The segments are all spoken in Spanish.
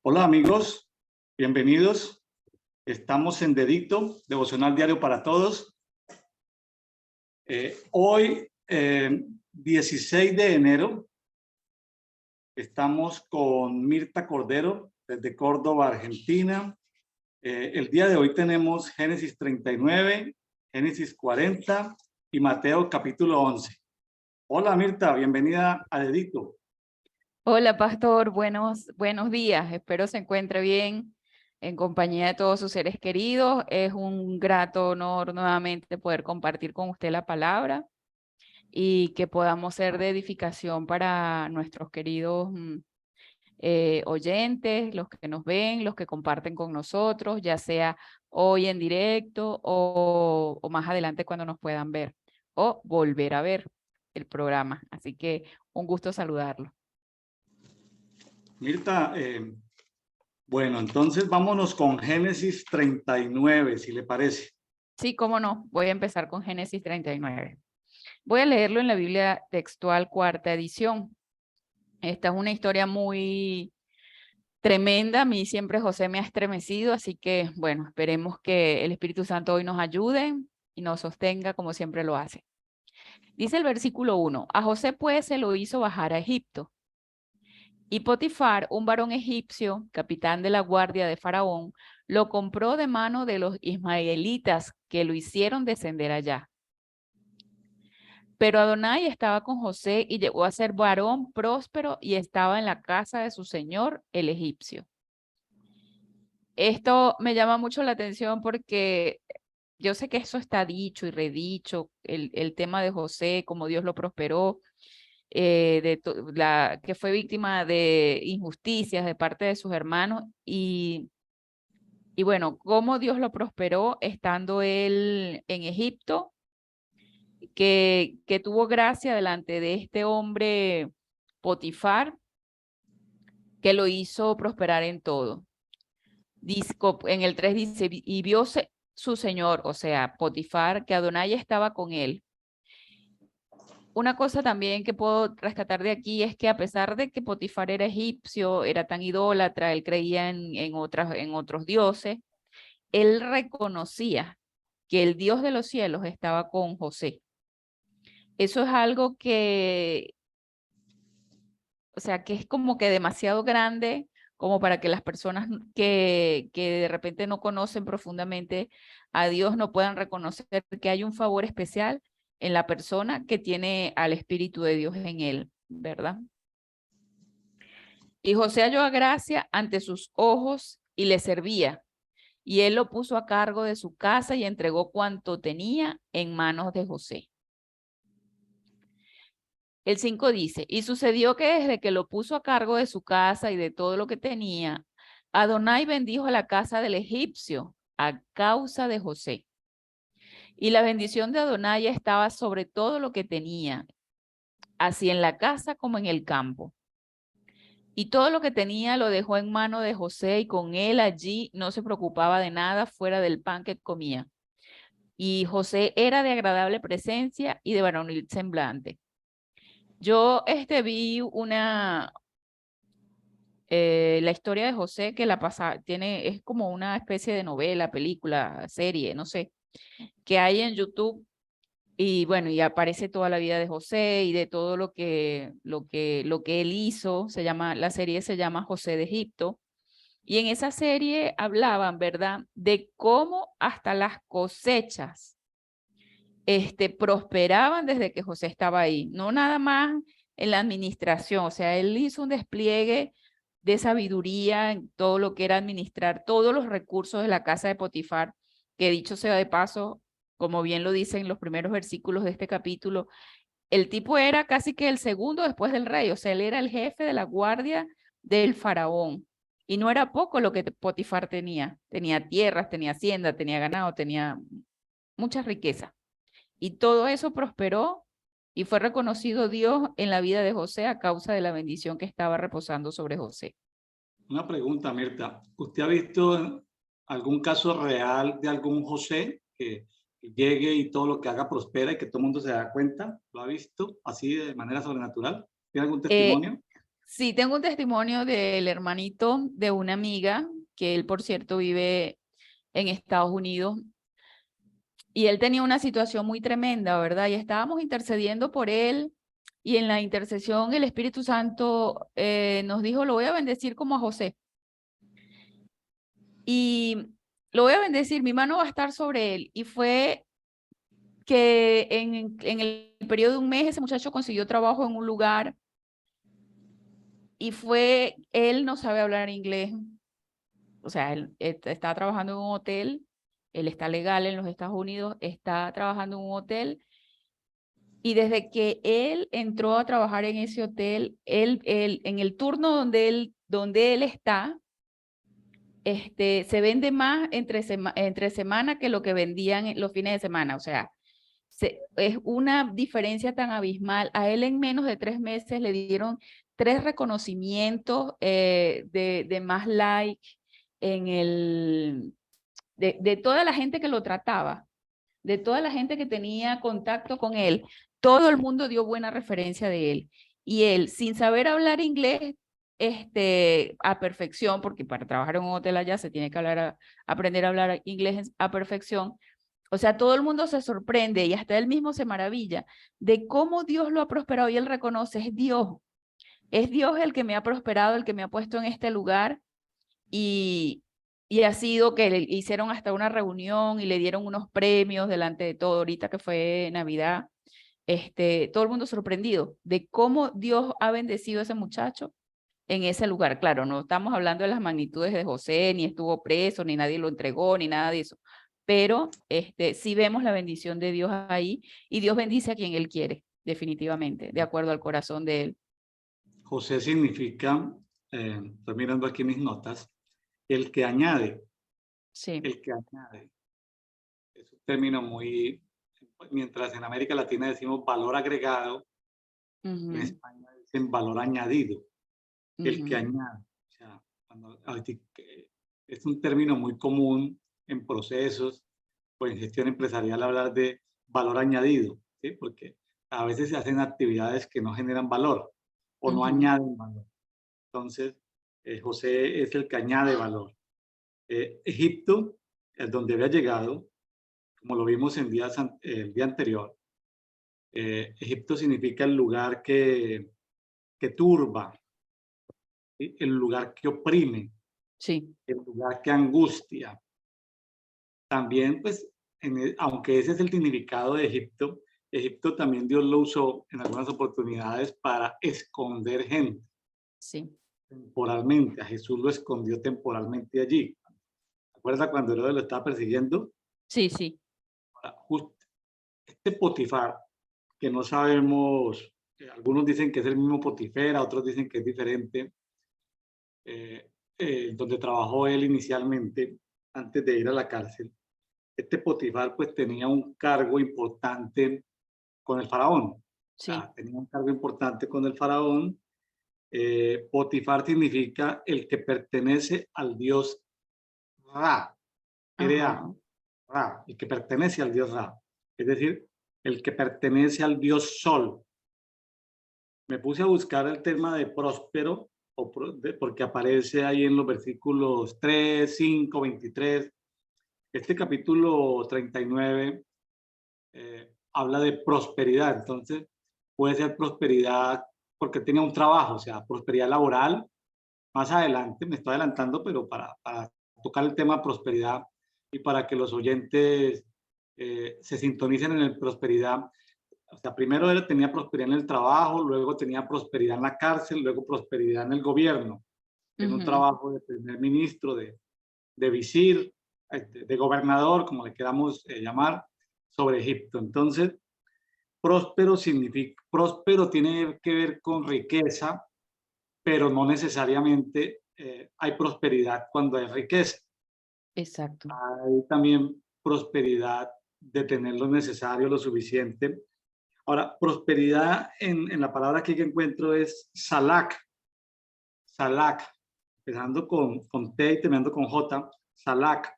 Hola amigos, bienvenidos. Estamos en Dedicto, Devocional Diario para Todos. Hoy, 16 de enero, estamos con Mirta Cordero desde Córdoba, Argentina. El día de hoy tenemos Génesis 39, Génesis 40 y Mateo capítulo 11. Hola Mirta, bienvenida a Dedicto. Hola, pastor, buenos días. Espero se encuentre bien en compañía de todos sus seres queridos. Es un grato honor nuevamente poder compartir con usted la palabra y que podamos ser de edificación para nuestros queridos oyentes, los que nos ven, los que comparten con nosotros, ya sea hoy en directo o más adelante cuando nos puedan ver o volver a ver el programa. Así que un gusto saludarlo. Mirta, bueno, entonces vámonos con Génesis 39, si le parece. Sí, cómo no. Voy a empezar con Génesis 39. Voy a leerlo en la Biblia textual, cuarta edición. Esta es una historia muy tremenda. A mí siempre José me ha estremecido, así que, bueno, esperemos que el Espíritu Santo hoy nos ayude y nos sostenga como siempre lo hace. Dice el versículo 1, a José pues se lo hizo bajar a Egipto. Y Potifar, un varón egipcio, capitán de la guardia de Faraón, lo compró de mano de los ismaelitas que lo hicieron descender allá. Pero Adonai estaba con José y llegó a ser varón próspero y estaba en la casa de su señor, el egipcio. Esto me llama mucho la atención porque yo sé que eso está dicho y redicho, el tema de José, cómo Dios lo prosperó, que fue víctima de injusticias de parte de sus hermanos y bueno, cómo Dios lo prosperó estando él en Egipto, que tuvo gracia delante de este hombre Potifar, que lo hizo prosperar en todo. En el 3 dice, y vio su señor, o sea, Potifar, que Adonai estaba con él. Una cosa también que puedo rescatar de aquí es que a pesar de que Potifar era egipcio, era tan idólatra, él creía en otros dioses, él reconocía que el Dios de los cielos estaba con José. Eso es algo que, o sea, que es como que demasiado grande como para que las personas que de repente no conocen profundamente a Dios no puedan reconocer que hay un favor especial en la persona que tiene al Espíritu de Dios en él, ¿verdad? Y José halló a gracia ante sus ojos y le servía. Y él lo puso a cargo de su casa y entregó cuanto tenía en manos de José. El 5 dice, y sucedió que desde que lo puso a cargo de su casa y de todo lo que tenía, Adonai bendijo a la casa del egipcio a causa de José. Y la bendición de Adonai estaba sobre todo lo que tenía, así en la casa como en el campo. Y todo lo que tenía lo dejó en mano de José y con él allí no se preocupaba de nada fuera del pan que comía. Y José era de agradable presencia y de varonil semblante. Yo vi la historia de José que es como una especie de novela, película, serie, no sé, que hay en YouTube y bueno, y aparece toda la vida de José y de todo lo que él hizo. La serie se llama José de Egipto. Y en esa serie hablaban, ¿verdad?, de cómo hasta las cosechas prosperaban desde que José estaba ahí, no nada más en la administración, o sea, él hizo un despliegue de sabiduría en todo lo que era administrar todos los recursos de la casa de Potifar, que dicho sea de paso, como bien lo dicen los primeros versículos de este capítulo, el tipo era casi que el segundo después del rey, o sea, él era el jefe de la guardia del faraón. Y no era poco lo que Potifar tenía. Tenía tierras, tenía hacienda, tenía ganado, tenía mucha riqueza. Y todo eso prosperó y fue reconocido Dios en la vida de José a causa de la bendición que estaba reposando sobre José. Una pregunta, Mirta. ¿Usted ha visto algún caso real de algún José que llegue y todo lo que haga prospera y que todo el mundo se da cuenta? ¿Lo ha visto así de manera sobrenatural? ¿Tiene algún Eh, testimonio? Sí, tengo un testimonio del hermanito de una amiga, que él, por cierto, vive en Estados Unidos, y él tenía una situación muy tremenda, ¿verdad? Y estábamos intercediendo por él, y en la intercesión el Espíritu Santo nos dijo, lo voy a bendecir como a José. Y lo voy a bendecir, mi mano va a estar sobre él. Y fue que en el periodo de un mes ese muchacho consiguió trabajo en un lugar y él no sabe hablar inglés. O sea, él está trabajando en un hotel, él está legal en los Estados Unidos, está trabajando en un hotel y desde que él entró a trabajar en ese hotel, él en el turno donde él está, se vende más entre semana que lo que vendían los fines de semana. O sea, es una diferencia tan abismal. A él en menos de 3 meses le dieron 3 reconocimientos de más like de toda la gente que lo trataba, de toda la gente que tenía contacto con él. Todo el mundo dio buena referencia de él. Y él, sin saber hablar inglés, a perfección, porque para trabajar en un hotel allá se tiene que aprender a hablar inglés a perfección. O sea, todo el mundo se sorprende y hasta él mismo se maravilla de cómo Dios lo ha prosperado y él reconoce, es Dios el que me ha prosperado, el que me ha puesto en este lugar y ha sido que le hicieron hasta una reunión y le dieron unos premios delante de todo, ahorita que fue Navidad, todo el mundo sorprendido de cómo Dios ha bendecido a ese muchacho en ese lugar. Claro, no estamos hablando de las magnitudes de José, ni estuvo preso, ni nadie lo entregó, ni nada de eso, pero sí vemos la bendición de Dios ahí y Dios bendice a quien Él quiere, definitivamente, de acuerdo al corazón de Él. José significa, estoy mirando aquí mis notas, el que añade, Sí. el que añade. Es un término muy, mientras en América Latina decimos valor agregado, en España dicen valor añadido, el que añade. O sea, es un término muy común en procesos o en gestión empresarial hablar de valor añadido, ¿sí? Porque a veces se hacen actividades que no generan valor o no añaden valor. Entonces, José es el que añade valor. Egipto, es donde había llegado, como lo vimos en el día anterior, Egipto significa el lugar que turba, ¿sí? El lugar que oprime, Sí. el lugar que angustia. También, pues, aunque ese es el significado de Egipto, Egipto también Dios lo usó en algunas oportunidades para esconder gente Sí. temporalmente. A Jesús lo escondió temporalmente allí. ¿Se acuerda cuando Herodes lo estaba persiguiendo? Sí, sí. Justo este Potifar, que no sabemos, algunos dicen que es el mismo Potifera, otros dicen que es diferente, donde trabajó él inicialmente antes de ir a la cárcel. Este Potifar pues tenía un cargo importante con el faraón. Sí. Tenía un cargo importante con el faraón. Potifar significa el que pertenece al dios Ra, R-A, Ajá. Ra, el que pertenece al dios Ra. Es decir, el que pertenece al dios Sol. Me puse a buscar el tema de próspero, porque aparece ahí en los versículos 3, 5, 23. Este capítulo 39 habla de prosperidad, entonces puede ser prosperidad porque tenía un trabajo, o sea, prosperidad laboral. Más adelante, me estoy adelantando, pero para tocar el tema prosperidad y para que los oyentes se sintonicen en el prosperidad. O sea, primero él tenía prosperidad en el trabajo, luego tenía prosperidad en la cárcel, luego prosperidad en el gobierno, en un trabajo de primer ministro, de visir, de gobernador, como le queramos llamar, sobre Egipto. Entonces, próspero tiene que ver con riqueza, pero no necesariamente hay prosperidad cuando hay riqueza. Exacto. Hay también prosperidad de tener lo necesario, lo suficiente. Ahora, prosperidad en la palabra que encuentro es salak, salak, empezando con T y terminando con J, salak.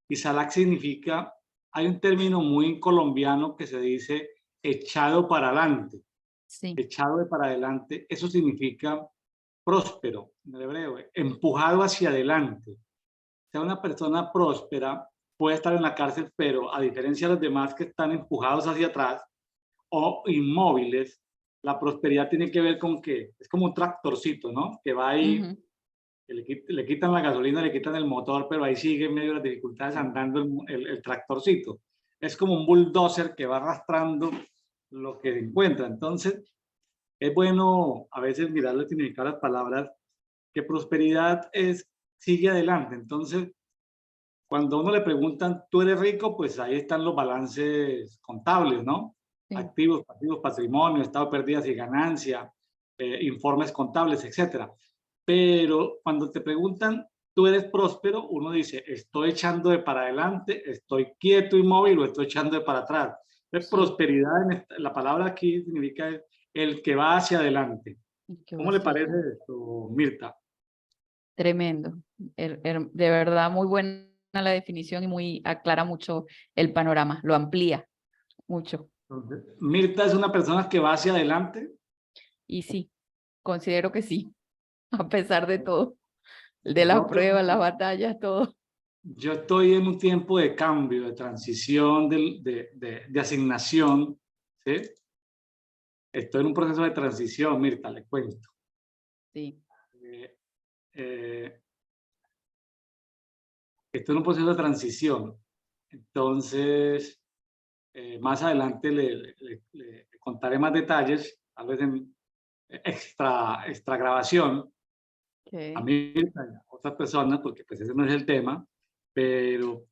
Y salak significa, hay un término muy colombiano que se dice echado para adelante. Sí. echado de para adelante, eso significa próspero en el hebreo, empujado hacia adelante. O sea, una persona próspera puede estar en la cárcel, pero a diferencia de los demás que están empujados hacia atrás o inmóviles, la prosperidad tiene que ver con que es como un tractorcito, ¿no? Que va ahí, Ujú. que le quitan la gasolina, le quitan el motor, pero ahí sigue en medio de las dificultades andando el tractorcito. Es como un bulldozer que va arrastrando lo que encuentra. Entonces, es bueno a veces mirar el significado de las palabras, que prosperidad es sigue adelante. Entonces, cuando a uno le preguntan, ¿tú eres rico? Pues ahí están los balances contables, ¿no? Sí. Activos, pasivos, patrimonio, estado de pérdidas y ganancia, informes contables, etcétera. Pero cuando te preguntan, ¿tú eres próspero? Uno dice, estoy echando de para adelante, estoy quieto, inmóvil o estoy echando de para atrás. Entonces, Sí. prosperidad, la palabra aquí significa el que va hacia adelante. Qué ¿Cómo le parece vacía. esto, Mirta? Tremendo. De verdad, muy buena la definición y muy aclara mucho el panorama, lo amplía mucho. Entonces, Mirta es una persona que va hacia adelante. Y sí, considero que sí, a pesar de todo, de las Nosotros, pruebas, las batallas, todo. yo estoy en un tiempo de cambio, de transición, de asignación, ¿sí? Estoy en un proceso de transición, Mirta, le cuento. Sí, Eh, eh, Estoy en un proceso de transición. Entonces, más adelante le contaré más detalles, tal vez en extra grabación, a ok, mí y a otras personas, porque pues ese no es el tema, pero,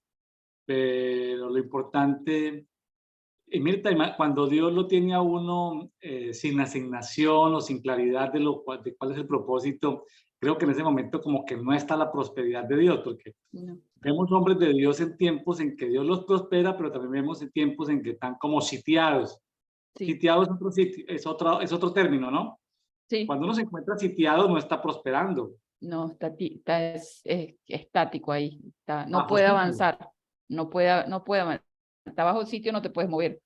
pero lo importante. Y Mirta, cuando Dios lo tiene a uno sin asignación o sin claridad de cuál es el propósito, creo que en ese momento como que no está la prosperidad de Dios, porque no, vemos hombres de Dios en tiempos en que Dios los prospera, pero también vemos en tiempos en que están como sitiados. sí, Sitiados es otro término, ¿no? sí, Cuando uno se encuentra sitiado no está prosperando, no, es estático ahí, no bajo puede sitio. avanzar, no puede avanzar, está bajo sitio, no te puedes mover.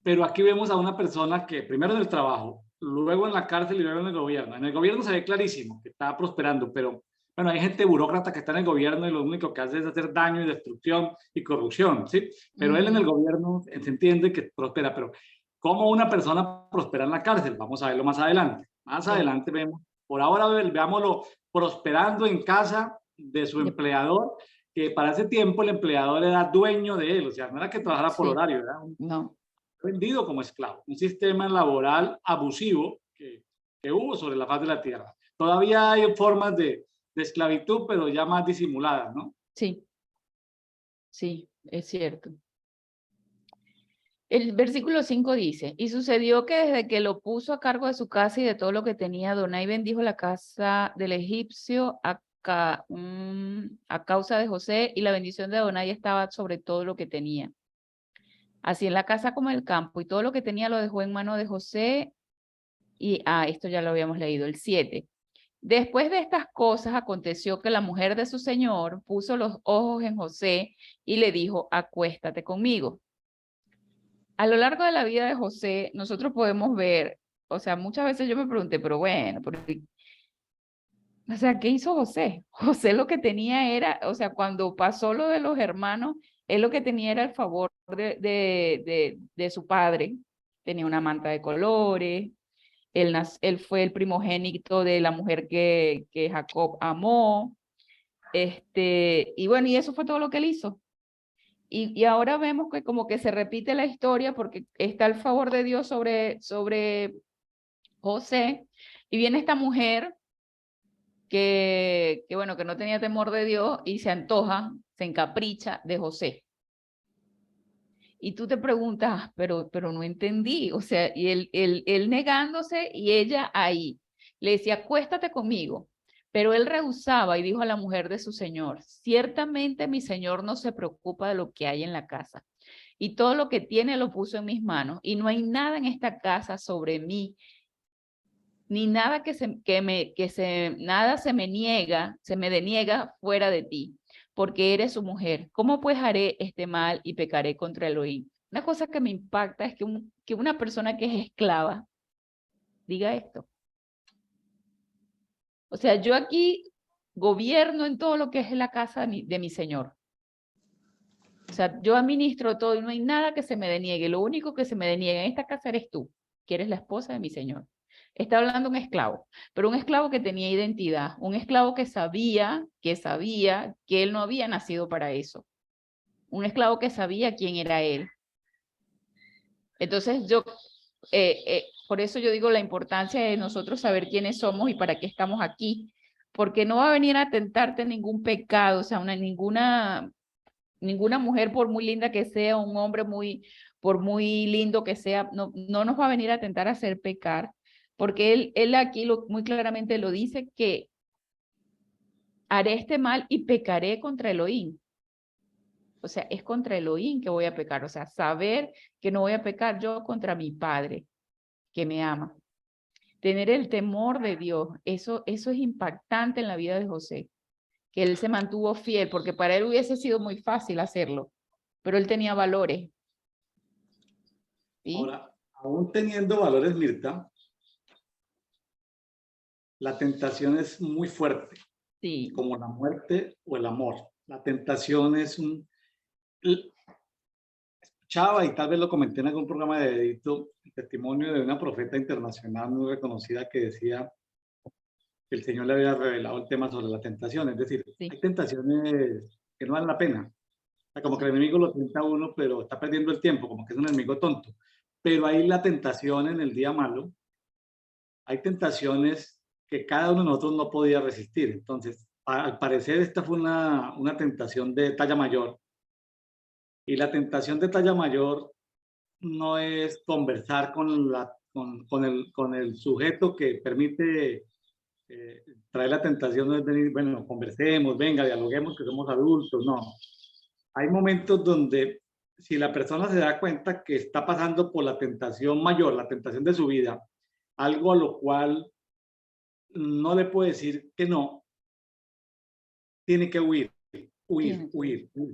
Pero aquí vemos a una persona que primero en el trabajo, luego en la cárcel y luego en el gobierno. En el gobierno se ve clarísimo que está prosperando, pero bueno, hay gente burócrata que está en el gobierno y lo único que hace es hacer daño y destrucción y corrupción, ¿sí? Pero él en el Ujú, gobierno se entiende que prospera, pero ¿cómo una persona prospera en la cárcel? Vamos a verlo más adelante. Más sí, adelante vemos, por ahora veámoslo prosperando en casa de su de- empleador, que para ese tiempo el empleador era dueño de él, o sea, no era que trabajara por sí, horario, era un no, vendido como esclavo, un sistema laboral abusivo que hubo sobre la faz de la tierra. Todavía hay formas de esclavitud, pero ya más disimuladas, ¿no? sí, sí, es cierto. El versículo 5 dice, y sucedió que desde que lo puso a cargo de su casa y de todo lo que tenía, Adonai bendijo la casa del egipcio a causa de José, y la bendición de Adonai estaba sobre todo lo que tenía. Así en la casa como en el campo, y todo lo que tenía lo dejó en mano de José, y esto ya lo habíamos leído, el 7. Después de estas cosas aconteció que la mujer de su señor puso los ojos en José y le dijo, acuéstate conmigo. A lo largo de la vida de José, nosotros podemos ver, o sea, muchas veces yo me pregunté, pero bueno, o sea, ¿qué hizo José? José lo que tenía era, o sea, cuando pasó lo de los hermanos, él lo que tenía era el favor de su padre. Tenía una manta de colores, él fue el primogénito de la mujer que Jacob amó, y bueno, y eso fue todo lo que él hizo. Y ahora vemos que como que se repite la historia porque está el favor de Dios sobre José y viene esta mujer bueno, que no tenía temor de Dios y se antoja, se encapricha de José. Y tú te preguntas, pero no entendí, o sea, y él negándose y ella ahí. Le decía, acuéstate conmigo. Pero él rehusaba y dijo a la mujer de su señor, ciertamente mi señor no se preocupa de lo que hay en la casa y todo lo que tiene lo puso en mis manos y no hay nada en esta casa sobre mí, ni nada nada se me deniega fuera de ti, porque eres su mujer. ¿Cómo pues haré este mal y pecaré contra Elohim? Una cosa que me impacta es que una persona que es esclava diga esto. O sea, yo aquí gobierno en todo lo que es la casa de mi Señor. O sea, yo administro todo y no hay nada que se me deniegue. Lo único que se me deniega en esta casa eres tú, que eres la esposa de mi Señor. Está hablando un esclavo, pero un esclavo que tenía identidad, un esclavo que sabía que él no había nacido para eso. Un esclavo que sabía quién era él. Entonces por eso yo digo la importancia de nosotros saber quiénes somos y para qué estamos aquí, porque no va a venir a tentarte ningún pecado, o sea, ninguna mujer, por muy linda que sea, un hombre por muy lindo que sea, no nos va a venir a tentar a hacer pecar, porque él aquí muy claramente lo dice, que haré este mal y pecaré contra Elohim. O sea, es contra Elohim que voy a pecar, o sea, saber que no voy a pecar yo contra mi Padre, que me ama. Tener el temor de Dios, eso es impactante en la vida de José, que él se mantuvo fiel, porque para él hubiese sido muy fácil hacerlo, pero él tenía valores. ¿Sí? Ahora, aún teniendo valores, Mirta, la tentación es muy fuerte, Sí. como la muerte o el amor. La tentación es un... Escuchaba, y tal vez lo comenté en algún programa de Edito, el testimonio de una profeta internacional muy reconocida que decía que el Señor le había revelado el tema sobre la tentación. Es decir, Sí. hay tentaciones que no valen la pena. O sea, como que el enemigo lo tienta a uno, pero está perdiendo el tiempo, como que es un enemigo tonto. Pero hay la tentación en el día malo. Hay tentaciones que cada uno de nosotros no podía resistir. Entonces, al parecer, esta fue una tentación de talla mayor. Y la tentación de talla mayor no es conversar con el sujeto que permite traer la tentación, no es venir, bueno, conversemos, venga, dialoguemos, que somos adultos, no. Hay momentos donde si la persona se da cuenta que está pasando por la tentación mayor, la tentación de su vida, algo a lo cual no le puede decir que no, tiene que huir,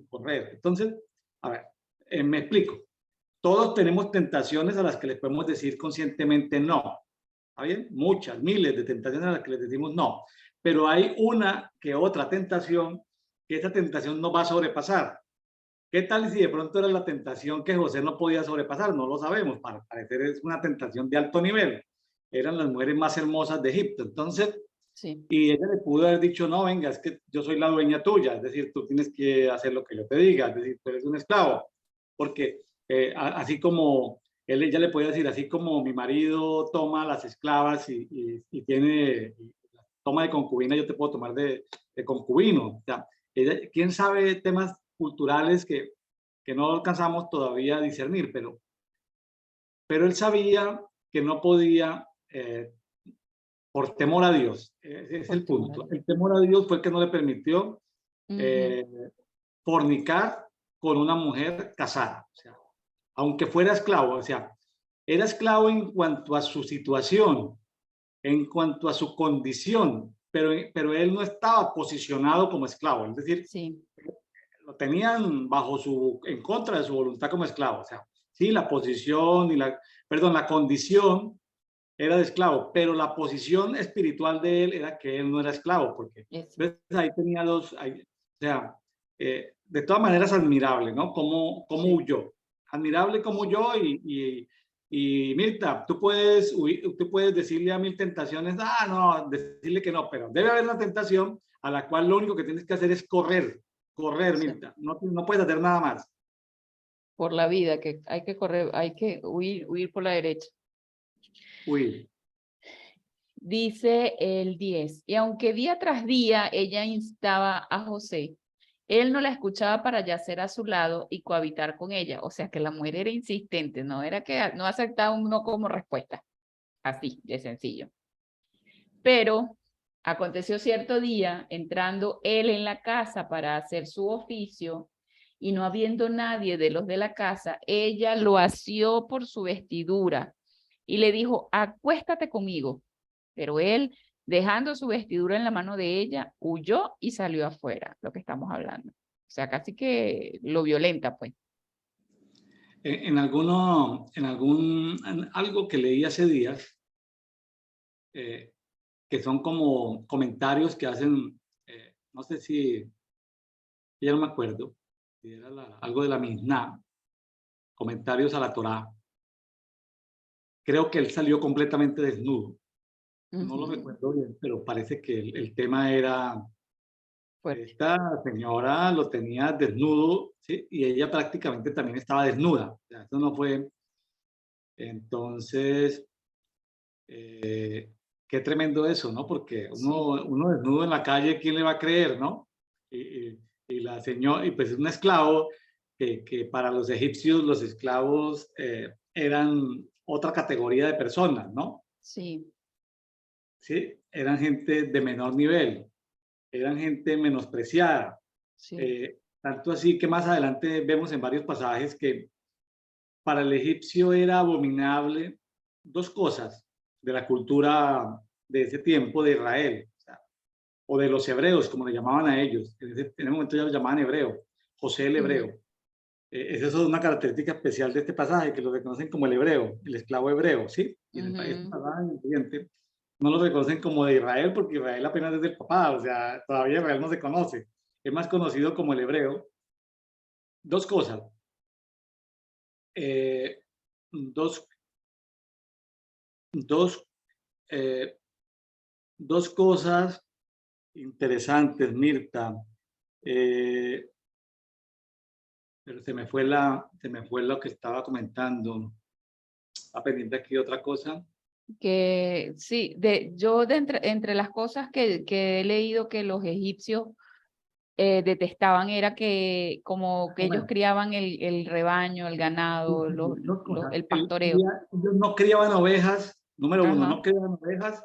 correr. Entonces, a ver, me explico. Todos tenemos tentaciones a las que les podemos decir conscientemente no. ¿Está bien? Muchas, miles de tentaciones a las que les decimos no. Pero hay una que otra tentación que esa tentación no va a sobrepasar. ¿Qué tal si de pronto era la tentación que José no podía sobrepasar? No lo sabemos. Para parecer es una tentación de alto nivel. Eran las mujeres más hermosas de Egipto. Entonces, Sí. y ella le pudo haber dicho, no, venga, es que yo soy la dueña tuya. Es decir, tú tienes que hacer lo que yo te diga. Es decir, tú eres un esclavo. Porque así como ella le puede decir, así como mi marido toma las esclavas y tiene toma de concubina, yo te puedo tomar de concubino. O sea, quién sabe temas culturales que no alcanzamos todavía a discernir, pero él sabía que no podía por temor a Dios. Ese es el punto. El temor a Dios fue el que no le permitió fornicar con una mujer casada. O sea, aunque fuera esclavo, o sea, era esclavo en cuanto a su situación, en cuanto a su condición, pero él no estaba posicionado como esclavo, es decir, Sí. lo tenían en contra de su voluntad como esclavo, o sea, sí, la posición y la condición era de esclavo, pero la posición espiritual de él era que él no era esclavo, porque ahí tenía o sea, de todas maneras admirable, ¿no? Cómo Sí. huyó. Admirable como huyó y Mirta, tú puedes decirle a mil tentaciones, no, decirle que no, pero debe haber una tentación a la cual lo único que tienes que hacer es correr, Sí. Mirta, no puedes hacer nada más. Por la vida, que hay que correr, hay que huir por la derecha. Huir. Dice el 10, y aunque día tras día ella instaba a José, él no la escuchaba para yacer a su lado y cohabitar con ella. O sea que la mujer era insistente, no era que no aceptaba un no como respuesta. Así, de sencillo. Pero aconteció cierto día, entrando él en la casa para hacer su oficio, y no habiendo nadie de los de la casa, ella lo asió por su vestidura y le dijo, acuéstate conmigo. Pero él, dejando su vestidura en la mano de ella, huyó y salió afuera, lo que estamos hablando. O sea, casi que lo violenta, pues. En algo que leí hace días, que son como comentarios que hacen, no sé si, ya no me acuerdo, si era algo de la Misná, comentarios a la Torá. Creo que él salió completamente desnudo. No lo recuerdo bien, pero parece que el tema era, Fuerte. esta señora lo tenía desnudo, ¿sí? Y ella prácticamente también estaba desnuda. O sea, eso no fue. Entonces, qué tremendo eso, ¿no? Porque uno desnudo en la calle, ¿quién le va a creer, no? Y la señora, y pues es un esclavo que para los egipcios los esclavos eran otra categoría de personas, ¿no? Sí, ¿Sí? Eran gente de menor nivel, eran gente menospreciada. sí. Tanto así que más adelante vemos en varios pasajes que para el egipcio era abominable dos cosas de la cultura de ese tiempo de Israel, o de los hebreos, como le llamaban a ellos. En ese momento ya lo llamaban hebreo, José el hebreo. Esa es una característica especial de este pasaje, que lo reconocen como el hebreo, el esclavo hebreo, ¿sí? Y en este pasaje, en el siguiente, no lo reconocen como de Israel, porque Israel apenas es del papá, o sea, todavía Israel no se conoce. Es más conocido como el hebreo. Dos cosas. Eh, dos, dos, eh, dos cosas interesantes, Mirta. Eh, pero se me fue lo que estaba comentando. A pendiente aquí otra cosa. Que sí, yo entre las cosas que he leído que los egipcios detestaban era que como que ellos Bueno, criaban el rebaño, el ganado, dos cosas. el pastoreo. Ellos no criaban ovejas, número uno, Ajá, no criaban ovejas,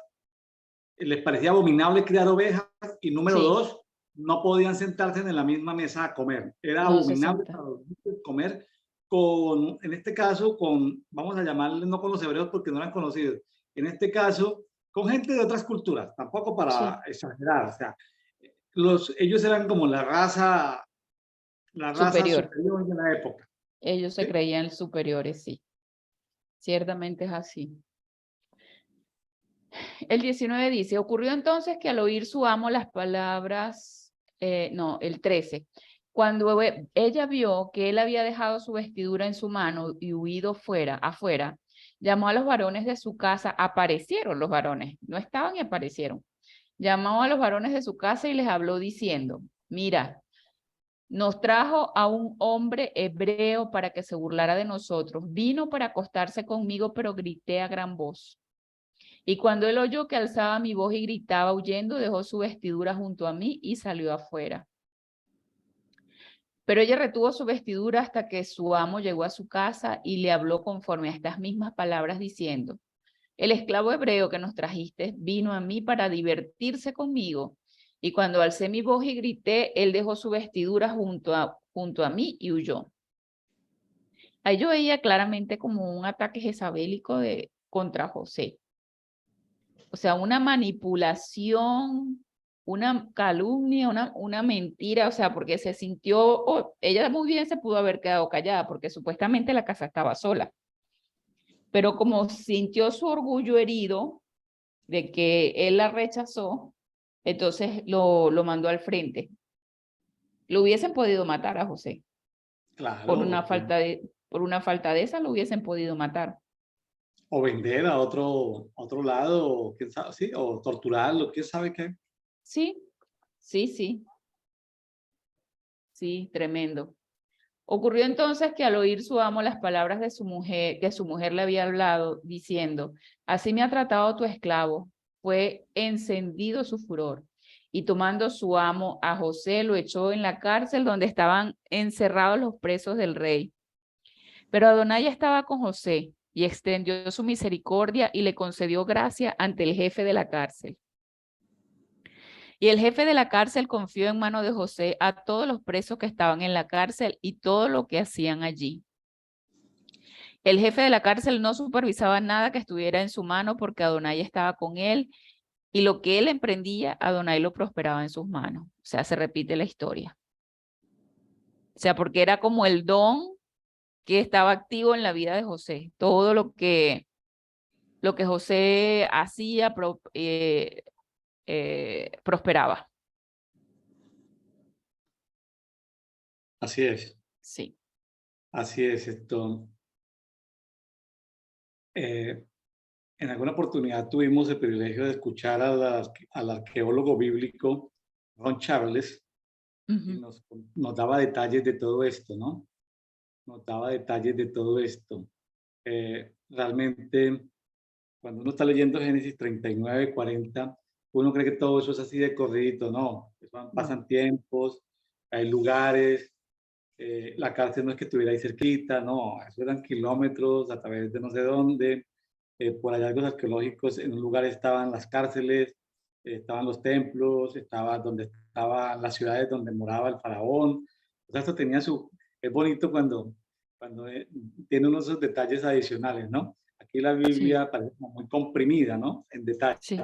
les parecía abominable criar ovejas, y número sí, dos, no podían sentarse en la misma mesa a comer. Era no se abominable sienta. para los egipcios comer con, en este caso, con, vamos a llamarle, no con los hebreos porque no eran conocidos, en este caso, con gente de otras culturas, tampoco para Sí, exagerar, o sea, ellos eran como la raza superior. superior de la época. Ellos se ¿Sí? creían superiores, sí. Ciertamente es así. El 19 dice, ocurrió entonces que al oír su amo las palabras, no, el 13, cuando ella vio que él había dejado su vestidura en su mano y huido afuera, llamó a los varones de su casa, aparecieron los varones, no estaban y aparecieron. Llamó a los varones de su casa y les habló diciendo, mira, nos trajo a un hombre hebreo para que se burlara de nosotros. Vino para acostarse conmigo, pero grité a gran voz. Y cuando él oyó que alzaba mi voz y gritaba huyendo, dejó su vestidura junto a mí y salió afuera. Pero ella retuvo su vestidura hasta que su amo llegó a su casa y le habló conforme a estas mismas palabras, diciendo, el esclavo hebreo que nos trajiste vino a mí para divertirse conmigo. Y cuando alcé mi voz y grité, él dejó su vestidura junto a mí y huyó. Ahí yo veía claramente como un ataque jezabélico contra José. O sea, una manipulación, una calumnia, una mentira, o sea, porque se sintió, ella muy bien se pudo haber quedado callada porque supuestamente la casa estaba sola, pero como sintió su orgullo herido de que él la rechazó, entonces lo mandó al frente. Lo hubiesen podido matar a José. Claro, Por una falta de esa lo hubiesen podido matar. o vender a otro lado, o quién sabe, sí, o torturarlo, quién sabe qué. Sí, sí, sí, sí, tremendo. Ocurrió entonces que al oír su amo las palabras de su mujer, que su mujer le había hablado, diciendo, así me ha tratado tu esclavo, fue encendido su furor. Y tomando su amo a José, lo echó en la cárcel donde estaban encerrados los presos del rey. Pero Adonai estaba con José y extendió su misericordia y le concedió gracia ante el jefe de la cárcel. Y el jefe de la cárcel confió en mano de José a todos los presos que estaban en la cárcel y todo lo que hacían allí. El jefe de la cárcel no supervisaba nada que estuviera en su mano porque Adonai estaba con él y lo que él emprendía, Adonai lo prosperaba en sus manos. O sea, se repite la historia. O sea, porque era como el don que estaba activo en la vida de José. Todo lo que lo que José hacía prosperaba. Así es, Sí. así es esto. Eh, en alguna oportunidad tuvimos el privilegio de escuchar al arqueólogo bíblico Ron Charles y Ujú. nos daba detalles de todo esto, ¿no? Nos daba detalles de todo esto. Realmente, cuando uno está leyendo Génesis 39, 40, uno cree que todo eso es así de corridito, no. No. Pasan tiempos, hay lugares, la cárcel no es que estuviera ahí cerquita, no, eso eran kilómetros a través de no sé dónde. Por hallazgos arqueológicos, en un lugar estaban las cárceles, estaban los templos, estaba donde estaban las ciudades donde moraba el faraón. O sea, esto tenía su... Es bonito cuando tiene unos esos detalles adicionales, ¿no? Aquí la Sí, Biblia parece como muy comprimida, ¿no? En detalles, sí,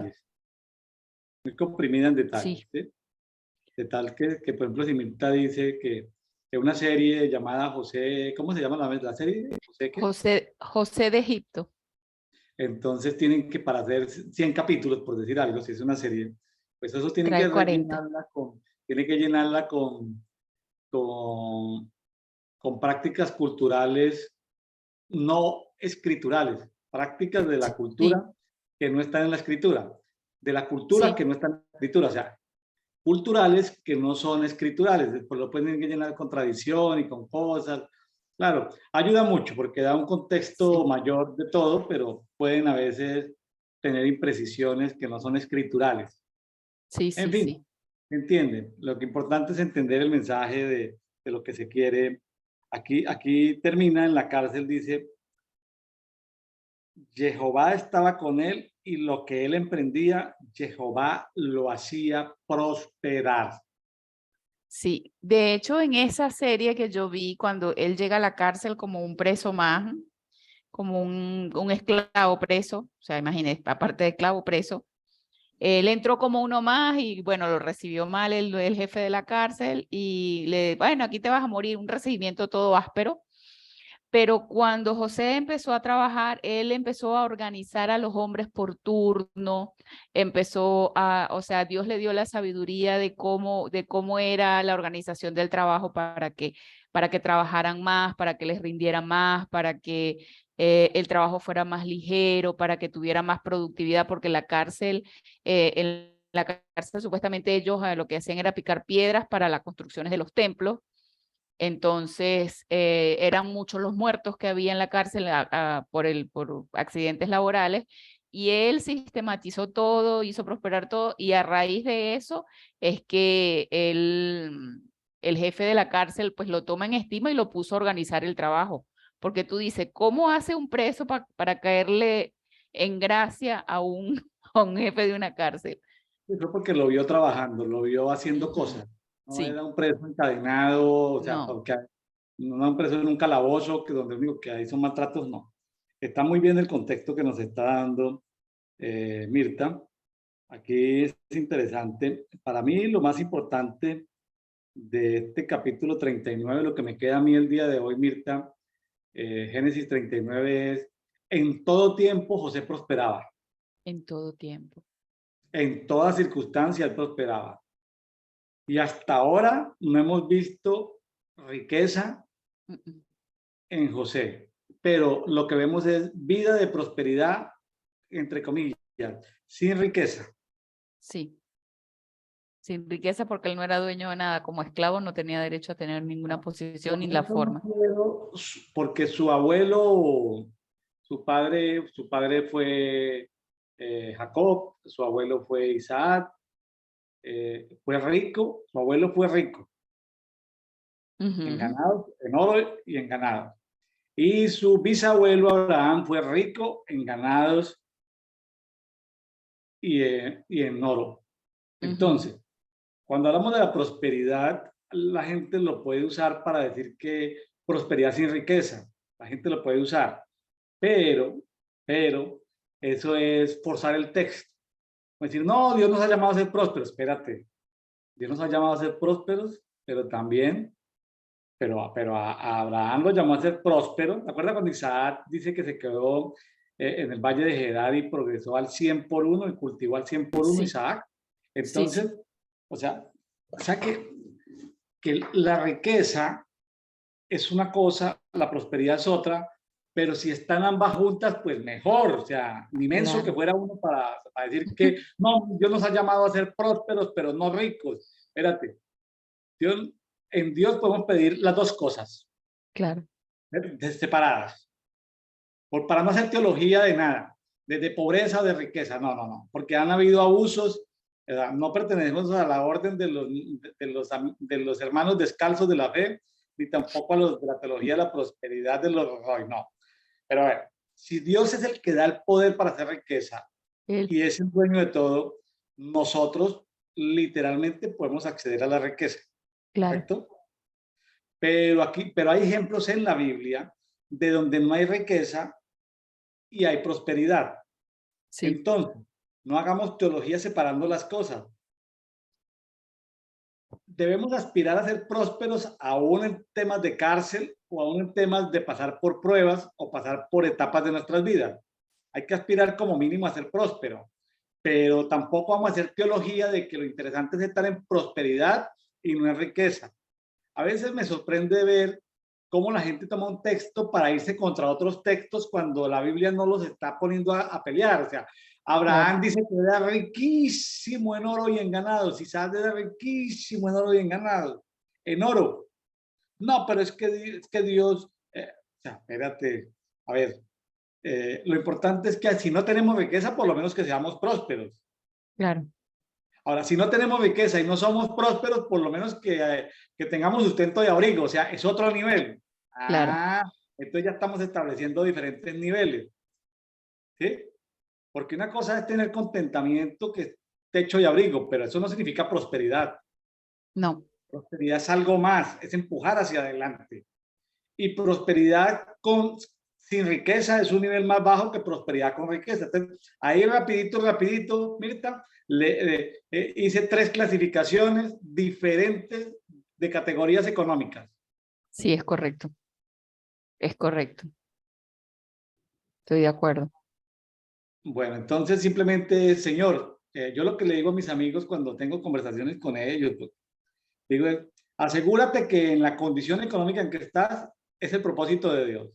muy comprimida en detalles, sí. ¿sí? De tal que, por ejemplo, Similta dice que una serie llamada José, ¿cómo se llama la serie? ¿José qué? José de Egipto. Entonces tienen que, para hacer 100 capítulos, por decir algo, si es una serie, pues eso tienen que Trae 40. rellenarla tienen que llenarla con, con prácticas culturales no escriturales, prácticas de la Sí, cultura que no están en la escritura, de la cultura sí, que no está en la escritura, o sea, culturales que no son escriturales, después lo pueden que llenar con tradición y con cosas. Claro, ayuda mucho porque da un contexto sí, mayor de todo, pero pueden a veces tener imprecisiones que no son escriturales. sí, En sí, fin, sí. entienden. Lo que importante es entender el mensaje de lo que se quiere. Aquí termina en la cárcel, dice, Jehová estaba con él y lo que él emprendía, Jehová lo hacía prosperar. Sí, de hecho, en esa serie que yo vi, cuando él llega a la cárcel como un preso más, como un esclavo preso, o sea, imagínese, aparte de esclavo preso, él entró como uno más y bueno, lo recibió mal el jefe de la cárcel y bueno, aquí te vas a morir, un recibimiento todo áspero. Pero cuando José empezó a trabajar, él empezó a organizar a los hombres por turno, o sea, Dios le dio la sabiduría de cómo era la organización del trabajo para que trabajaran más, para que les rindiera más, para que el trabajo fuera más ligero, para que tuviera más productividad, porque en la cárcel supuestamente ellos lo que hacían era picar piedras para las construcciones de los templos. Entonces, eran muchos los muertos que había en la cárcel por accidentes laborales y él sistematizó todo, hizo prosperar todo y a raíz de eso es que el jefe de la cárcel pues lo toma en estima y lo puso a organizar el trabajo. Porque tú dices, ¿cómo hace un preso para caerle en gracia a un jefe de una cárcel? Eso porque lo vio trabajando, lo vio haciendo Ujú. cosas. No Sí, era un preso encadenado, o sea, no, porque no era un preso en un calabozo, que donde lo único que hay son maltratos, no. Está muy bien el contexto que nos está dando Mirta. Aquí es interesante. Para mí lo más importante de este capítulo 39, lo que me queda a mí el día de hoy, Mirta, Génesis 39 es, en todo tiempo José prosperaba, en todo tiempo. en toda circunstancia él prosperaba. Y hasta ahora no hemos visto riqueza Mm, mm. en José, pero lo que vemos es vida de prosperidad, entre comillas, sin riqueza. Sí. Sin riqueza porque él no era dueño de nada. Como esclavo no tenía derecho a tener ninguna Por posición ni la eso no forma. quiero, porque su padre fue Jacob, su abuelo fue Isaac, fue rico, su abuelo fue rico en Ujú, ganado, en oro y en ganado. Y su bisabuelo Abraham fue rico en ganados y en oro. ujú. Entonces, cuando hablamos de la prosperidad, la gente lo puede usar para decir que prosperidad sin riqueza. La gente lo puede usar, pero, pero, eso es forzar el texto. Decir, no, Dios nos ha llamado a ser prósperos. Espérate, Dios nos ha llamado a ser prósperos, pero también, a Abraham lo llamó a ser próspero. ¿Te acuerdas cuando Isaac dice que se quedó en el valle de Gerar y progresó al 100 por uno y cultivó al 100 por uno Sí, Isaac. sí, sí, Entonces, o sea que la riqueza es una cosa, la prosperidad es otra, pero si están ambas juntas, pues mejor. O sea, ni menso que claro. fuera uno para decir que no, Dios nos ha llamado a ser prósperos, pero no ricos. Espérate, Dios, en Dios podemos pedir las dos cosas, Claro, separadas, para no hacer teología de nada, de pobreza o de riqueza. No, no, no, porque han habido abusos. ¿Verdad? No pertenecemos a la orden de los hermanos descalzos de la fe, ni tampoco a los de la teología de la prosperidad de los Roy, no. Pero a ver, si Dios es el que da el poder para hacer riqueza él, y es el dueño de todo, nosotros literalmente podemos acceder a la riqueza, claro, ¿correcto? Pero hay ejemplos en la Biblia de donde no hay riqueza y hay prosperidad. sí, Entonces, no hagamos teología separando las cosas. Debemos aspirar a ser prósperos aún en temas de cárcel o aún en temas de pasar por pruebas o pasar por etapas de nuestras vidas. Hay que aspirar como mínimo a ser próspero, pero tampoco vamos a hacer teología de que lo interesante es estar en prosperidad y no en riqueza. A veces me sorprende ver cómo la gente toma un texto para irse contra otros textos cuando la Biblia no los está poniendo a pelear. O sea, claro. Abraham dice que era riquísimo en oro y en ganado. Isaac era riquísimo en oro y en ganado. En oro. No, pero es que Dios, o sea, espérate, a ver, lo importante es que si no tenemos riqueza, por lo menos que seamos prósperos. Claro, Ahora, si no tenemos riqueza y no somos prósperos, por lo menos que tengamos sustento y abrigo, o sea, es otro nivel. claro. Ah, entonces ya estamos estableciendo diferentes niveles, ¿sí? Porque una cosa es tener contentamiento, que es techo y abrigo, pero eso no significa prosperidad. No, Prosperidad es algo más, es empujar hacia adelante. Y prosperidad sin riqueza es un nivel más bajo que prosperidad con riqueza. Entonces, ahí rapidito, Mirta, hice 3 clasificaciones diferentes de categorías económicas. sí, es correcto, estoy de acuerdo. Bueno, entonces simplemente, señor, yo lo que le digo a mis amigos cuando tengo conversaciones con ellos, pues, digo, asegúrate que en la condición económica en que estás es el propósito de Dios.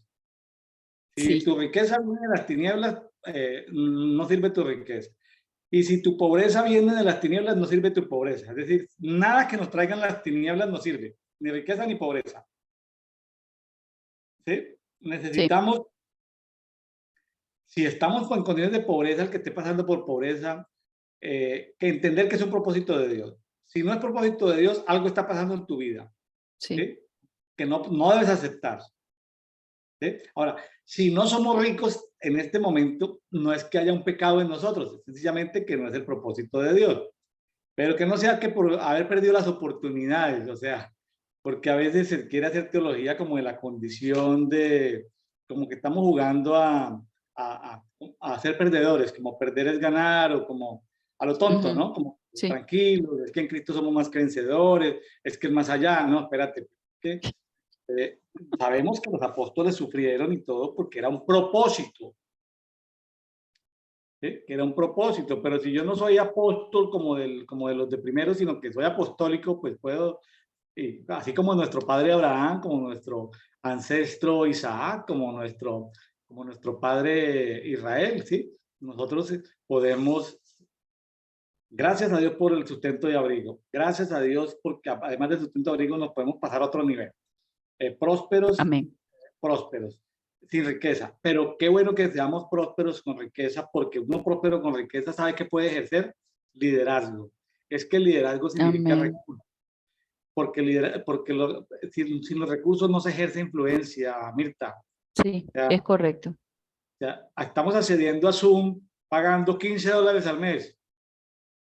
Si Sí, tu riqueza viene de las tinieblas, no sirve tu riqueza. Y si tu pobreza viene de las tinieblas, no sirve tu pobreza. Es decir, nada que nos traigan las tinieblas nos sirve, ni riqueza ni pobreza. ¿Sí? sí, Necesitamos, si estamos en condiciones de pobreza, el que esté pasando por pobreza, que entender que es un propósito de Dios. Si no es propósito de Dios, algo está pasando en tu vida, sí, ¿sí? Que no debes aceptar. ¿Sí? Ahora, si no somos ricos en este momento, no es que haya un pecado en nosotros, es sencillamente que no es el propósito de Dios. Pero que no sea que por haber perdido las oportunidades, o sea, porque a veces se quiere hacer teología como de la condición de, como que estamos jugando a ser perdedores, como perder es ganar, o como a lo tonto, ujú, ¿no? Como sí, tranquilos, es que en Cristo somos más que vencedores, es que es más allá, no, espérate, que eh, sabemos que los apóstoles sufrieron y todo porque era un propósito, ¿sí? Que era un propósito, pero si yo no soy apóstol como de los de primero, sino que soy apostólico, pues puedo, así como nuestro padre Abraham, como nuestro ancestro Isaac, como nuestro padre Israel, ¿sí? Nosotros podemos, gracias a Dios por el sustento y abrigo, gracias a Dios porque además del sustento y abrigo nos podemos pasar a otro nivel. Prósperos, amén. prósperos, sin riqueza. Pero qué bueno que seamos prósperos con riqueza, porque uno próspero con riqueza sabe que puede ejercer liderazgo. Es que el liderazgo significa Amén. recursos, porque sin los recursos no se ejerce influencia, Mirta. Sí, O sea, es correcto. estamos accediendo a Zoom pagando $15 al mes,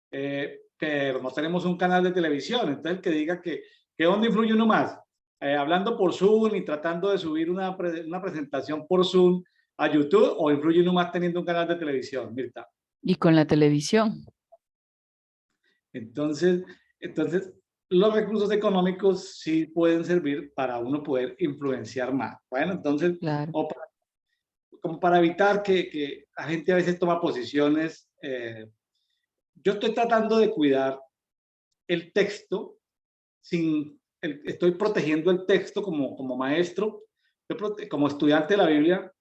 pero no tenemos un canal de televisión. Entonces, el que diga que ¿dónde influye uno más? Hablando por Zoom y tratando de subir una presentación por Zoom a YouTube, o influye uno más teniendo un canal de televisión, Mirta. Y con la televisión, Entonces, los recursos económicos sí pueden servir para uno poder influenciar más. Bueno, entonces, claro. como para evitar que la gente a veces toma posiciones, yo estoy tratando de cuidar el texto estoy protegiendo el texto como maestro, como estudiante de la Biblia,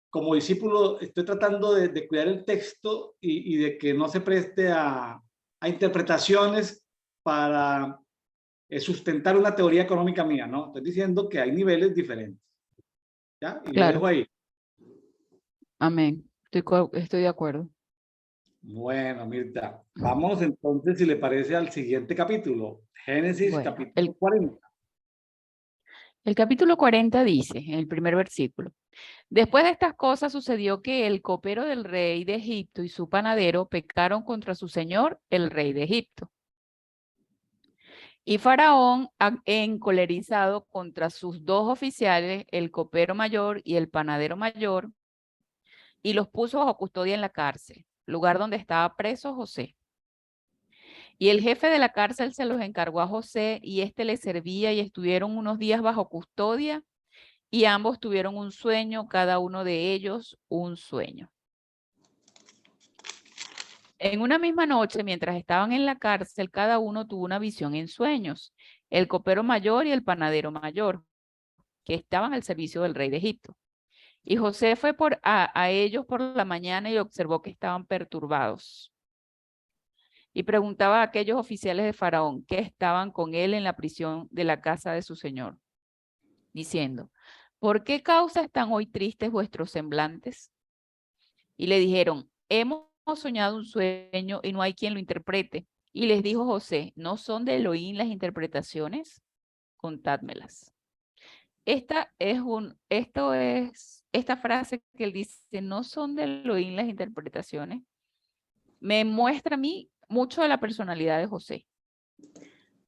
como discípulo, estoy tratando de cuidar el texto y de que no se preste a interpretaciones para sustentar una teoría económica mía, ¿no? Estoy diciendo que hay niveles diferentes, ¿ya? Y lo dejo Claro, ahí. amén. Estoy de acuerdo. Bueno, Mirta, vamos entonces, si le parece, al siguiente capítulo. Génesis, Bueno, capítulo 40. el capítulo 40 dice, en el primer versículo, después de estas cosas sucedió que el copero del rey de Egipto y su panadero pecaron contra su señor, el rey de Egipto. Y Faraón, encolerizado contra sus dos oficiales, el copero mayor y el panadero mayor, y los puso bajo custodia en la cárcel, lugar donde estaba preso José. Y el jefe de la cárcel se los encargó a José y éste le servía y estuvieron unos días bajo custodia y ambos tuvieron un sueño, cada uno de ellos un sueño. En una misma noche, mientras estaban en la cárcel, cada uno tuvo una visión en sueños, el copero mayor y el panadero mayor, que estaban al servicio del rey de Egipto. Y José fue a ellos por la mañana y observó que estaban perturbados. Y preguntaba a aquellos oficiales de Faraón que estaban con él en la prisión de la casa de su señor, diciendo, ¿por qué causa están hoy tristes vuestros semblantes? Y le dijeron, hemos soñado un sueño y no hay quien lo interprete. Y les dijo José, ¿no son de Elohim las interpretaciones? Contádmelas. Esta frase que él dice, no son de Elohim las interpretaciones, me muestra a mí mucho de la personalidad de José.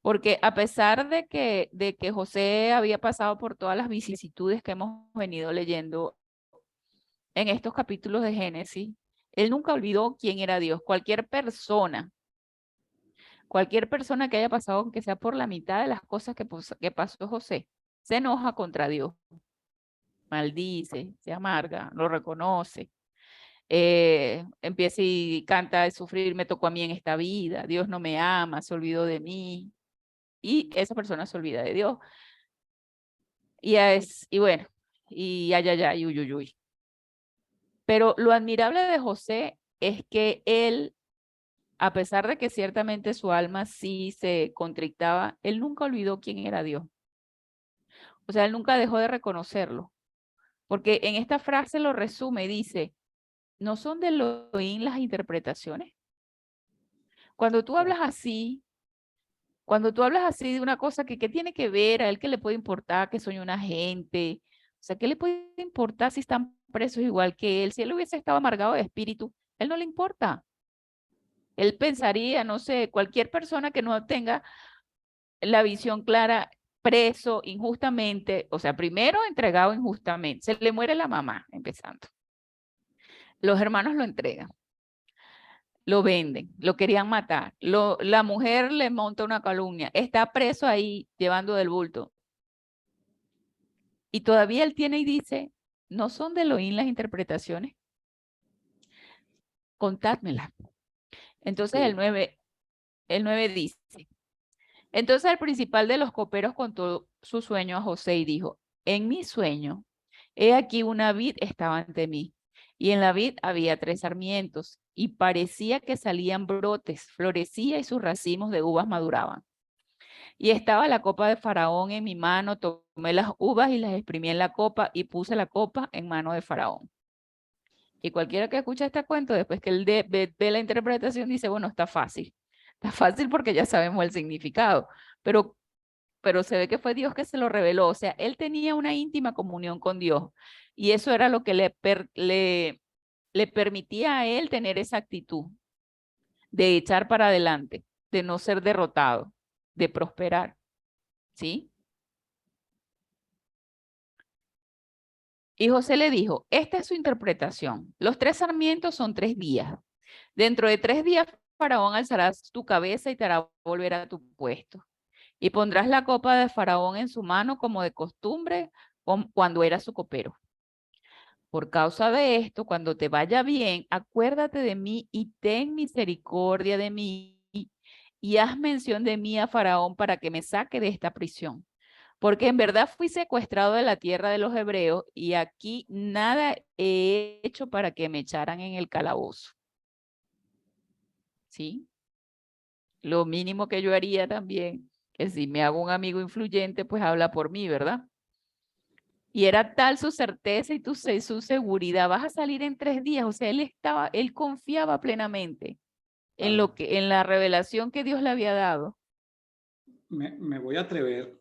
Porque a pesar de que José había pasado por todas las vicisitudes que hemos venido leyendo en estos capítulos de Génesis, él nunca olvidó quién era Dios. Cualquier persona que haya pasado, aunque sea por la mitad de las cosas que pasó José, se enoja contra Dios, maldice, se amarga, lo reconoce, empieza y canta de sufrir, me tocó a mí en esta vida, Dios no me ama, se olvidó de mí, y esa persona se olvida de Dios. Y bueno, y ay, ay, ay, uy, uy, uy. Pero lo admirable de José es que él, a pesar de que ciertamente su alma sí se contrictaba, él nunca olvidó quién era Dios. O sea, él nunca dejó de reconocerlo. Porque en esta frase lo resume, dice, ¿no son de Elohim las interpretaciones? Cuando tú hablas así, cuando tú hablas así de una cosa que tiene que ver, a él qué le puede importar que soy una gente, o sea, ¿qué le puede importar si están presos igual que él? Si él hubiese estado amargado de espíritu, él no le importa. Él pensaría, no sé, cualquier persona que no tenga la visión clara, preso injustamente, o sea, primero entregado injustamente, se le muere la mamá, empezando. Los hermanos lo entregan, lo venden, lo querían matar, la mujer le monta una calumnia, está preso ahí llevando del bulto. Y todavía él tiene y dice, ¿no son de Elohim las interpretaciones? Contádmela. Entonces Sí. el 9 dice, entonces el principal de los coperos contó su sueño a José y dijo, en mi sueño, he aquí una vid estaba ante mí, y en la vid había 3 sarmientos, y parecía que salían brotes, florecía y sus racimos de uvas maduraban. Y estaba la copa de Faraón en mi mano, tomé las uvas y las exprimí en la copa y puse la copa en mano de Faraón. Y cualquiera que escucha este cuento, después que él ve la interpretación, dice, bueno, está fácil. Está fácil porque ya sabemos el significado, pero se ve que fue Dios que se lo reveló. O sea, él tenía una íntima comunión con Dios y eso era lo que le permitía a él tener esa actitud de echar para adelante, de no ser derrotado, de prosperar. ¿Sí? Y José le dijo, esta es su interpretación. Los 3 sarmientos son 3 días. Dentro de 3 días, Faraón alzará tu cabeza y te hará volver a tu puesto. Y pondrás la copa de Faraón en su mano como de costumbre cuando era su copero. Por causa de esto, cuando te vaya bien, acuérdate de mí y ten misericordia de mí y haz mención de mí a Faraón para que me saque de esta prisión. Porque en verdad fui secuestrado de la tierra de los hebreos y aquí nada he hecho para que me echaran en el calabozo. ¿Sí? Lo mínimo que yo haría también, que si me hago un amigo influyente, pues habla por mí, ¿verdad? Y era tal su certeza y su seguridad, vas a salir en 3 días. O sea, él confiaba plenamente en Vale. en la revelación que Dios le había dado. Me voy a atrever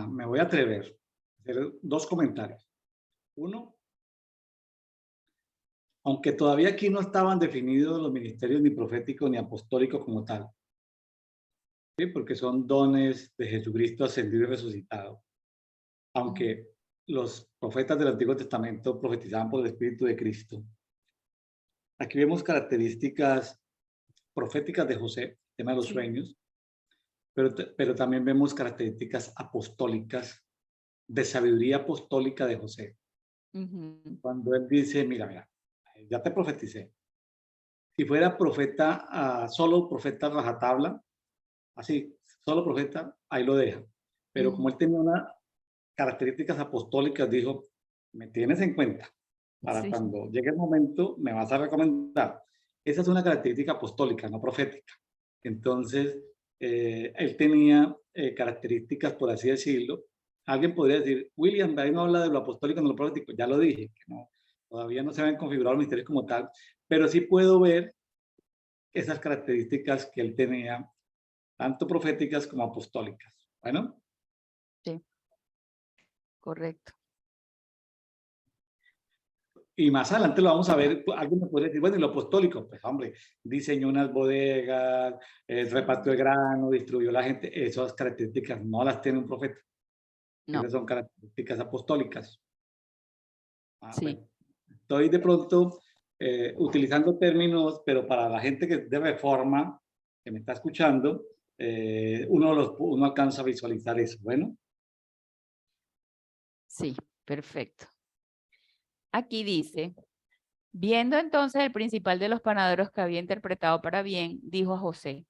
me voy a atrever a hacer dos comentarios. Uno, aunque todavía aquí no estaban definidos los ministerios ni proféticos ni apostólicos como tal, ¿sí? Porque son dones de Jesucristo ascendido y resucitado. Aunque los profetas del Antiguo Testamento profetizaban por el Espíritu de Cristo. Aquí vemos características proféticas de José, tema de los Sí. sueños, pero también vemos características apostólicas, de sabiduría apostólica de José. Cuando él dice, mira, ya te profeticé. Si fuera profeta, solo profeta rajatabla, así, solo profeta, ahí lo deja. Pero como él tenía unas características apostólicas, dijo, me tienes en cuenta. Para Sí. cuando llegue el momento, me vas a recomendar. Esa es una característica apostólica, no profética. Entonces, él tenía características, por así decirlo. Alguien podría decir, William, ahí no habla de lo apostólico, no lo profético. Ya lo dije, que no, todavía no se habían configurado los misterios como tal, pero sí puedo ver esas características que él tenía, tanto proféticas como apostólicas. Bueno. Sí, correcto. Y más adelante lo vamos a ver, alguien me puede decir, bueno, y lo apostólico, pues hombre, diseñó unas bodegas, repartió el grano, distribuyó a la gente, esas características no las tiene un profeta, No, esas son características apostólicas. sí, Bueno, estoy de pronto utilizando términos, pero para la gente que de reforma, que me está escuchando, uno alcanza a visualizar eso, bueno. sí, perfecto. Aquí dice, viendo entonces el principal de los panaderos que había interpretado para bien, dijo a José,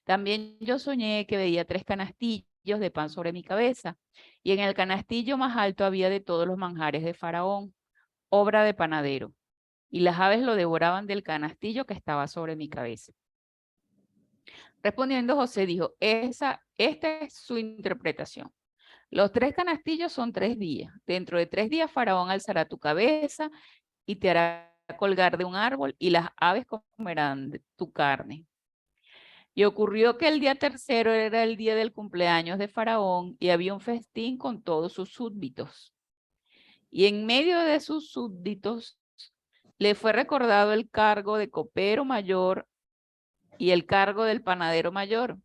también yo soñé que veía 3 canastillos de pan sobre mi cabeza, y en el canastillo más alto había de todos los manjares de Faraón, obra de panadero, y las aves lo devoraban del canastillo que estaba sobre mi cabeza. Respondiendo José dijo, esta es su interpretación. Los 3 canastillos son 3 días. Dentro de 3 días Faraón alzará tu cabeza y te hará colgar de un árbol y las aves comerán de tu carne. Y ocurrió que el día tercero era el día del cumpleaños de Faraón y había un festín con todos sus súbditos. Y en medio de sus súbditos le fue recordado el cargo de copero mayor y el cargo del panadero mayor.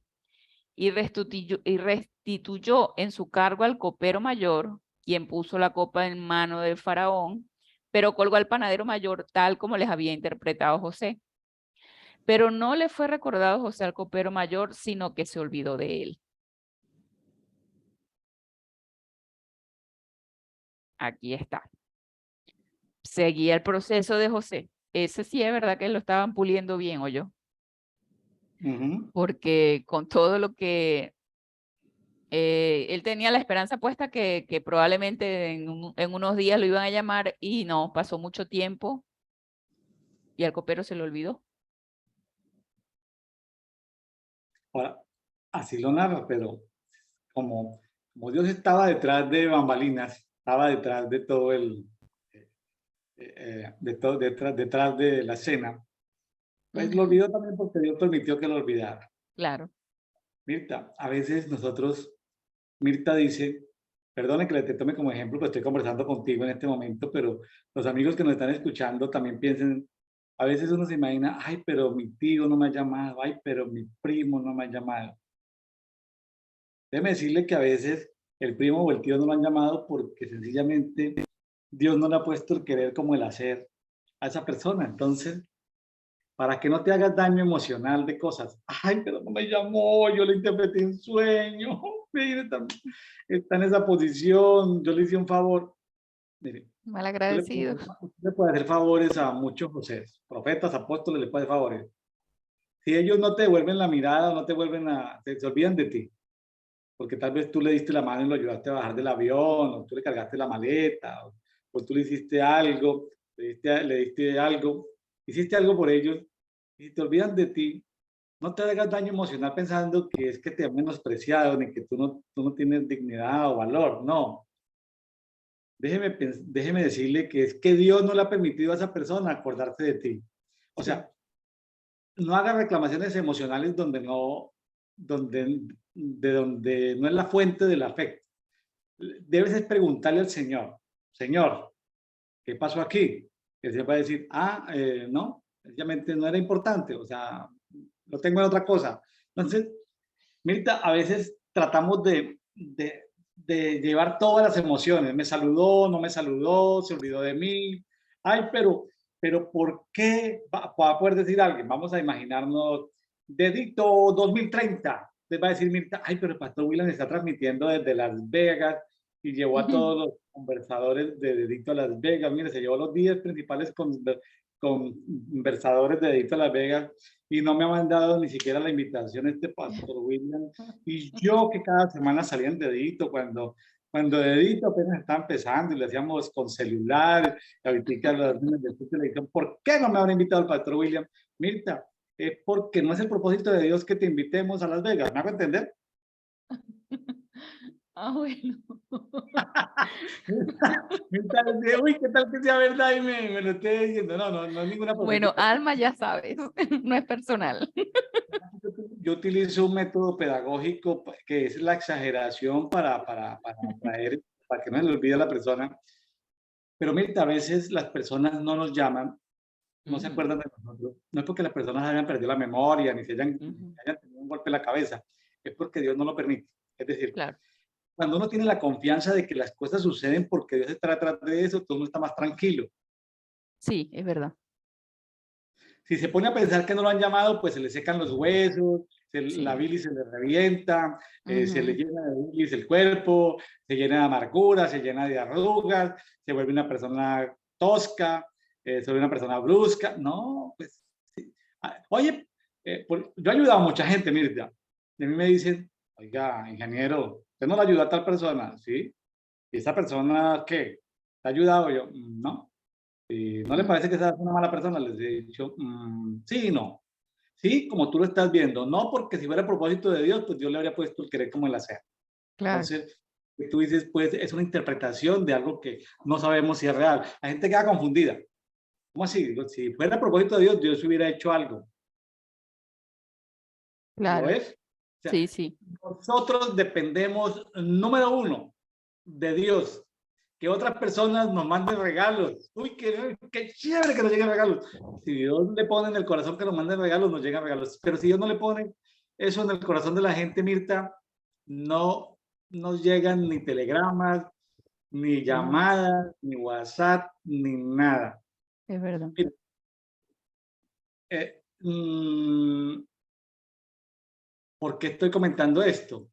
Y restituyó en su cargo al copero mayor, quien puso la copa en mano del faraón, pero colgó al panadero mayor tal como les había interpretado José. Pero no le fue recordado José al copero mayor, sino que se olvidó de él. Aquí está. Seguía el proceso de José. Ese sí es verdad que lo estaban puliendo bien, ¿o yo? Porque con todo lo que él tenía la esperanza puesta que probablemente en unos días lo iban a llamar y no, pasó mucho tiempo y al copero se le olvidó. Ahora, así lo narra, pero como Dios estaba detrás de bambalinas, estaba detrás de todo detrás de la escena, pues lo olvidó también porque Dios permitió que lo olvidara. Claro. Mirta, a veces Mirta dice, perdone que te tome como ejemplo, pues estoy conversando contigo en este momento, pero los amigos que nos están escuchando también piensen, a veces uno se imagina, ay, pero mi tío no me ha llamado, ay, pero mi primo no me ha llamado. Déjeme decirle que a veces el primo o el tío no lo han llamado porque sencillamente Dios no le ha puesto el querer como el hacer a esa persona. Entonces, para que no te hagas daño emocional de cosas, ay, pero no me llamó, yo le interpreté en sueño, mire, está en esa posición, yo le hice un favor. Mire, malagradecido. Usted le puede hacer favores a muchos José, profetas, apóstoles, le puede hacer favores. Si ellos no te devuelven la mirada, no te vuelven se olvidan de ti. Porque tal vez tú le diste la mano y lo ayudaste a bajar del avión, o tú le cargaste la maleta, o tú le hiciste algo, le diste algo, hiciste algo por ellos, y te olvidan de ti. No te hagas daño emocional pensando que es que te han menospreciado, ni que tú no tienes dignidad o valor. No. Déjeme decirle que es que Dios no le ha permitido a esa persona acordarse de ti. O sea, no haga reclamaciones emocionales donde no es la fuente del afecto. Debes es preguntarle al Señor, Señor, ¿qué pasó aquí? Él se va a decir, no, sencillamente no era importante, o sea, lo tengo en otra cosa. Entonces, Mirta, a veces tratamos de llevar todas las emociones. Me saludó, no me saludó, se olvidó de mí. Ay, pero ¿por qué va a poder decir alguien? Vamos a imaginarnos, dedito 2030. Les va a decir Mirta, ay, pero el pastor William está transmitiendo desde Las Vegas y llevó a todos los conversadores de Dedito a Las Vegas. Mire, se llevó los 10 principales conversadores de Dedito a Las Vegas y no me ha mandado ni siquiera la invitación este pastor William. Y yo que cada semana salía en Dedito, cuando Dedito apenas estaba empezando y lo hacíamos con celular, ahorita los niños de televisión, ¿por qué no me habrá invitado el pastor William? Mirta, es porque no es el propósito de Dios que te invitemos a Las Vegas, ¿me hago entender? Bueno. Uy, ¿qué tal que sea verdad? Y me lo esté diciendo. No es ninguna Bueno, profecía. Alma, ya sabes, no es personal. Yo utilizo un método pedagógico que es la exageración para atraer, para que no se le olvide a la persona. Pero mira, a veces las personas no nos llaman, no se acuerdan de nosotros. No es porque las personas hayan perdido la memoria ni se hayan tenido un golpe en la cabeza, es porque Dios no lo permite. Es decir, Claro, cuando uno tiene la confianza de que las cosas suceden porque Dios está detrás de eso, todo uno está más tranquilo. sí, es verdad. Si se pone a pensar que no lo han llamado, pues se le secan los huesos, la Sí. bilis se le revienta, se le Ujú. llena de bilis el cuerpo, se llena de amargura, se llena de arrugas, se vuelve una persona tosca, se vuelve una persona brusca. No, pues, sí. Oye, yo he ayudado a mucha gente, Mirta, y a mí me dicen, oiga, ingeniero, ¿usted no le ayudó a tal persona? ¿Sí? ¿Y esa persona qué? ¿Te ha ayudado? Yo, no. ¿Y no le Mm, parece que sea una mala persona? Les he dicho, sí y no. Sí, como tú lo estás viendo. No, porque si fuera a propósito de Dios, pues Dios le habría puesto el querer como el hacer. claro. Entonces, que tú dices, pues es una interpretación de algo que no sabemos si es real. La gente queda confundida. ¿Cómo así? Si fuera a propósito de Dios, Dios hubiera hecho algo. ¿Lo Claro. es? O sea, Sí, sí. nosotros dependemos, número uno, de Dios. Que otras personas nos manden regalos. Uy, qué chévere que nos lleguen regalos. Si Dios le pone en el corazón que nos manden regalos, nos llegan regalos. Pero si Dios no le pone eso en el corazón de la gente, Mirta, no nos llegan ni telegramas, ni No, llamadas, ni WhatsApp, ni nada. es verdad. Mira, eh, mm, ¿por qué estoy comentando esto?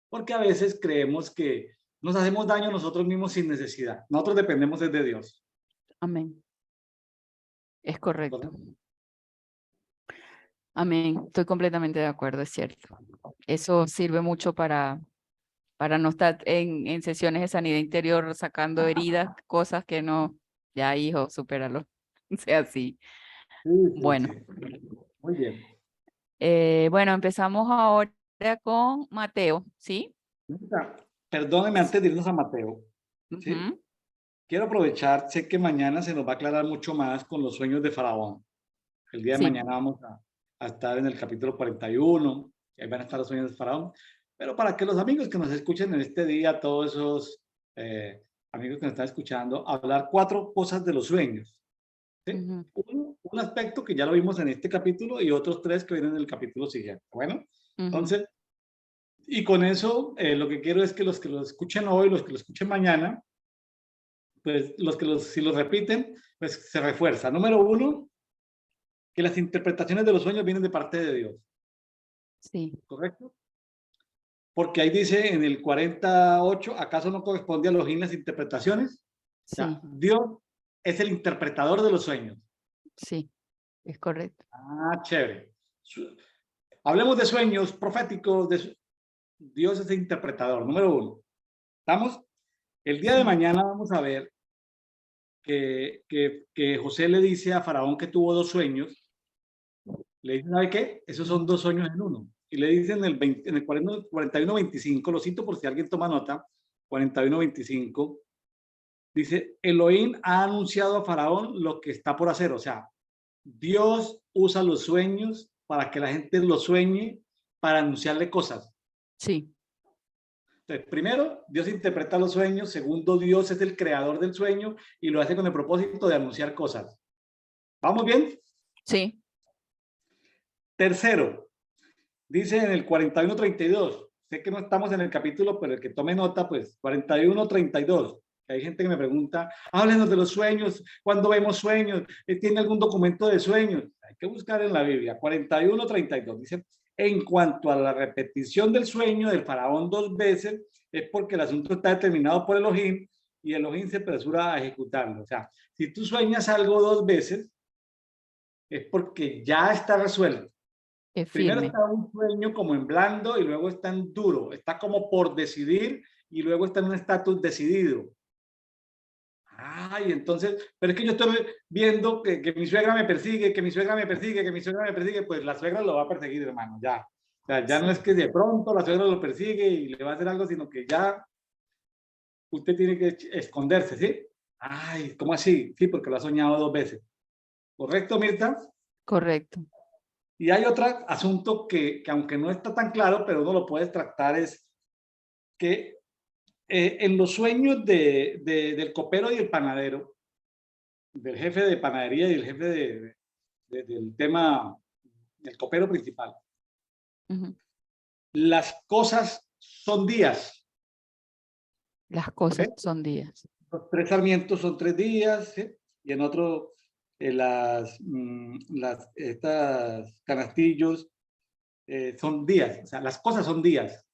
Porque a veces creemos que nos hacemos daño a nosotros mismos sin necesidad. Nosotros dependemos de Dios. Amén. Es correcto. ¿Correcto? Amén. Estoy completamente de acuerdo, es cierto. Eso sirve mucho para no estar en sesiones de sanidad interior sacando heridas, cosas que no, ya hijo, supéralo. Sea así. Sí, sí, Bueno, sí. Muy bien. bueno, empezamos ahora con Mateo, ¿sí? Perdóneme antes de irnos a Mateo, ¿sí? Ujú. Quiero aprovechar, sé que mañana se nos va a aclarar mucho más con los sueños de Faraón. El día de Sí. mañana vamos a estar en el capítulo 41, y ahí van a estar los sueños de Faraón. Pero para que los amigos que nos escuchen en este día, todos esos amigos que nos están escuchando, hablar 4 cosas de los sueños. ¿Sí? Ujú, Un aspecto que ya lo vimos en este capítulo y otros 3 que vienen en el capítulo siguiente. Bueno, ujú. entonces, y con eso lo que quiero es que los que lo escuchen hoy, los que lo escuchen mañana, pues si los repiten, pues se refuerza. Número 1, que las interpretaciones de los sueños vienen de parte de Dios, Sí. ¿correcto? Porque ahí dice en el 48, ¿acaso no corresponde a Elohim las interpretaciones? O sea, Sí, Dios es el interpretador de los sueños. sí, es correcto. Ah, chévere. Hablemos de sueños proféticos. Dios es el interpretador, número uno. ¿Estamos? El día de Sí, mañana vamos a ver que José le dice a Faraón que tuvo dos sueños. Le dice, ¿sabe qué? Esos son dos sueños en uno. Y le dicen en el 41-25, lo cito por si alguien toma nota, 41-25, dice, Elohim ha anunciado a Faraón lo que está por hacer. O sea, Dios usa los sueños para que la gente los sueñe, para anunciarle cosas. sí, Entonces, primero, Dios interpreta los sueños. Segundo, Dios es el creador del sueño y lo hace con el propósito de anunciar cosas. ¿Vamos bien? sí. Tercero, dice en el 41-32, sé que no estamos en el capítulo, pero el que tome nota, pues 41-32, que hay gente que me pregunta, háblenos de los sueños, ¿cuándo vemos sueños? ¿Tiene algún documento de sueños? Hay que buscar en la Biblia, 41-32, dice, en cuanto a la repetición del sueño del faraón dos veces, es porque el asunto está determinado por Elohim y Elohim se apresura a ejecutarlo. O sea, si tú sueñas algo dos veces, es porque ya está resuelto. Es Primero firme. está un sueño como en blando y luego está en duro. Está como por decidir y luego está en un estatus decidido. Ay, entonces, pero es que yo estoy viendo que mi suegra me persigue, que mi suegra me persigue, que mi suegra me persigue, pues la suegra lo va a perseguir, hermano, ya. O sea, ya no es Sí, que de pronto la suegra lo persigue y le va a hacer algo, sino que ya usted tiene que esconderse, ¿sí? Ay, ¿cómo así? Sí, porque lo ha soñado dos veces. ¿Correcto, Mirta? correcto. Y hay otro asunto que aunque no está tan claro, pero uno lo puede tratar, es que en los sueños del copero y el panadero, del jefe de panadería y el jefe del tema, del copero principal, Ujú. las cosas son días. Las ¿Okay? cosas son días. Los tres sarmientos son 3 días, ¿sí? Y en otro, estas canastillos son días. O sea, las cosas son días.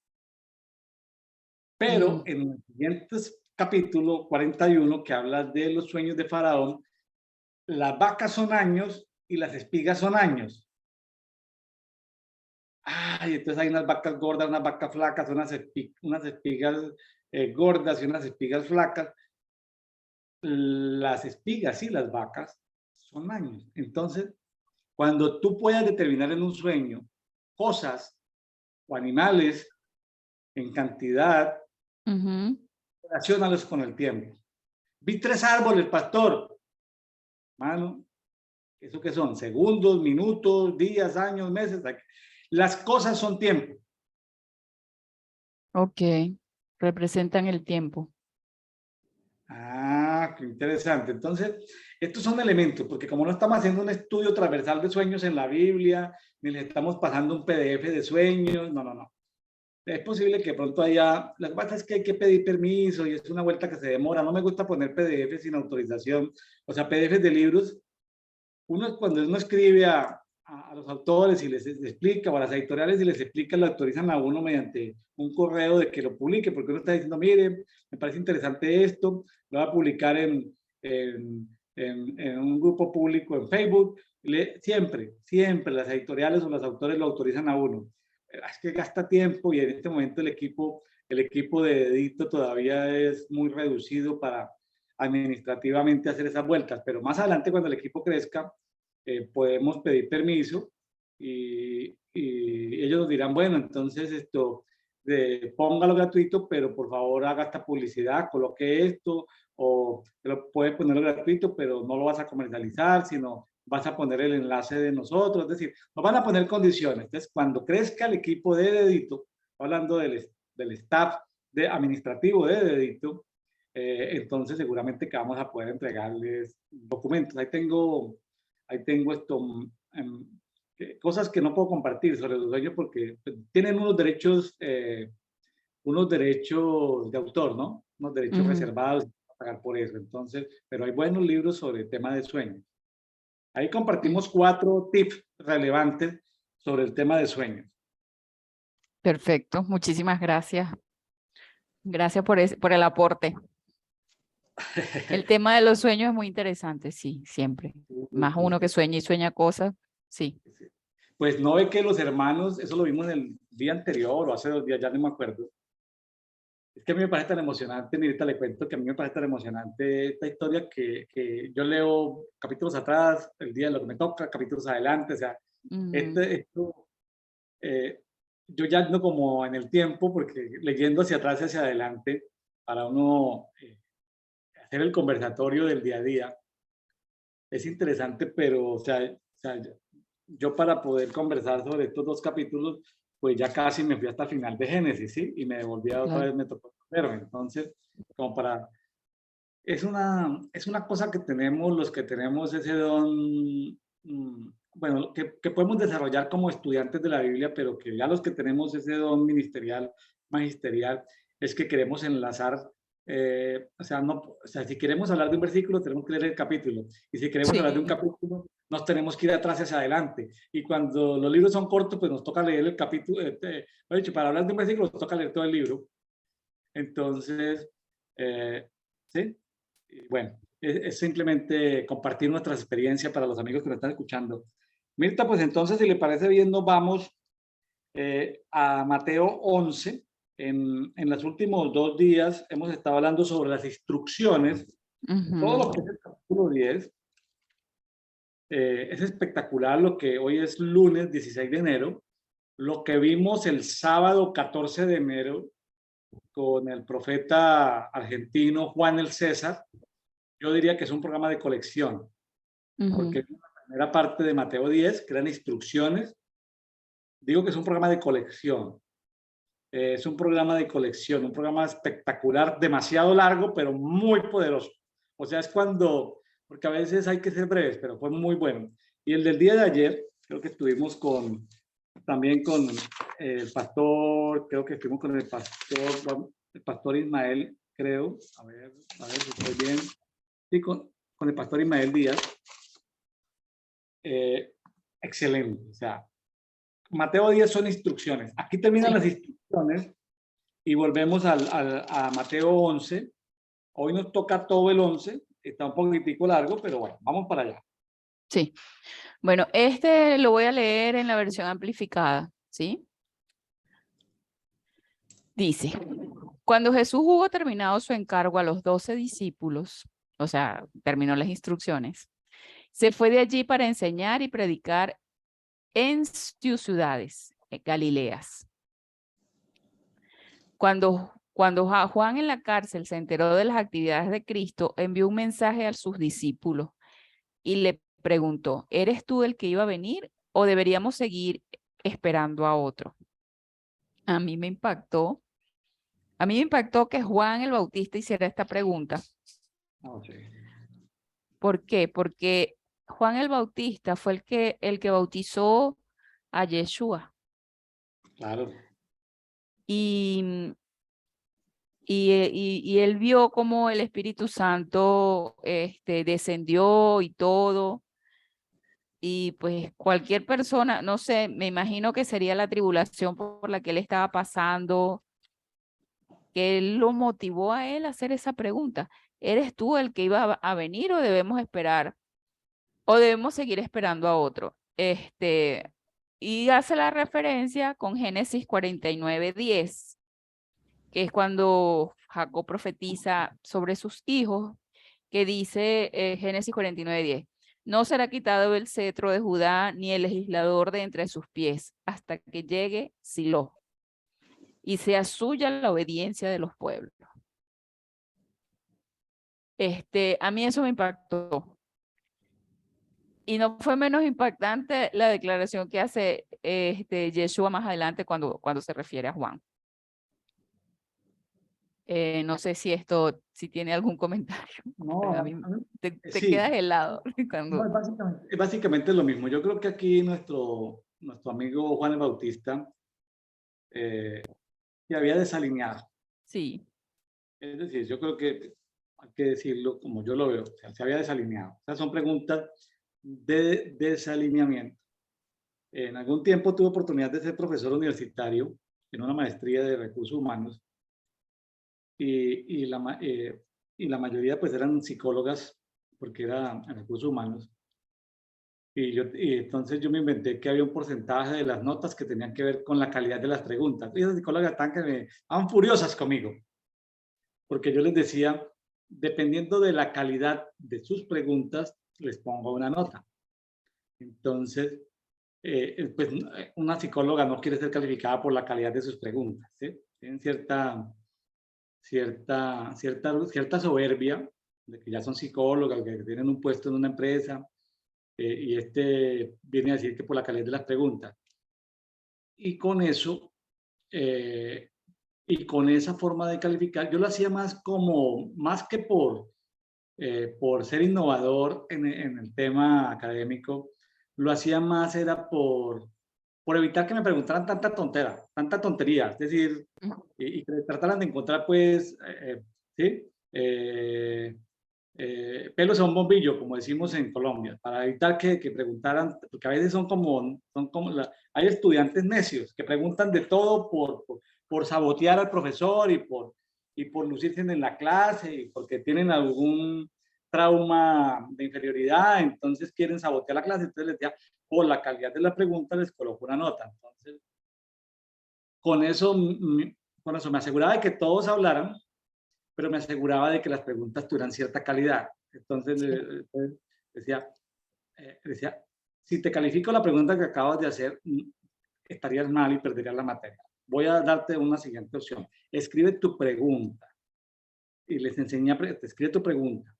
Pero Mm, en el siguiente capítulo 41, que habla de los sueños de Faraón, las vacas son años y las espigas son años. Ay, entonces hay unas vacas gordas, unas vacas flacas, unas espigas gordas y unas espigas flacas. Las espigas y las vacas son años. Entonces, cuando tú puedas determinar en un sueño cosas o animales en cantidad, ujú. relaciónalos con el tiempo. Vi 3 árboles, pastor. Mano, ¿eso qué son? Segundos, minutos, días, años, meses. Las cosas son tiempo. Ok, representan el tiempo. Ah, qué interesante. Entonces, estos son elementos, porque como no estamos haciendo un estudio transversal de sueños en la Biblia, ni le estamos pasando un PDF de sueños, no, no, no. Es posible que pronto haya, lo que pasa es que hay que pedir permiso y es una vuelta que se demora. No me gusta poner PDF sin autorización, o sea, PDF de libros. Cuando uno escribe a los autores y les explica, o a las editoriales y les explica, lo autorizan a uno mediante un correo de que lo publique, porque uno está diciendo, mire, me parece interesante esto, lo va a publicar en un grupo público en Facebook. Siempre las editoriales o los autores lo autorizan a uno. Es que gasta tiempo y en este momento el equipo de edito todavía es muy reducido para administrativamente hacer esas vueltas, pero más adelante cuando el equipo crezca, podemos pedir permiso y ellos nos dirán, bueno, entonces póngalo gratuito, pero por favor haga esta publicidad, coloque esto, o puede ponerlo gratuito, pero no lo vas a comercializar, sino vas a poner el enlace de nosotros, es decir, nos van a poner condiciones. Entonces, cuando crezca el equipo de Dedito, hablando del staff administrativo de Dedito, entonces seguramente que vamos a poder entregarles documentos. Ahí tengo cosas que no puedo compartir sobre los dueños porque tienen unos derechos de autor, ¿no? Unos derechos Ujú. reservados para pagar por eso. Entonces, pero hay buenos libros sobre el tema de sueños. Ahí Mm, compartimos 4 tips relevantes sobre el tema de sueños. perfecto, muchísimas gracias. Gracias por el aporte. El tema de los sueños es muy interesante, sí, siempre. Más uno que sueña y sueña cosas, sí. Pues no ve que los hermanos, eso lo vimos en el día anterior o hace 2 días, ya no me acuerdo. Es que a mí me parece tan emocionante, ahorita le cuento que a mí me parece tan emocionante esta historia que yo leo capítulos atrás, el día de lo que me toca, capítulos adelante, o sea, Ujú, esto, eh, yo ya ando como en el tiempo, porque leyendo hacia atrás y hacia adelante, para uno hacer el conversatorio del día a día, es interesante, pero, o sea, yo para poder conversar sobre estos 2 capítulos, pues ya casi me fui hasta el final de Génesis, ¿sí? Y me devolví otra claro. vez, me tocó verme. Entonces, como para... Es una cosa que tenemos los que tenemos ese don, bueno, que podemos desarrollar como estudiantes de la Biblia, pero que ya los que tenemos ese don ministerial, magisterial, es que queremos enlazar, o sea, no, o sea, si queremos hablar de un versículo, tenemos que leer el capítulo, y si queremos hablar de un Sí, capítulo, nos tenemos que ir atrás hacia adelante, y cuando los libros son cortos, pues nos toca leer el capítulo, para hablar de un versículo, nos toca leer todo el libro. Entonces, sí, y bueno, es simplemente compartir nuestra experiencia para los amigos que nos están escuchando. Mirta, pues entonces, si le parece bien, nos vamos a Mateo 11. En los últimos 2 días hemos estado hablando sobre las instrucciones, todo lo ujú, que es el capítulo 10. Es espectacular lo que hoy es lunes 16 de enero, lo que vimos el sábado 14 de enero con el profeta argentino Juan el César. Yo diría que es un programa de colección, porque ujú. es la primera parte de Mateo 10, que eran instrucciones. Digo que es un programa de colección. Es un programa de colección, un programa espectacular, demasiado largo, pero muy poderoso. O sea, es cuando, porque a veces hay que ser breves, pero fue muy bueno. Y el del día de ayer, creo que estuvimos también con el pastor, creo que estuvimos con el pastor Ismael, creo, a ver si estoy bien, sí, con el pastor Ismael Díaz. eh, Excelente. O sea, Mateo 10 son instrucciones. Aquí terminan Sí, las instrucciones y volvemos a Mateo 11. Hoy nos toca todo el 11. Está un poquitico largo, pero bueno, vamos para allá. sí. Bueno, este lo voy a leer en la versión amplificada, ¿sí? Dice, cuando Jesús hubo terminado su encargo a los 12 discípulos, o sea, terminó las instrucciones, se fue de allí para enseñar y predicar en sus ciudades, Galileas. Cuando Juan en la cárcel se enteró de las actividades de Cristo, envió un mensaje a sus discípulos y le preguntó, ¿eres tú el que iba a venir o deberíamos seguir esperando a otro? A mí me impactó, a mí me impactó que Juan el Bautista hiciera esta pregunta. No, sí, ¿Por qué? Porque Juan el Bautista fue el que bautizó a Yeshua claro. y, y él vio cómo el Espíritu Santo descendió y todo. Y pues cualquier persona, no sé, me imagino que sería la tribulación por la que él estaba pasando, que él lo motivó a él a hacer esa pregunta. ¿Eres tú el que iba a venir o debemos esperar? ¿O debemos seguir esperando a otro? Y hace la referencia con Génesis 49:10, que es cuando Jacob profetiza sobre sus hijos, que dice Génesis 49:10, no será quitado el cetro de Judá ni el legislador de entre sus pies hasta que llegue Silo y sea suya la obediencia de los pueblos. A mí eso me impactó. Y no fue menos impactante la declaración que hace Yeshua más adelante cuando se refiere a Juan. No sé si tiene algún comentario. A No, mí te quedas sí, helado no, cuando... es básicamente lo mismo. Yo creo que aquí nuestro amigo Juan el Bautista eh, se había desalineado. Sí. Es decir, yo creo que hay que decirlo como yo lo veo, o sea, se había desalineado. Estas son preguntas de desalineamiento. En algún tiempo tuve oportunidad de ser profesor universitario en una maestría de recursos humanos y y la mayoría pues eran psicólogas, porque era recursos humanos. Y entonces yo me inventé que había un porcentaje de las notas que tenían que ver con la calidad de las preguntas. Y esas psicólogas están que me estaban furiosas conmigo, porque yo les decía, dependiendo de la calidad de sus preguntas, les pongo una nota. Entonces, pues una psicóloga no quiere ser calificada por la calidad de sus preguntas, ¿sí? Tienen cierta soberbia de que ya son psicólogas, que tienen un puesto en una empresa, y viene a decir que por la calidad de las preguntas. Y con eso, y con esa forma de calificar, yo lo hacía más que por ser innovador en el tema académico, lo hacía más era por evitar que me preguntaran tanta tontería, es decir, y que trataran de encontrar, pues, ¿sí? Pelos a un bombillo, como decimos en Colombia, para evitar que preguntaran, porque a veces hay estudiantes necios que preguntan de todo por sabotear al profesor y por lucirse en la clase y porque tienen algún trauma de inferioridad, entonces quieren sabotear la clase, entonces les decía, por la calidad de la pregunta les coloco una nota. Entonces, con eso, con eso me aseguraba de que todos hablaran, pero me aseguraba de que las preguntas tuvieran cierta calidad. Entonces, decía, si te califico la pregunta que acabas de hacer, estarías mal y perderías la materia. Voy a darte una siguiente opción. Escribe tu pregunta. Y les enseña, escribe tu pregunta,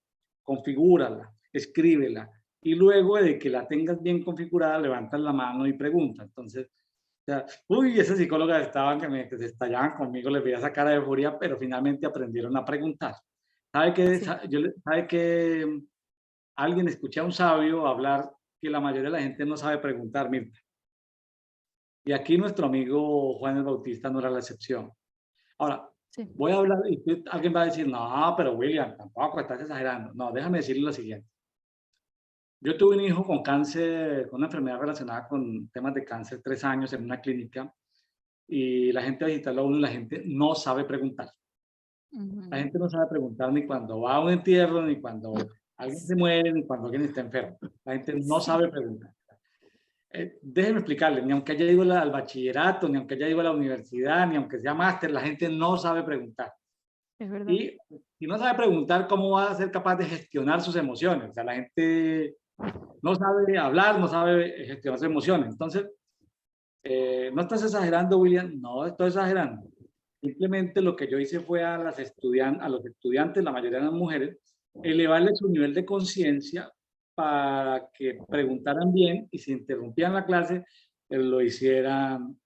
configúrala, escríbela. Y luego de que la tengas bien configurada, levantas la mano y pregunta. Entonces, o sea, uy, esas psicólogas estaban que se estallaban conmigo, les veía esa cara de furia, pero finalmente aprendieron a preguntar. ¿Sabe qué? Sí. ¿Sabe qué? Alguien escuché a un sabio hablar que la mayoría de la gente no sabe preguntar, Mirta. Y aquí nuestro amigo Juan el Bautista no era la excepción. Ahora, Sí. voy a hablar y alguien va a decir, no, pero William, tampoco estás exagerando. No, déjame decirle lo siguiente. Yo tuve un hijo con cáncer, con una enfermedad relacionada con temas de cáncer, 3 años en una clínica, y la gente visita a uno y la gente no sabe preguntar. La gente no sabe preguntar ni cuando va a un entierro, ni cuando alguien se muere, ni cuando alguien está enfermo. La gente no Sí, sabe preguntar. Déjeme explicarle, ni aunque haya ido al bachillerato, ni aunque haya ido a la universidad, ni aunque sea máster, la gente no sabe preguntar. es verdad. Y si no sabe preguntar, ¿cómo va a ser capaz de gestionar sus emociones? O sea, la gente no sabe hablar, no sabe gestionar sus emociones. Entonces, ¿no estás exagerando, William? No estoy exagerando. Simplemente lo que yo hice fue a los estudiantes, la mayoría eran mujeres, elevarle su nivel de conciencia para que preguntaran bien y si interrumpían la clase, lo hicieran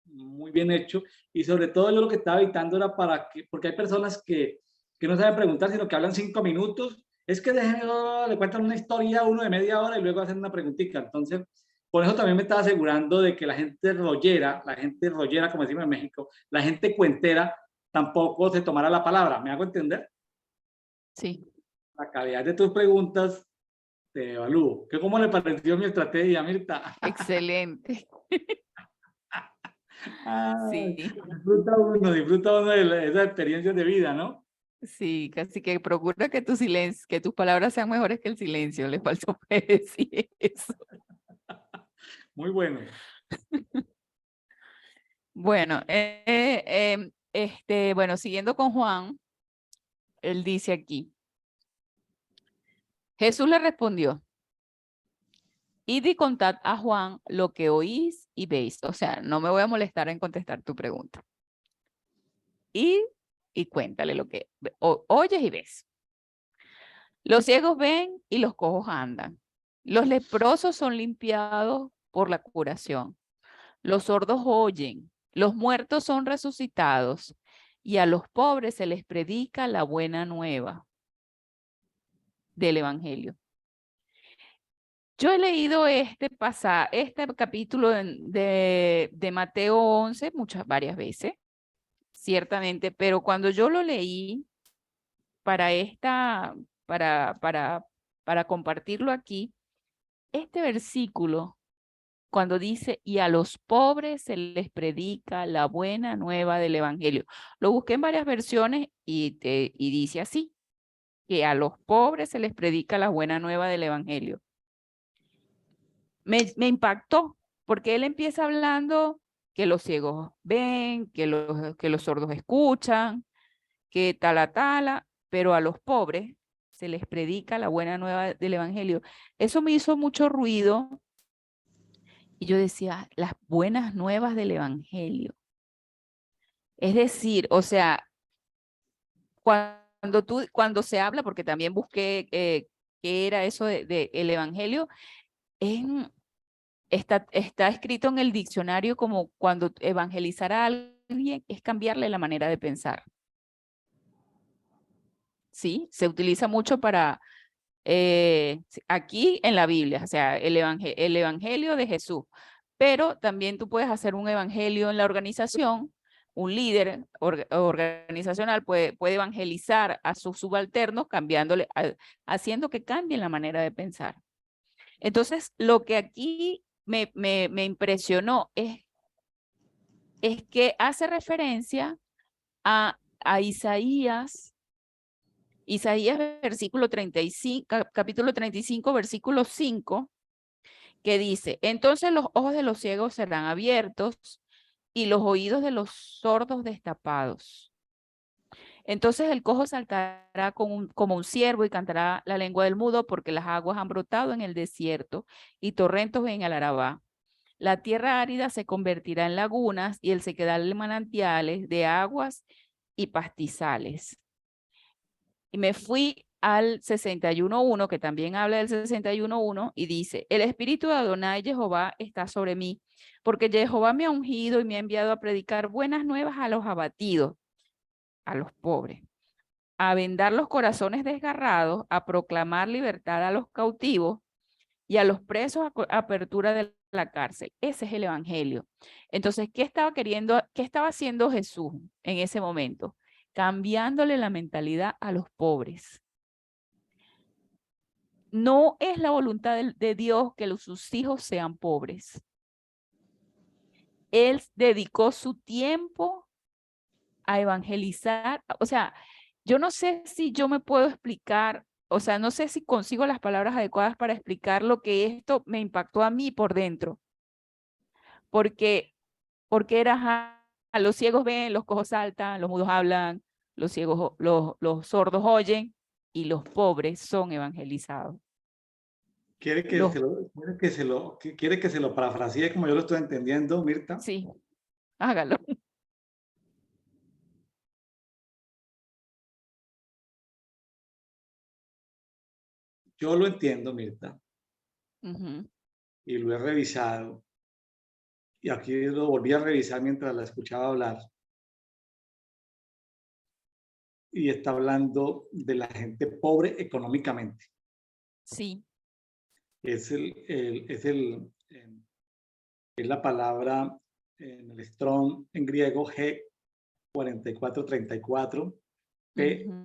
muy bien hecho. Y sobre todo yo lo que estaba evitando era porque hay personas que no saben preguntar, sino que hablan 5 minutos. Es que le cuentan una historia a uno de media hora y luego hacen una preguntita. Entonces, por eso también me estaba asegurando de que la gente rollera, como decimos en México, la gente cuentera, tampoco se tomara la palabra. ¿Me hago entender? Sí, La calidad de tus preguntas te evalúo. ¿Cómo le pareció mi estrategia, Mirta? excelente. Ay, Sí, disfruta uno de esas experiencias de vida, ¿no? sí, casi que procura que tu silencio, que tus palabras sean mejores que el silencio. Le faltó decir eso. Muy bueno. Bueno, bueno, siguiendo con Juan, él dice aquí, Jesús le respondió, id y contad a Juan lo que oís y veis. O sea, no me voy a molestar en contestar tu pregunta. Id y cuéntale lo que oyes y ves. Los ciegos ven y los cojos andan. Los leprosos son limpiados por la curación. Los sordos oyen. Los muertos son resucitados. Y a los pobres se les predica la buena nueva del Evangelio. Yo he leído este capítulo de Mateo 11 varias veces, ciertamente, pero cuando yo lo leí para para compartirlo aquí, este versículo, cuando dice, y a los pobres se les predica la buena nueva del Evangelio, lo busqué en varias versiones y dice así, que a los pobres se les predica la buena nueva del evangelio. Me impactó, porque él empieza hablando que los ciegos ven, que los sordos escuchan, que tala, pero a los pobres se les predica la buena nueva del evangelio. Eso me hizo mucho ruido y yo decía, las buenas nuevas del evangelio. Es decir, o sea, cuando se habla, porque también busqué qué era eso de el evangelio, está escrito en el diccionario como cuando evangelizar a alguien es cambiarle la manera de pensar. Sí, se utiliza mucho para aquí en la Biblia, o sea, el evangelio de Jesús. Pero también tú puedes hacer un evangelio en la organización. Un líder organizacional puede evangelizar a sus subalternos haciendo que cambien la manera de pensar. Entonces, lo que aquí me impresionó es que hace referencia a Isaías versículo 35, capítulo 35, versículo 5, que dice, entonces los ojos de los ciegos serán abiertos y los oídos de los sordos destapados. Entonces el cojo saltará como un ciervo y cantará la lengua del mudo, porque las aguas han brotado en el desierto y torrentos en el Arabá. La tierra árida se convertirá en lagunas y el sequedal de manantiales de aguas y pastizales. Y me fui al 61.1, que también habla del 61.1, y dice, el espíritu de Adonai Jehová está sobre mí, porque Jehová me ha ungido y me ha enviado a predicar buenas nuevas a los abatidos, a los pobres, a vendar los corazones desgarrados, a proclamar libertad a los cautivos y a los presos apertura de la cárcel. Ese es el evangelio. Entonces, qué estaba haciendo Jesús en ese momento? Cambiándole la mentalidad a los pobres. No es la voluntad de Dios que sus hijos sean pobres. Él dedicó su tiempo a evangelizar. O sea, yo no sé si yo me puedo explicar, o sea, no sé si consigo las palabras adecuadas para explicar lo que esto me impactó a mí por dentro. Porque los ciegos ven, los cojos saltan, los mudos hablan, los ciegos, los sordos oyen y los pobres son evangelizados. ¿Quiere que se lo parafrasee como yo lo estoy entendiendo, Mirta? Sí, hágalo. Yo lo entiendo, Mirta, Uh-huh. y lo he revisado. Y aquí lo volví a revisar mientras la escuchaba hablar. Y está hablando de la gente pobre económicamente. Sí. Es la palabra en el Strong en griego G4434, P-O-J-O-S,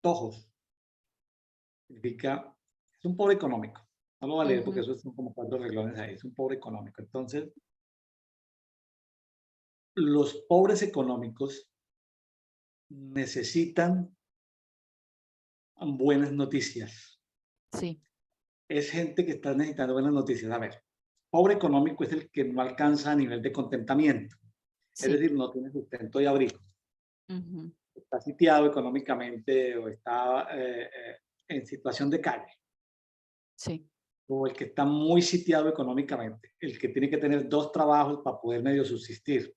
tojos. Significa, es un pobre económico. No lo voy a leer porque eso son como 4 renglones ahí, es un pobre económico. Entonces, los pobres económicos necesitan buenas noticias. Sí. Es gente que está necesitando buenas noticias. A ver, pobre económico es el que no alcanza a nivel de contentamiento. Sí. Es decir, no tiene sustento y abrigo. Está sitiado económicamente o está en situación de calle. Sí. O el que está muy sitiado económicamente. El que tiene que tener 2 trabajos para poder medio subsistir.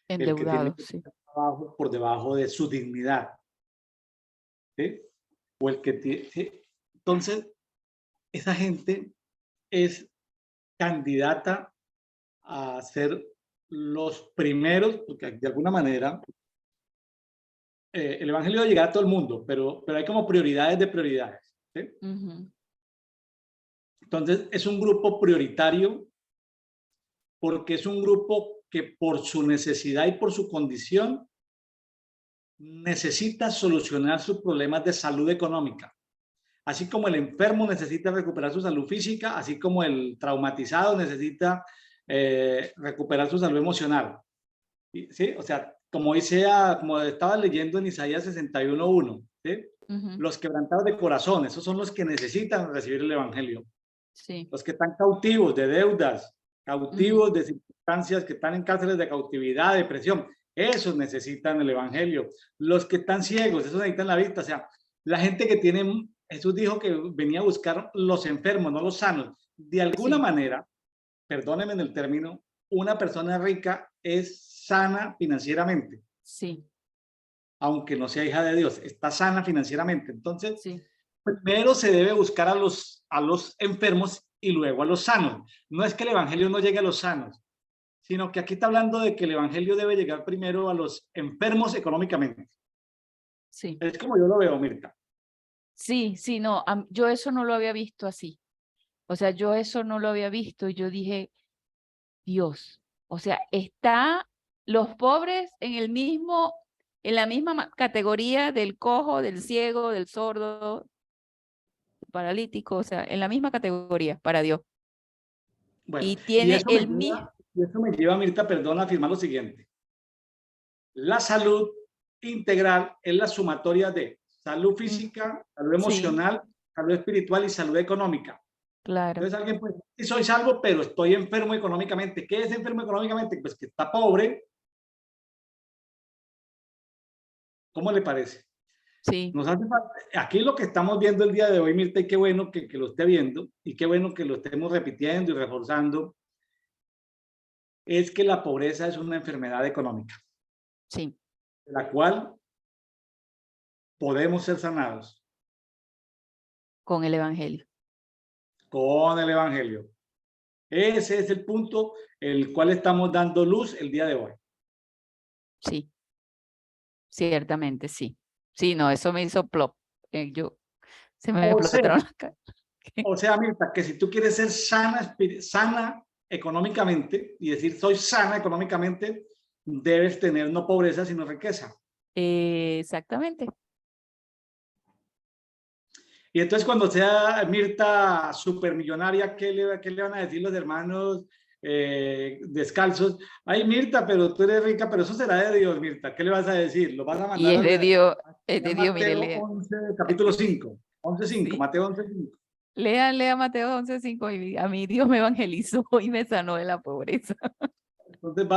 Endeudado, el que tiene que tener trabajo por debajo de su dignidad. ¿Sí? O el que tiene... ¿sí? Entonces, esa gente es candidata a ser los primeros, porque de alguna manera el evangelio va a llegar a todo el mundo, pero hay como prioridades de prioridades. ¿Sí? Entonces, es un grupo prioritario porque es un grupo que por su necesidad y por su condición necesita solucionar sus problemas de salud económica. Así como el enfermo necesita recuperar su salud física, así como el traumatizado necesita recuperar su salud emocional. ¿Sí? O sea, como como estaba leyendo en Isaías 61:1, ¿sí? Ujú, Los quebrantados de corazón, esos son los que necesitan recibir el evangelio. sí. Los que están cautivos de deudas, Ujú, cautivos de circunstancias, que están en cárceles de cautividad, depresión, esos necesitan el evangelio. Los que están ciegos, esos necesitan la vista. O sea, la gente que tiene, Jesús dijo que venía a buscar los enfermos, no los sanos. De alguna sí, manera, perdónenme en el término, una persona rica es sana financieramente, sí, aunque no sea hija de Dios, está sana financieramente. Entonces, sí, primero se debe buscar a los enfermos y luego a los sanos. No es que el evangelio no llegue a los sanos, sino que aquí está hablando de que el evangelio debe llegar primero a los enfermos económicamente. sí. Es como yo lo veo, Mirta. Sí, sí, no, yo eso no lo había visto así. O sea, yo eso no lo había visto y yo dije, Dios, o sea, está los pobres en el mismo, en la misma categoría del cojo, del ciego, del sordo, paralítico, o sea, en la misma categoría para Dios. Bueno, Y tiene el mismo, y eso me lleva, Mirta, perdón, a afirmar lo siguiente. La salud integral es la sumatoria de salud física, salud sí, emocional, salud espiritual y salud económica. claro, Entonces alguien puede decir, sí soy salvo, pero estoy enfermo económicamente. ¿Qué es enfermo económicamente? Pues que está pobre. ¿Cómo le parece? sí, Nos hace falta, aquí lo que estamos viendo el día de hoy, Mirta, y qué bueno que lo esté viendo, y qué bueno que lo estemos repitiendo y reforzando, es que la pobreza es una enfermedad económica, sí, de la cual podemos ser sanados con el evangelio, con el Evangelio. Ese es el punto el cual estamos dando luz el día de hoy. sí, ciertamente, sí. Sí, no, eso me hizo plop. Yo, se me O sea, explotaron las caras. o sea, Mirta, que si tú quieres ser sana, sana económicamente y decir soy sana económicamente, debes tener no pobreza, sino riqueza. Exactamente. Y entonces cuando sea Mirta supermillonaria, qué le van a decir los hermanos descalzos? Ay, Mirta, pero tú eres rica, pero eso será de Dios, Mirta. ¿Qué le vas a decir? ¿Lo vas a Y mandar es a de Dios, mire, Mateo lea. 11, capítulo 5? 11:5, Sí. Mateo 11:5. Lea, lea Mateo 11:5 y a mí Dios me evangelizó y me sanó de la pobreza. Entonces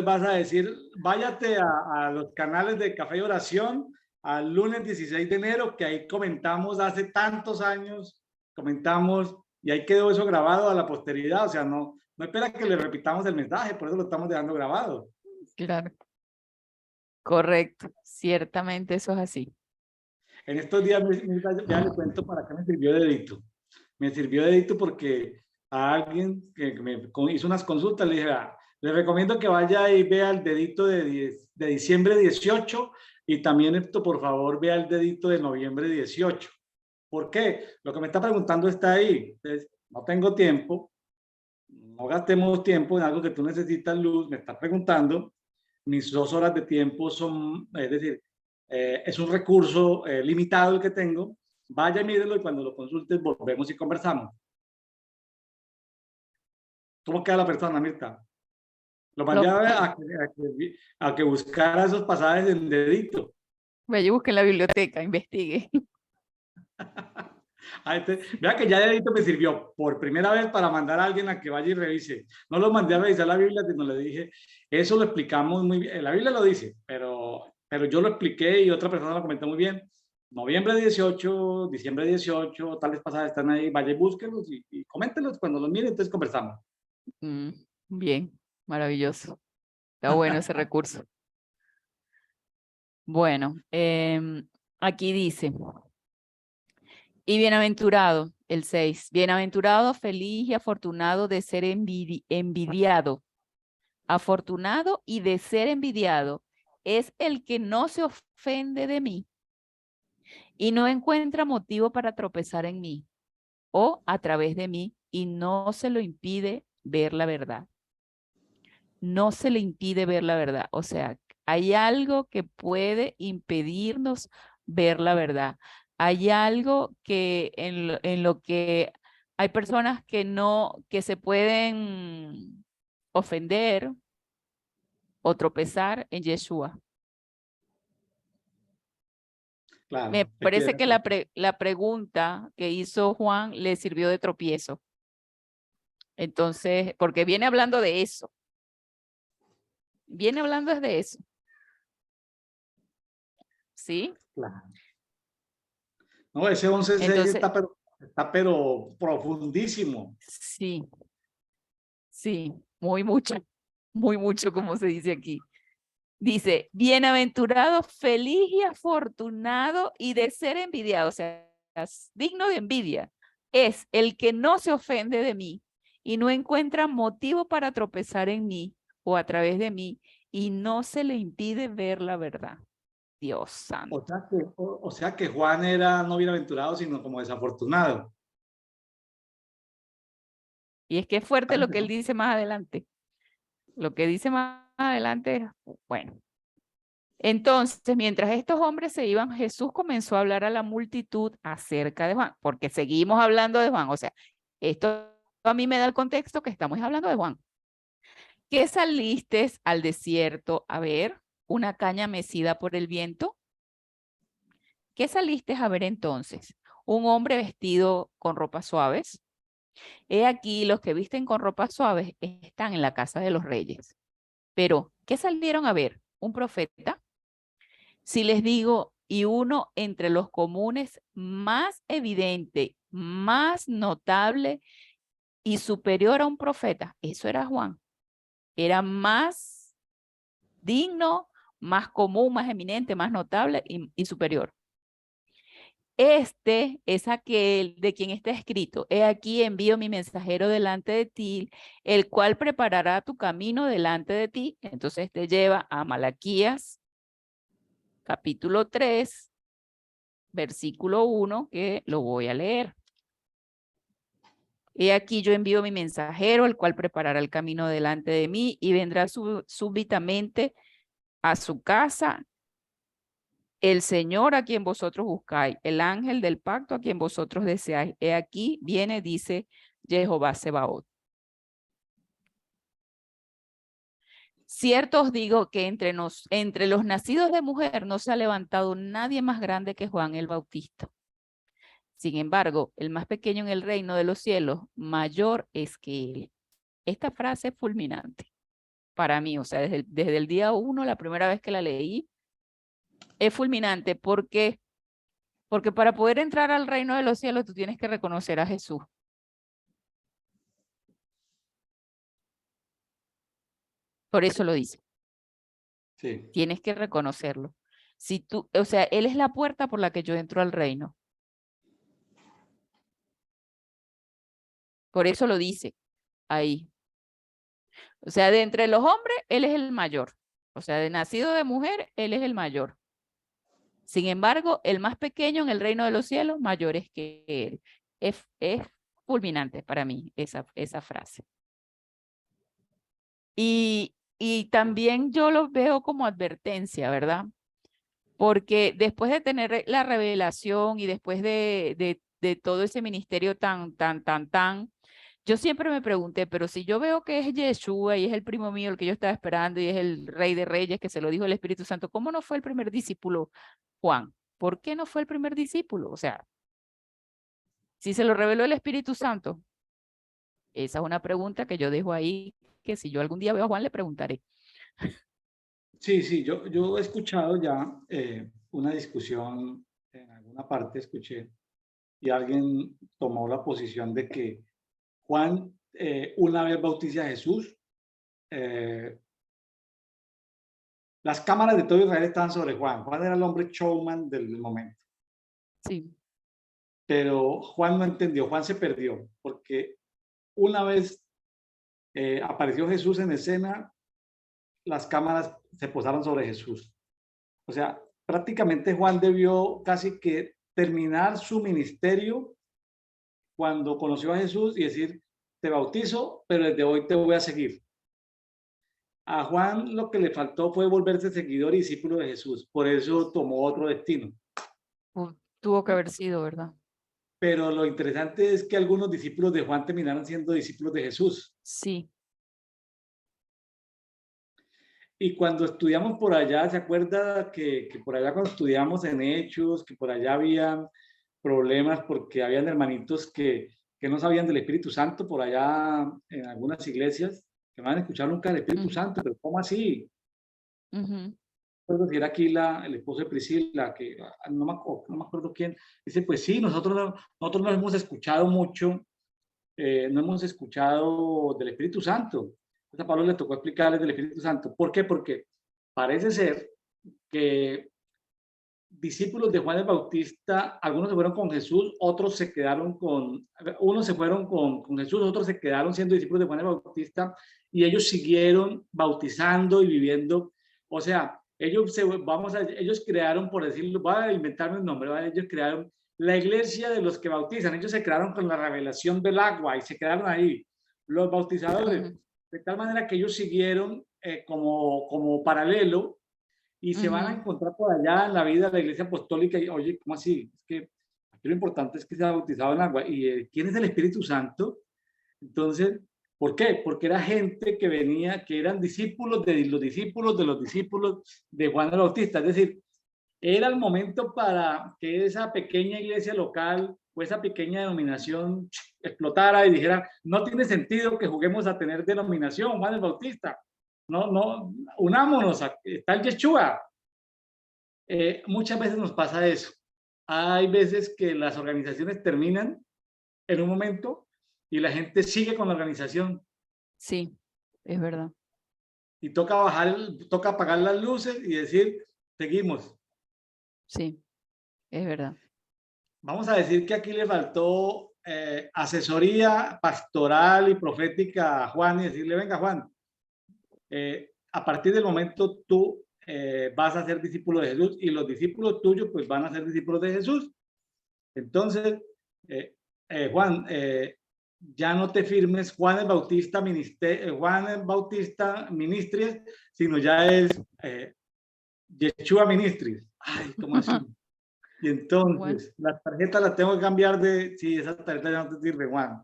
vas a decir, váyate a los canales de Café y Oración al lunes 16 de enero, que ahí comentamos hace tantos años, comentamos, y ahí quedó eso grabado a la posteridad, o sea, no espera que le repitamos el mensaje, por eso lo estamos dejando grabado. Claro. Correcto. Ciertamente eso es así. En estos días, ya le cuento para qué me sirvió de edito. Me sirvió de edito porque a alguien que hizo unas consultas le dije, le recomiendo que vaya y vea el dedito de diciembre 18 y también esto, por favor, vea el dedito de noviembre 18. ¿Por qué? Lo que me está preguntando está ahí. Entonces, no tengo tiempo, no gastemos tiempo en algo que tú necesitas luz, me estás preguntando. Mis 2 horas de tiempo son, es decir, es un recurso limitado el que tengo. Vaya y mírelo y cuando lo consultes volvemos y conversamos. ¿Cómo queda la persona, Mirta? Lo mandé Lo, a que buscara esos pasajes en dedito. vaya, busque en la biblioteca, investigue. Vea que ya dedito me sirvió por primera vez para mandar a alguien a que vaya y revise. No lo mandé a revisar la Biblia, sino le dije, eso lo explicamos muy bien. La Biblia lo dice, pero yo lo expliqué y otra persona lo comentó muy bien. Noviembre 18, diciembre 18, tales pasajes están ahí, vaya y búsquenlos y coméntenlos cuando los miren, entonces conversamos. Mm, bien, maravilloso. Está bueno ese recurso. Bueno, aquí dice, y bienaventurado, el 6, bienaventurado, feliz y afortunado de ser envidiado. Afortunado y de ser envidiado es el que no se ofende de mí y no encuentra motivo para tropezar en mí o a través de mí y no se lo impide ver la verdad. No se le impide ver la verdad. O sea, hay algo que puede impedirnos ver la verdad. Hay algo que en lo que hay personas que no, que se pueden ofender o tropezar en Yeshua. Claro, Me de parece piedra que con- la pregunta que hizo Juan le sirvió de tropiezo. Entonces, porque viene hablando de eso. Viene hablando es de eso. ¿Sí? claro. No, ese 11:6 Entonces, está pero profundísimo. sí, sí, muy mucho, como se dice aquí. Dice, bienaventurado, feliz y afortunado y de ser envidiado, o sea, es digno de envidia, es el que no se ofende de mí y no encuentra motivo para tropezar en mí o a través de mí y no se le impide ver la verdad. Dios santo. O sea que Juan era no bienaventurado, sino como desafortunado. Y es que es fuerte lo que él dice más adelante. Lo que dice más adelante es, bueno. Entonces, mientras estos hombres se iban, Jesús comenzó a hablar a la multitud acerca de Juan, porque seguimos hablando de Juan. O sea, esto a mí me da el contexto que estamos hablando de Juan. ¿Qué saliste al desierto a ver? ¿Una caña mecida por el viento? ¿Qué saliste a ver entonces? ¿Un hombre vestido con ropas suaves? He aquí, los que visten con ropas suaves están en la casa de los reyes. Pero, ¿qué salieron a ver? ¿Un profeta? Si les digo, y uno entre los comunes más evidente, más notable y superior a un profeta, eso era Juan. Era más digno, más común, más eminente, más notable y superior. Este es aquel de quien está escrito, he aquí envío mi mensajero delante de ti, el cual preparará tu camino delante de ti. Entonces te lleva a Malaquías, capítulo 3, versículo 1, que lo voy a leer. He aquí yo envío mi mensajero, el cual preparará el camino delante de mí y vendrá súbitamente a su casa el Señor a quien vosotros buscáis, el ángel del pacto a quien vosotros deseáis. He aquí viene, dice Jehová Sebaot. Cierto os digo que entre los nacidos de mujer no se ha levantado nadie más grande que Juan el Bautista. Sin embargo, el más pequeño en el reino de los cielos, mayor es que él. Esta frase es fulminante para mí, o sea, desde el día 1, la primera vez que la leí, es fulminante porque para poder entrar al reino de los cielos tú tienes que reconocer a Jesús. Por eso lo dice. Sí, Tienes que reconocerlo. Si tú, o sea, Él es la puerta por la que yo entro al reino. Por eso lo dice ahí. O sea, de entre los hombres, Él es el mayor. O sea, de nacido de mujer, Él es el mayor. Sin embargo, el más pequeño en el reino de los cielos, mayor es que Él. Es fulminante para mí esa frase. Y también yo lo veo como advertencia, ¿verdad? Porque después de tener la revelación y después de todo ese ministerio tan, yo siempre me pregunté, pero si yo veo que es Yeshua y es el primo mío, el que yo estaba esperando y es el Rey de Reyes, que se lo dijo el Espíritu Santo, ¿cómo no fue el primer discípulo Juan? ¿Por qué no fue el primer discípulo? O sea, si se lo reveló el Espíritu Santo, esa es una pregunta que yo dejo ahí, que si yo algún día veo a Juan le preguntaré. sí, sí, yo he escuchado ya una discusión en alguna parte, escuché, y alguien tomó la posición de que Juan una vez bautiza a Jesús, eh, las cámaras de todo Israel estaban sobre Juan. Juan era el hombre showman del momento. Sí, Pero Juan no entendió, Juan se perdió, porque una vez apareció Jesús en escena, las cámaras se posaron sobre Jesús. O sea, prácticamente Juan debió casi que terminar su ministerio cuando conoció a Jesús y decir, te bautizo, pero desde hoy te voy a seguir. A Juan lo que le faltó fue volverse seguidor y discípulo de Jesús. Por eso tomó otro destino. tuvo que haber sido, ¿verdad? Pero lo interesante es que algunos discípulos de Juan terminaron siendo discípulos de Jesús. Sí, Y cuando estudiamos por allá, ¿se acuerda que por allá cuando estudiamos en Hechos, que por allá había problemas porque habían hermanitos que no sabían del Espíritu Santo por allá en algunas iglesias, que no habían escuchado nunca del Espíritu Santo, pero ¿cómo así? Ujú, Recuerdo que era Aquila, el esposo de Priscila, que no me acuerdo quién, dice, pues sí, nosotros no hemos escuchado mucho, no hemos escuchado del Espíritu Santo. Entonces a Pablo le tocó explicarles del Espíritu Santo. ¿Por qué? Porque parece ser que discípulos de Juan el Bautista, algunos se fueron con Jesús, otros se quedaron unos se fueron con Jesús, otros se quedaron siendo discípulos de Juan el Bautista y ellos siguieron bautizando y viviendo. O sea, ellos crearon, por decirlo, voy a inventarme un nombre, ¿vale? Ellos crearon la iglesia de los que bautizan, ellos se crearon con la revelación del agua y se quedaron ahí, los bautizadores, ujú, de tal manera que ellos siguieron como paralelo y se van a ujú. encontrar por allá en la vida de la iglesia apostólica y, oye, ¿cómo así? Es que aquí lo importante es que sea bautizado en agua. ¿Y quién es el Espíritu Santo? Entonces, ¿por qué? Porque era gente que venía, que eran discípulos de los discípulos de los discípulos de Juan el Bautista. Es decir, era el momento para que esa pequeña iglesia local o esa pequeña denominación explotara y dijera, no tiene sentido que juguemos a tener denominación, Juan el Bautista. No, no, unámonos, está el Yeshua. Muchas veces nos pasa eso. Hay veces que las organizaciones terminan en un momento y la gente sigue con la organización Sí, es verdad. y toca apagar las luces y decir, seguimos. Sí, es verdad. Vamos a decir que aquí le faltó asesoría pastoral y profética a Juan y decirle, venga Juan, a partir del momento tú vas a ser discípulo de Jesús y los discípulos tuyos pues van a ser discípulos de Jesús. Entonces, eh, Juan, ya no te firmes Juan el Bautista, Juan el Bautista Ministries, sino ya es Yeshua Ministries. Ay, ¿cómo así? Y Bueno, entonces, la tarjeta la tengo que cambiar sí, esa tarjeta ya no te sirve, Juan.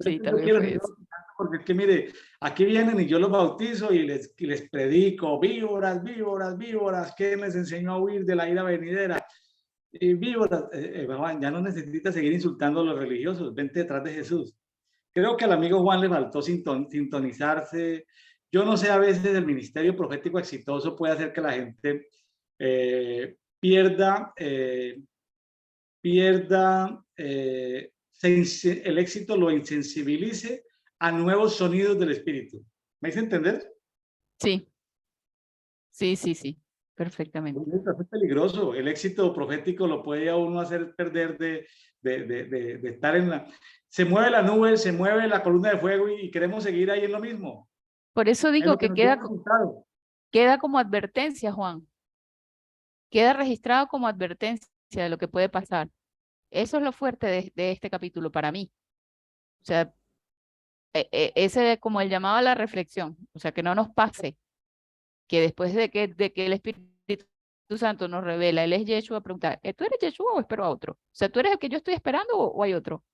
sí, tal Yo vez quiero fue seguir eso. bautizando porque es que mire, aquí vienen y yo los bautizo y les predico víboras, víboras, víboras, que les enseñó a huir de la ira venidera. Y víboras, Juan, ya no necesitas seguir insultando a los religiosos, vente detrás de Jesús. Creo que al amigo Juan le faltó sintonizarse. Yo no sé, a veces el ministerio profético exitoso puede hacer que la gente pierda, el éxito lo insensibilice a nuevos sonidos del espíritu. ¿Me hice entender? Sí, sí, sí, sí, perfectamente. Es peligroso. El éxito profético lo puede a uno hacer perder de estar en la... Se mueve la nube, se mueve la columna de fuego y queremos seguir ahí en lo mismo, Por eso en digo lo que que nos dio resultado. queda como advertencia, Juan. Queda registrado como advertencia de lo que puede pasar. Eso es lo fuerte de este capítulo para mí. O sea, ese es como el llamado a la reflexión. O sea, que no nos pase que después de que el Espíritu Santo nos revela, Él es Yeshua, preguntar, ¿tú eres Yeshua o espero a otro? O sea, ¿tú eres el que yo estoy esperando o hay otro?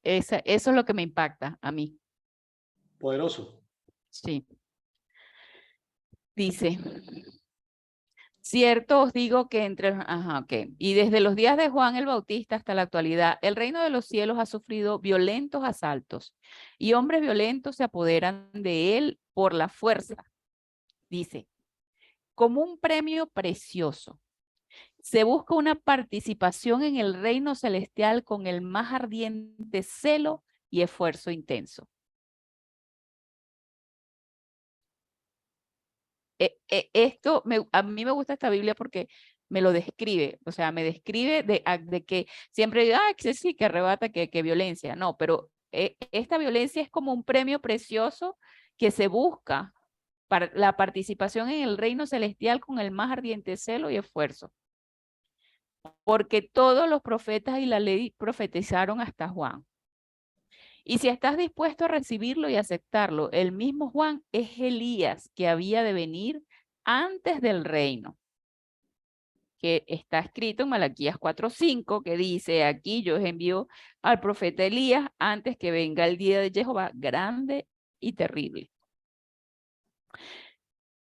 Eso es lo que me impacta a mí. Poderoso. Sí. Dice, cierto os digo que y desde los días de Juan el Bautista hasta la actualidad, el reino de los cielos ha sufrido violentos asaltos y hombres violentos se apoderan de él por la fuerza. Dice, como un premio precioso. Se busca una participación en el reino celestial con el más ardiente celo y esfuerzo intenso. A mí me gusta esta Biblia porque me lo describe, o sea, me describe de que siempre digo, que sí, que arrebata, que violencia. No, pero esta violencia es como un premio precioso que se busca para la participación en el reino celestial con el más ardiente celo y esfuerzo. Porque todos los profetas y la ley profetizaron hasta Juan. Y si estás dispuesto a recibirlo y aceptarlo, el mismo Juan es Elías que había de venir antes del reino, que está escrito en Malaquías 4:5, que dice, aquí yo os envío al profeta Elías antes que venga el día de Jehová grande y terrible.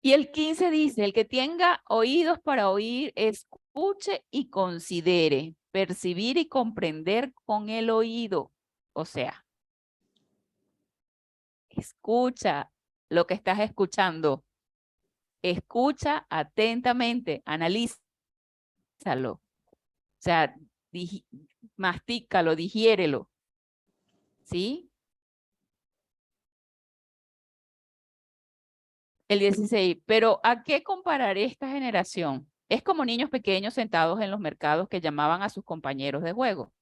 Y el 15 dice, el que tenga oídos para oír, escuche y considere, percibir y comprender con el oído. O sea, escucha lo que estás escuchando. Escucha atentamente, analízalo. O sea, mastícalo, digiérelo. ¿Sí? El 16, pero ¿a qué compararé esta generación? Es como niños pequeños sentados en los mercados que llamaban a sus compañeros de juego.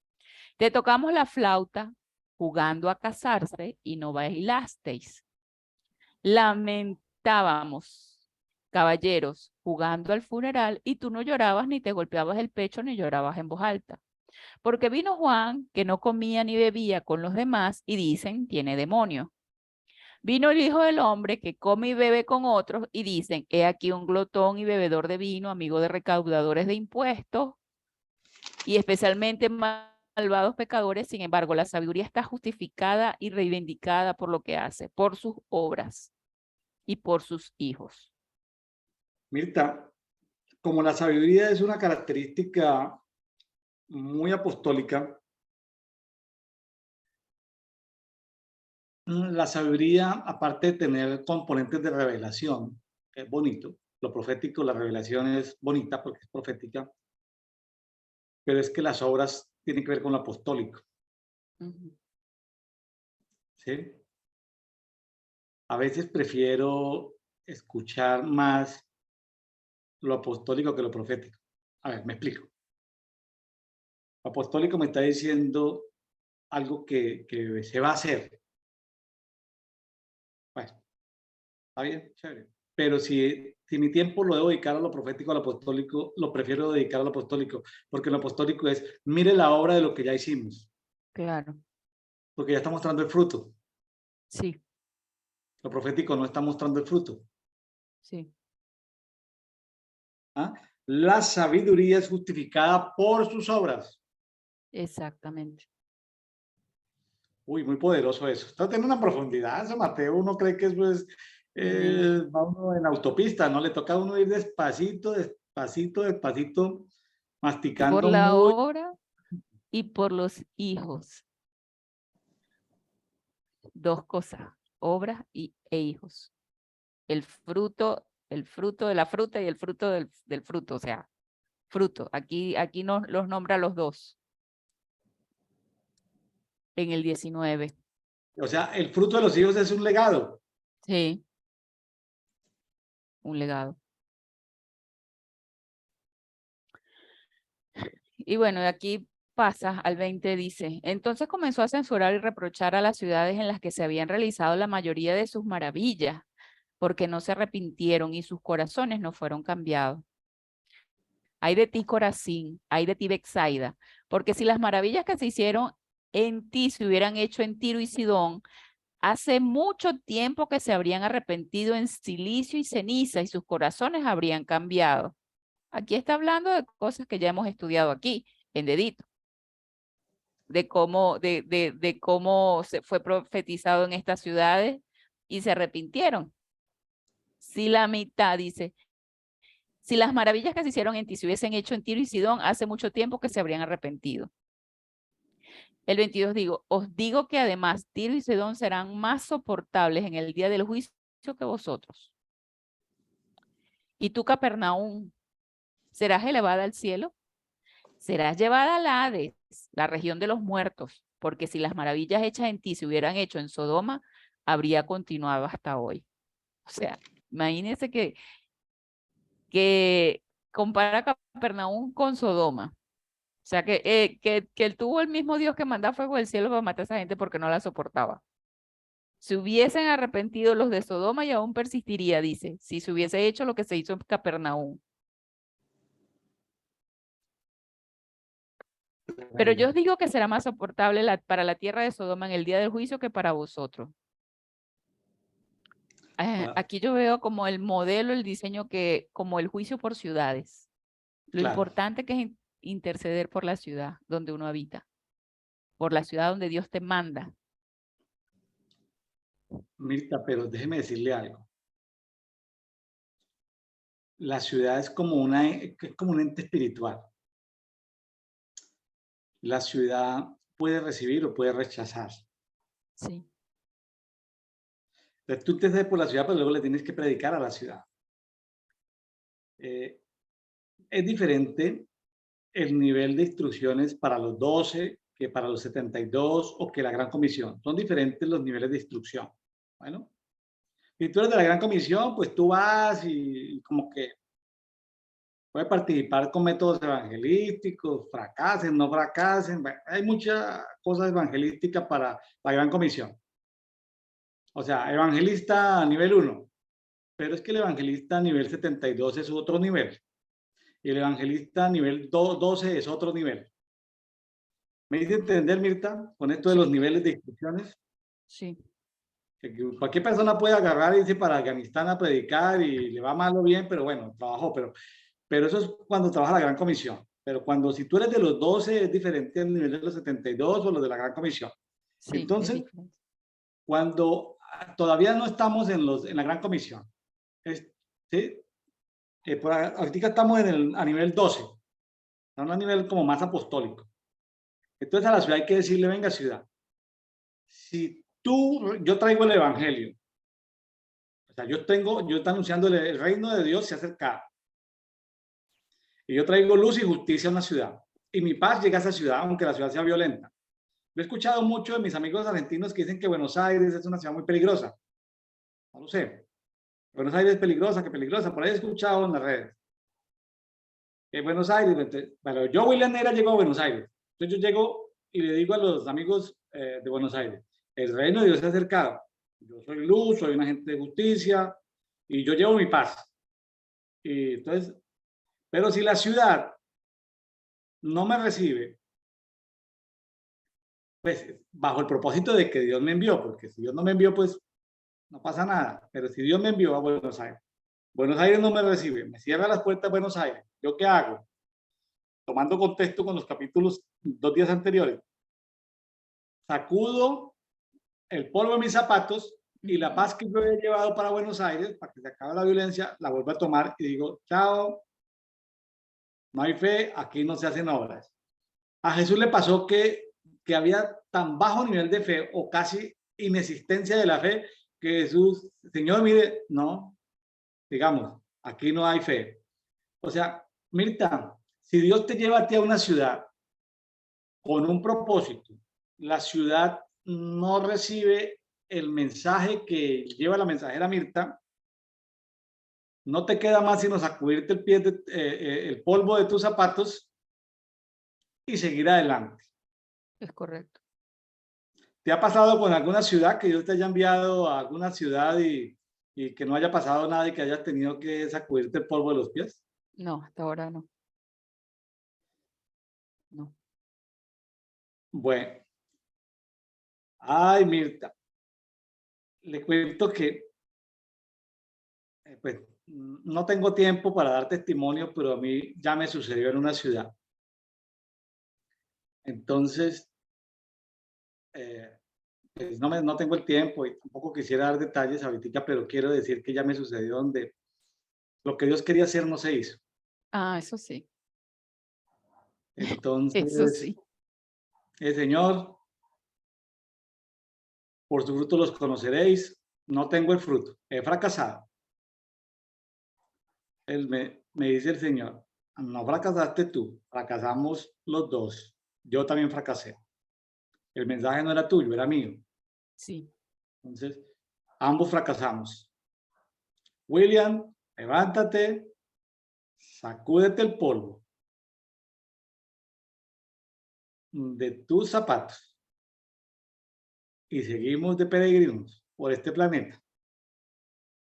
Te tocamos la flauta jugando a casarse y no bailasteis. Lamentábamos, caballeros, jugando al funeral y tú no llorabas ni te golpeabas el pecho ni llorabas en voz alta. Porque vino Juan, que no comía ni bebía con los demás y dicen, tiene demonio. Vino el Hijo del Hombre que come y bebe con otros y dicen, he aquí un glotón y bebedor de vino, amigo de recaudadores de impuestos y especialmente malvados pecadores. Sin embargo, la sabiduría está justificada y reivindicada por lo que hace, por sus obras y por sus hijos. Mirta, como la sabiduría es una característica muy apostólica, la sabiduría, aparte de tener componentes de revelación, que es bonito, lo profético, la revelación es bonita porque es profética, pero es que las obras tienen que ver con lo apostólico, ¿sí? A veces prefiero escuchar más lo apostólico que lo profético. A ver, me explico. Lo apostólico me está diciendo algo que se va a hacer. Bueno, está bien, chévere. Pero si mi tiempo lo debo dedicar a lo profético, a lo apostólico, lo prefiero dedicar a lo apostólico, porque lo apostólico es, mire la obra de lo que ya hicimos, Claro, porque ya está mostrando el fruto. sí, Lo profético no está mostrando el fruto. sí. ¿Ah? La sabiduría es justificada por sus obras. Exactamente. Uy, muy poderoso eso. Esto tiene una profundidad, ese Mateo. Uno cree que es, pues, va uno en autopista, ¿no? Le toca a uno ir despacito, despacito, despacito, Por masticando la muy. obra y por los hijos. Dos cosas, obras e hijos. El fruto de la fruta y el fruto del fruto, o sea, fruto. Aquí nos los nombra los dos en el 19. O sea, el fruto de los hijos es un legado. Sí, un legado. Y bueno, de aquí pasa al 20, dice, entonces comenzó a censurar y reprochar a las ciudades en las que se habían realizado la mayoría de sus maravillas, porque no se arrepintieron y sus corazones no fueron cambiados. Hay de ti, Corazín, hay de ti, Betsaida, porque si las maravillas que se hicieron en ti se hubieran hecho en Tiro y Sidón, hace mucho tiempo que se habrían arrepentido en silicio y ceniza y sus corazones habrían cambiado. Aquí está hablando de cosas que ya hemos estudiado aquí, en dedito, de cómo se fue profetizado en estas ciudades y se arrepintieron. Si la mitad dice, si las maravillas que se hicieron en ti se hubiesen hecho en Tiro y Sidón, hace mucho tiempo que se habrían arrepentido. El 22 digo, os digo que además Tiro y Sidón serán más soportables en el día del juicio que vosotros. Y tú, Capernaum, serás elevada al cielo, serás llevada al Hades, la región de los muertos, porque si las maravillas hechas en ti se hubieran hecho en Sodoma, habría continuado hasta hoy. O sea, imagínense que compara Capernaum con Sodoma. O sea, que él tuvo el mismo Dios que manda fuego del cielo para matar a esa gente porque no la soportaba. Se hubiesen arrepentido los de Sodoma y aún persistiría, dice, si se hubiese hecho lo que se hizo en Capernaum. Pero yo os digo que será más soportable para la tierra de Sodoma en el día del juicio que para vosotros. Ah, Aquí yo veo como el modelo, el diseño como el juicio por ciudades. Lo claro, importante que es interceder por la ciudad donde uno habita, por la ciudad donde Dios te manda. Mirta, pero déjeme decirle algo. la ciudad es como un ente espiritual. La ciudad puede recibir o puede rechazar. Sí, Entonces, tú te haces por la ciudad, pero luego le tienes que predicar a la ciudad. Es diferente el nivel de instrucciones para los 12 que para los 72 o que la Gran Comisión. Son diferentes los niveles de instrucción. Bueno, si tú eres de la Gran Comisión, pues tú vas y como que puedes participar con métodos evangelísticos, fracasen, no fracasen. Bueno, hay muchas cosas evangelísticas para la Gran Comisión. O sea, evangelista a nivel 1, pero es que el evangelista a nivel 72 es otro nivel. Y el evangelista a nivel 12 es otro nivel. ¿Me hice entender, Mirta, con esto de los sí, niveles de instrucciones? sí, Que cualquier persona puede agarrar y irse para Afganistán a predicar y le va mal o bien, pero bueno, trabajó. Pero eso es cuando trabaja la Gran Comisión. Pero cuando si tú eres de los 12 es diferente al nivel de los 72 o los de la Gran Comisión. sí, es Entonces, diferente. cuando todavía no estamos en la Gran Comisión, ¿sí? Ahorita estamos a nivel 12, estamos a nivel como más apostólico. Entonces a la ciudad hay que decirle, venga ciudad, si yo traigo el evangelio, o sea, yo estoy anunciando el reino de Dios se ha acercado. Y yo traigo luz y justicia a una ciudad. Y mi paz llega a esa ciudad, aunque la ciudad sea violenta. Lo he escuchado mucho de mis amigos argentinos que dicen que Buenos Aires es una ciudad muy peligrosa. No lo sé. Buenos Aires es peligrosa, que peligrosa. Por ahí he escuchado en las redes. Que Buenos Aires, bueno, yo, William Neira, llego a Buenos Aires. Entonces yo llego y le digo a los amigos de Buenos Aires, el reino de Dios se ha acercado. Yo soy luz, soy un agente de justicia y yo llevo mi paz. Y entonces, pero si la ciudad no me recibe, pues bajo el propósito de que Dios me envió, porque si Dios no me envió, pues no pasa nada. Pero si Dios me envió a Buenos Aires no me recibe, me cierra las puertas a Buenos Aires, ¿yo qué hago? Tomando contexto con los capítulos 2 días anteriores, sacudo el polvo de mis zapatos y la paz que yo he llevado para Buenos Aires, para que se acabe la violencia, la vuelvo a tomar y digo, chao, no hay fe, aquí no se hacen obras. A Jesús le pasó que había tan bajo nivel de fe o casi inexistencia de la fe que Jesús, Señor, mire, no, digamos, aquí no hay fe. O sea, Mirta, si Dios te lleva a ti a una ciudad con un propósito, la ciudad no recibe el mensaje que lleva la mensajera Mirta, no te queda más sino sacudirte el polvo de tus zapatos y seguir adelante. Es correcto. ¿Te ha pasado con alguna ciudad que Dios te haya enviado a alguna ciudad y que no haya pasado nada y que hayas tenido que sacudirte el polvo de los pies? No, hasta ahora no. No. Bueno, ay, Mirta, le cuento que pues, no tengo tiempo para dar testimonio, pero a mí ya me sucedió en una ciudad. Entonces, pues no tengo el tiempo y tampoco quisiera dar detalles ahorita, pero quiero decir que ya me sucedió donde lo que Dios quería hacer no se hizo. Ah, eso sí, eso Entonces, sí. el Señor, por su fruto los conoceréis, no tengo el fruto, he fracasado. Me dice el Señor, no fracasaste tú, fracasamos los dos, yo también fracasé. El mensaje no era tuyo, era mío. Sí, Entonces, ambos fracasamos. William, levántate, sacúdete el polvo de tus zapatos y seguimos de peregrinos por este planeta.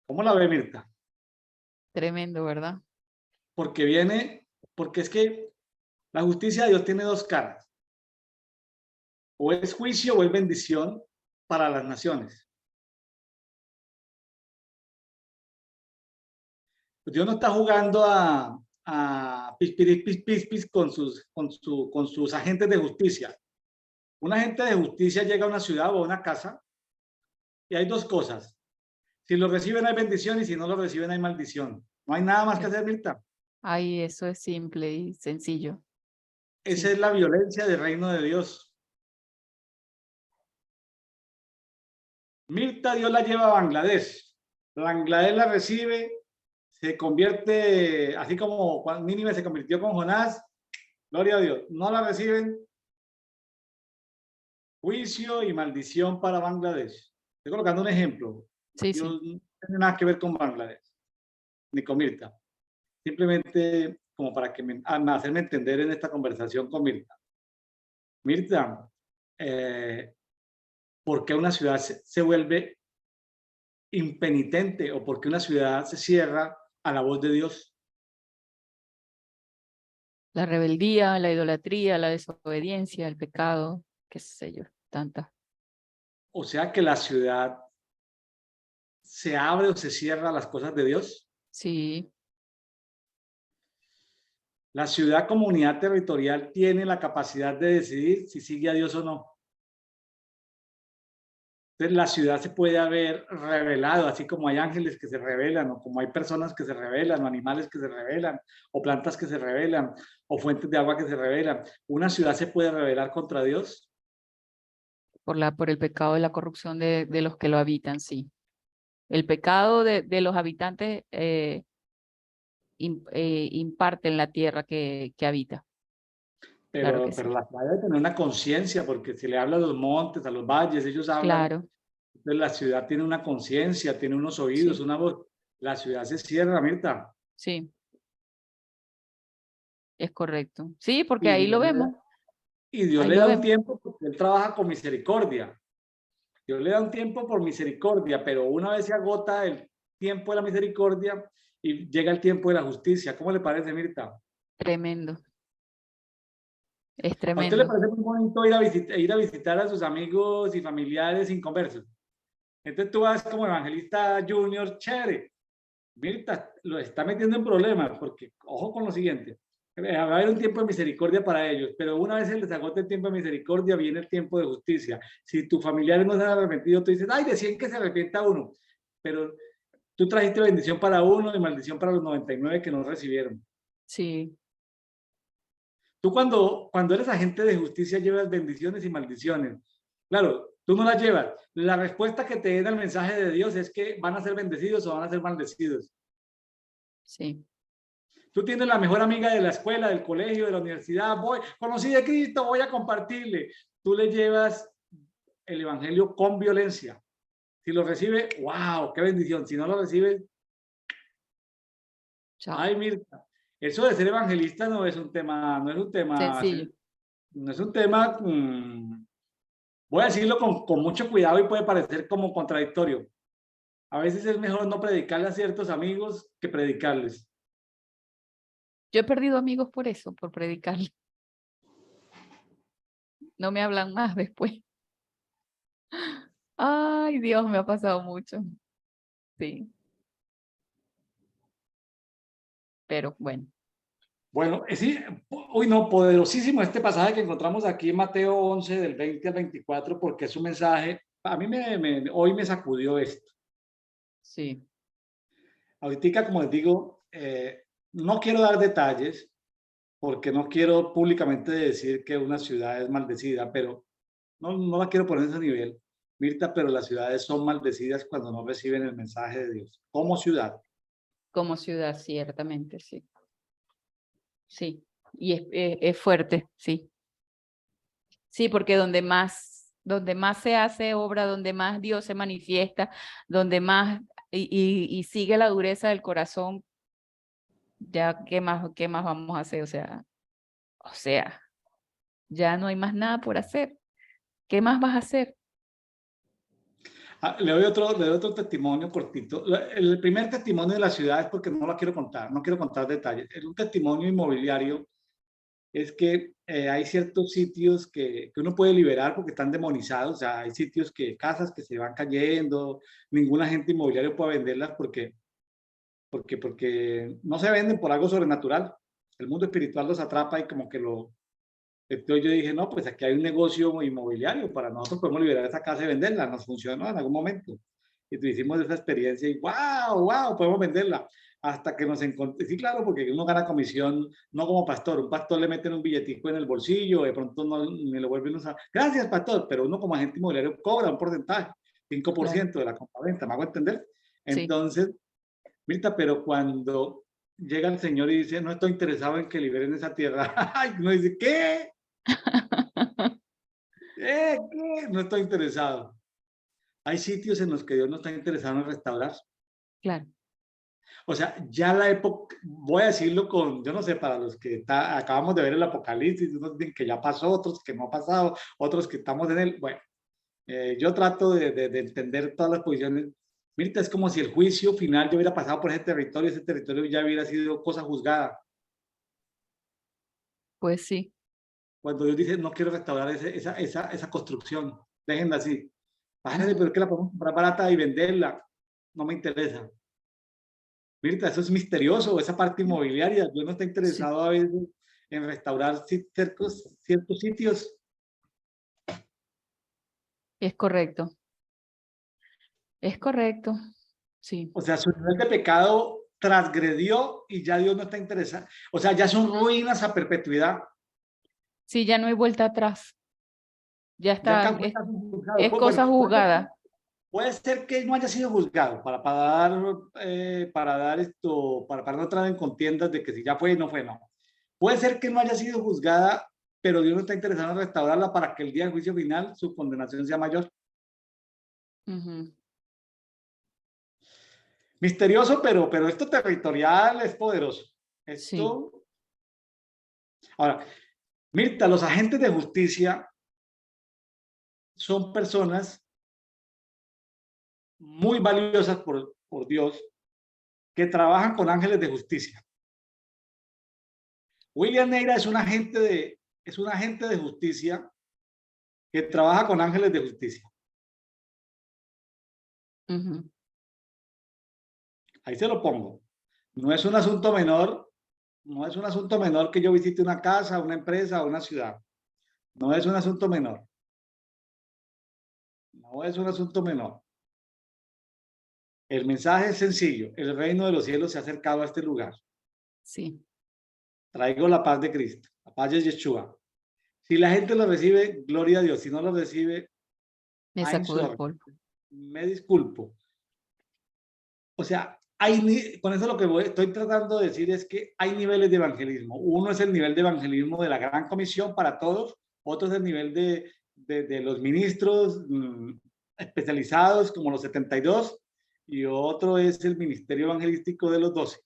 ¿Cómo la ve, Mirta? tremendo, ¿verdad? Porque es que la justicia de Dios tiene dos caras. O es juicio o es bendición para las naciones. Dios no está jugando a pis con sus agentes de justicia. Un agente de justicia llega a una ciudad o a una casa y hay dos cosas. Si lo reciben hay bendición y si no lo reciben hay maldición. No hay nada más que hacer, Mirta. Ay, eso es simple y sencillo. Esa Sí. es la violencia del reino de Dios. Mirta, Dios la lleva a Bangladesh. Bangladesh la recibe, se convierte, así como Nínive se convirtió con Jonás, gloria a Dios. No la reciben, juicio y maldición para Bangladesh. Estoy colocando un ejemplo. Sí, Dios sí. no tiene nada que ver con Bangladesh, ni con Mirta. Simplemente como para que hacerme entender en esta conversación con Mirta. Mirta, ¿por qué una ciudad se vuelve impenitente o por qué una ciudad se cierra a la voz de Dios? La rebeldía, la idolatría, la desobediencia, el pecado, qué sé yo, tantas. O sea que la ciudad se abre o se cierra a las cosas de Dios. Sí, La ciudad como unidad territorial tiene la capacidad de decidir si sigue a Dios o no. Entonces la ciudad se puede haber revelado, así como hay ángeles que se revelan, o como hay personas que se revelan, o animales que se revelan, o plantas que se revelan, o fuentes de agua que se revelan. Una ciudad se puede rebelar contra Dios. por el pecado y la corrupción de los que lo habitan, sí. El pecado de los habitantes imparte en la tierra que habita. Claro que Pero sí. la ciudad debe tener una conciencia, porque si le habla a los montes, a los valles, ellos hablan. Claro, Entonces la ciudad tiene una conciencia, tiene unos oídos, sí, una voz. La ciudad se cierra, Mirta. sí, es correcto. Sí, porque Y ahí lo Dios le da, vemos, y Dios ahí le lo da un vemos. tiempo porque Él trabaja con misericordia. Dios le da un tiempo por misericordia, pero una vez se agota el tiempo de la misericordia y llega el tiempo de la justicia. ¿Cómo le parece, Mirta? Tremendo, es ¿A usted le tremendo. parece muy bonito ir a visitar a sus amigos y familiares inconversos? Entonces tú vas como evangelista junior, chévere. Mirta, lo está metiendo en problemas, porque ojo con lo siguiente. Va a haber un tiempo de misericordia para ellos, pero una vez se les agote el tiempo de misericordia, viene el tiempo de justicia. Si tus familiares no se han arrepentido, tú dices, ay, decían que se arrepienta uno, pero tú trajiste bendición para uno y maldición para los 99 que no recibieron. Sí, Tú cuando eres agente de justicia llevas bendiciones y maldiciones. Claro, tú no las llevas. La respuesta que te da el mensaje de Dios es que van a ser bendecidos o van a ser maldecidos. sí. Tú tienes la mejor amiga de la escuela, del colegio, de la universidad. Conocí de Cristo, voy a compartirle. Tú le llevas el evangelio con violencia. Si lo recibe, wow, qué bendición. Si no lo recibe, Chao. ay, Mirta, eso de ser evangelista no es un tema, Sencillo. no es un tema, voy a decirlo con mucho cuidado y puede parecer como contradictorio. A veces es mejor no predicarle a ciertos amigos que predicarles. Yo he perdido amigos por eso, por predicar. No me hablan más después. Ay, Dios, me ha pasado mucho. Sí, pero bueno. Bueno, sí, uy, no, poderosísimo este pasaje que encontramos aquí en Mateo 11, del 20 al 24, porque es un mensaje, a mí hoy me sacudió esto. Sí, Ahorita, como les digo, no quiero dar detalles, porque no quiero públicamente decir que una ciudad es maldecida, pero no la quiero poner en ese nivel, Mirta, pero las ciudades son maldecidas cuando no reciben el mensaje de Dios, como ciudad. como ciudad, ciertamente, sí. Sí, y es fuerte, sí. Sí, porque donde más se hace obra, donde más Dios se manifiesta, donde más y sigue la dureza del corazón, ya qué más vamos a hacer, o sea, ya no hay más nada por hacer. ¿Qué más vas a hacer? Le doy otro testimonio cortito. El primer testimonio de la ciudad es porque no la quiero contar, no quiero contar detalles. Es un testimonio inmobiliario, es que hay ciertos sitios que uno puede liberar porque están demonizados, o sea, hay sitios casas que se van cayendo, ningún agente inmobiliario puede venderlas porque no se venden por algo sobrenatural. El mundo espiritual los atrapa y como que entonces yo dije, no, pues aquí hay un negocio inmobiliario, para nosotros podemos liberar esa casa y venderla, nos funcionó en algún momento. Y hicimos esa experiencia y wow, podemos venderla. hasta que nos encontré. Sí, claro, porque uno gana comisión, no como pastor. Un pastor le meten un billetico en el bolsillo, de pronto no ni lo vuelven a usar. Gracias, pastor, pero uno como agente inmobiliario cobra un porcentaje, 5% Claro. de la compraventa, ¿me hago entender? Sí. Entonces, Mirta, pero cuando llega el Señor y dice, no estoy interesado en que liberen esa tierra, ay, uno dice, ¿qué? ¿Qué? No estoy interesado. Hay sitios en los que Dios no está interesado en restaurar. Claro. O sea, ya la época, voy a decirlo con, yo no sé, para los que acabamos de ver el Apocalipsis, unos dicen que ya pasó, otros que no ha pasado, otros que estamos en él. Bueno, yo trato de entender todas las posiciones. Mirta, es como si el juicio final ya hubiera pasado por ese territorio ya hubiera sido cosa juzgada. Pues sí. Cuando Dios dice, no quiero restaurar esa construcción, déjenla así. Párenle, pero Ujú. es que la podemos comprar barata y venderla. No me interesa. Mirta, eso es misterioso, esa parte inmobiliaria. Dios no está Sí, interesado a veces en restaurar ciertos sitios. es correcto. Es correcto. Sí. O sea, su nivel de pecado transgredió y ya Dios no está interesado. O sea, ya son ruinas a perpetuidad. Sí, ya no hay vuelta atrás. Ya Ya está, acá fue caso juzgado. es Bueno, cosa juzgada. puede ser que no haya sido juzgado para no entrar en contiendas de que si ya fue no fue, no. Puede ser que no haya sido juzgada, pero Dios no está interesado en restaurarla para que el día del juicio final su condenación sea mayor. Ujú. Misterioso, pero esto territorial es poderoso. Sí. Esto. Ahora, Mirta, los agentes de justicia son personas muy valiosas por Dios que trabajan con ángeles de justicia. William Neira es un agente de justicia que trabaja con ángeles de justicia. Ujú. Ahí se lo pongo. No es un asunto menor, no es un asunto menor que yo visite una casa, una empresa o una ciudad. No es un asunto menor. No es un asunto menor. El mensaje es sencillo. El reino de los cielos se ha acercado a este lugar. Sí. Traigo la paz de Cristo, la paz de Yeshua. Si la gente lo recibe, gloria a Dios. Si no lo recibe, Me I'm sacudo el sorry. polvo. Me disculpo. O sea, con eso lo que estoy tratando de decir es que hay niveles de evangelismo. Uno es el nivel de evangelismo de la Gran Comisión para todos, otro es el nivel de los ministros especializados como los 72 y otro es el ministerio evangelístico de los 12.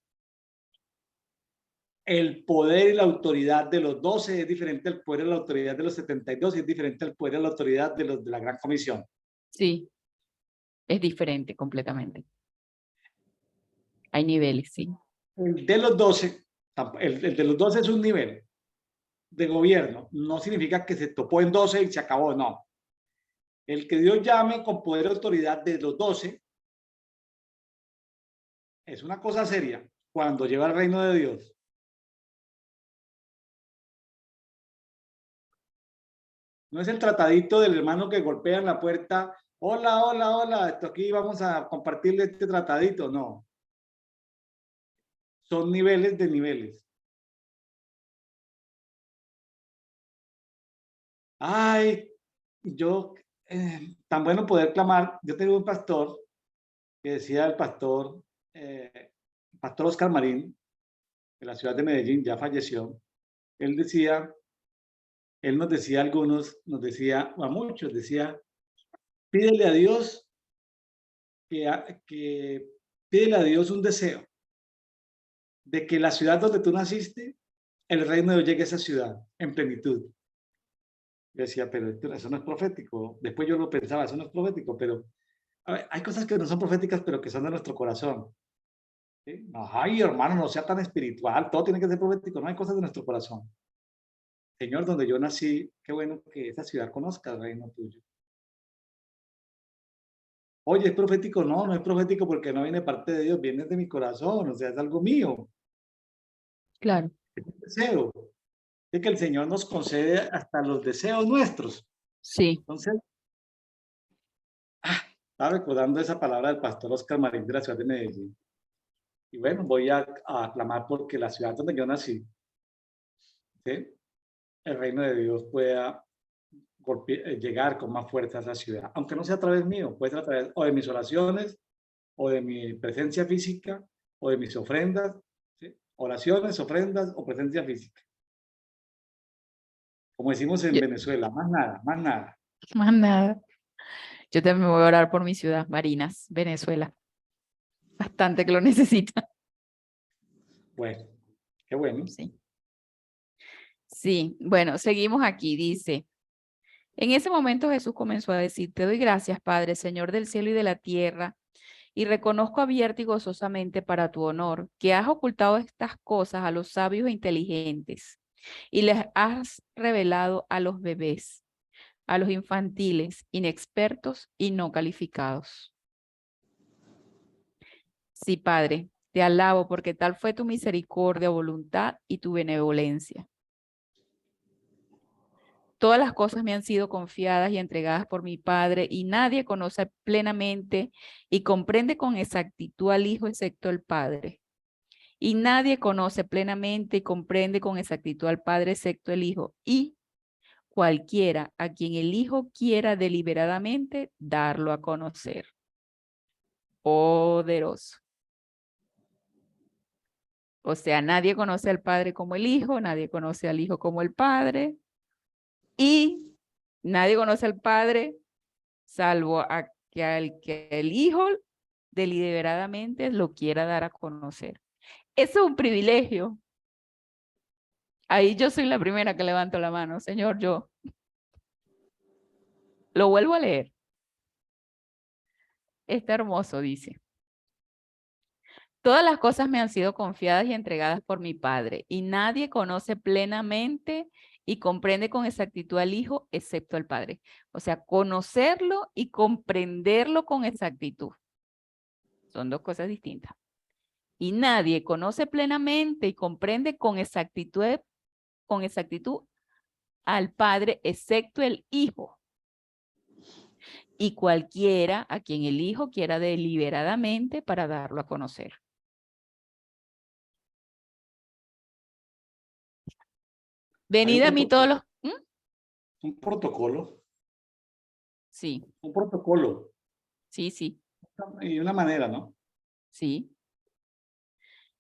El poder y la autoridad de los 12 es diferente al poder y la autoridad de los 72 y es diferente al poder y la autoridad de los de la Gran Comisión. Sí, es diferente completamente. Hay niveles, sí. El de los 12, el de los 12 es un nivel de gobierno. No significa que se topó en 12 y se acabó, no. El que Dios llame con poder y autoridad de los 12 es una cosa seria cuando lleva el reino de Dios. No es el tratadito del hermano que golpea en la puerta. Hola, hola, hola, esto aquí vamos a compartirle este tratadito. No, son niveles de niveles. Ay, yo, tan bueno poder clamar. Yo tengo un pastor que decía el pastor Oscar Marín, de la ciudad de Medellín, ya falleció. Él decía, él nos decía a algunos, nos decía a muchos, decía, pídele a Dios que pídele a Dios un deseo de que la ciudad donde tú naciste, el reino de Dios llegue a esa ciudad en plenitud. Yo decía, pero eso no es profético. Después yo lo pensaba, eso no es profético, pero a ver, hay cosas que no son proféticas, pero que son de nuestro corazón. ¿Sí? No, ay, hermano, no sea tan espiritual, todo tiene que ser profético, no hay cosas de nuestro corazón. Señor, donde yo nací, qué bueno que esa ciudad conozca el reino tuyo. Oye, ¿es profético? No, no es profético porque no viene parte de Dios, viene de mi corazón, o sea, es algo mío, Claro. es un deseo. Es que el Señor nos concede hasta los deseos nuestros. Sí. Entonces, estaba recordando esa palabra del pastor Oscar Marín de la ciudad de Medellín. Y bueno, voy a clamar porque la ciudad donde yo nací, ¿sí? El reino de Dios pueda llegar con más fuerza a esa ciudad, aunque no sea a través mío, puede ser a través o de mis oraciones, o de mi presencia física, o de mis ofrendas, ¿sí? Oraciones, ofrendas o presencia física. Como decimos en Yo- Venezuela, más nada, más nada. Más nada. Yo también voy a orar por mi ciudad, Barinas, Venezuela. Bastante que lo necesita. Bueno, qué bueno. Sí. Sí, bueno, seguimos aquí. Dice, en ese momento Jesús comenzó a decir, te doy gracias, Padre, Señor del cielo y de la tierra, y reconozco abierta y gozosamente para tu honor que has ocultado estas cosas a los sabios e inteligentes y les has revelado a los bebés, a los infantiles, inexpertos y no calificados. Sí, Padre, te alabo porque tal fue tu misericordia, voluntad y tu benevolencia. Todas las cosas me han sido confiadas y entregadas por mi Padre, y nadie conoce plenamente y comprende con exactitud al Hijo excepto el Padre. Y nadie conoce plenamente y comprende con exactitud al Padre excepto el Hijo, y cualquiera a quien el Hijo quiera deliberadamente darlo a conocer. Poderoso. O sea, nadie conoce al Padre como el Hijo, nadie conoce al Hijo como el Padre, y nadie conoce al Padre salvo a que el Hijo deliberadamente lo quiera dar a conocer. Eso es un privilegio. Ahí yo soy la primera que levanto la mano. Señor, yo lo vuelvo a leer. Está hermoso, dice. Todas las cosas me han sido confiadas y entregadas por mi Padre, y nadie conoce plenamente y comprende con exactitud al Hijo, excepto al Padre. O sea, conocerlo y comprenderlo con exactitud. Son dos cosas distintas. Y nadie conoce plenamente y comprende con exactitud al Padre, excepto el Hijo. Y cualquiera a quien el Hijo quiera deliberadamente para darlo a conocer. Hay Venid a mí todos los... un protocolo, Sí, un protocolo sí, y una manera, ¿no? sí.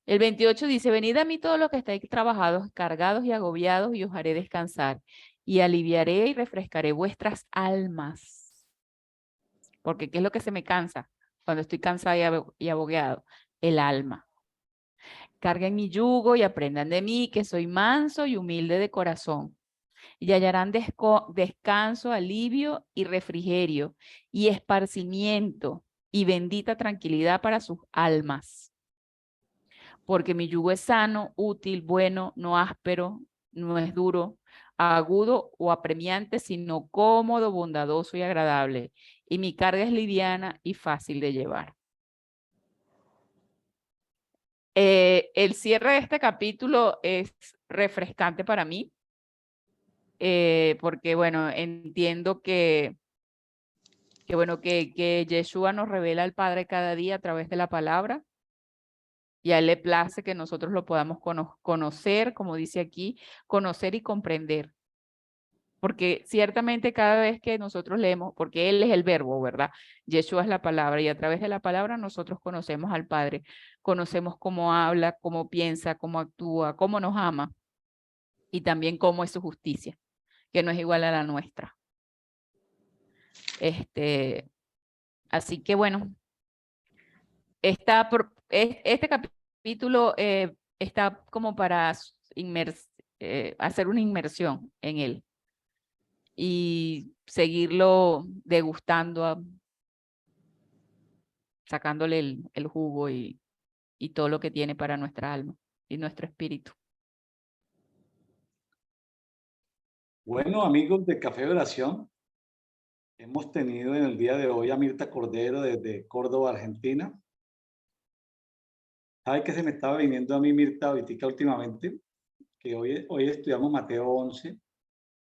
El 28 dice, venid a mí todos los que estáis trabajados, cargados y agobiados, y os haré descansar. Y aliviaré y refrescaré vuestras almas. Porque ¿qué es lo que se me cansa cuando estoy cansada y abogueado? El alma. Carguen mi yugo y aprendan de mí, que soy manso y humilde de corazón. Y hallarán descanso, alivio y refrigerio, y esparcimiento y bendita tranquilidad para sus almas. Porque mi yugo es sano, útil, bueno, no áspero, no es duro, agudo o apremiante, sino cómodo, bondadoso y agradable. Y mi carga es liviana y fácil de llevar. El cierre de este capítulo es refrescante para mí, porque bueno, entiendo que Yeshua nos revela al Padre cada día a través de la palabra, y a Él le place que nosotros lo podamos conocer, como dice aquí, conocer y comprender. Porque ciertamente cada vez que nosotros leemos, porque Él es el verbo, ¿verdad? Yeshua es la palabra, y a través de la palabra nosotros conocemos al Padre, conocemos cómo habla, cómo piensa, cómo actúa, cómo nos ama, y también cómo es su justicia, que no es igual a la nuestra. Así que bueno, este capítulo está como para hacer una inmersión en él y seguirlo degustando, sacándole el jugo y todo lo que tiene para nuestra alma y nuestro espíritu. Bueno, amigos de Café de Oración, hemos tenido en el día de hoy a Mirta Cordero desde Córdoba, Argentina. ¿Sabe qué se me estaba viniendo a mí, Mirta, ahorita últimamente? Que hoy estudiamos Mateo 11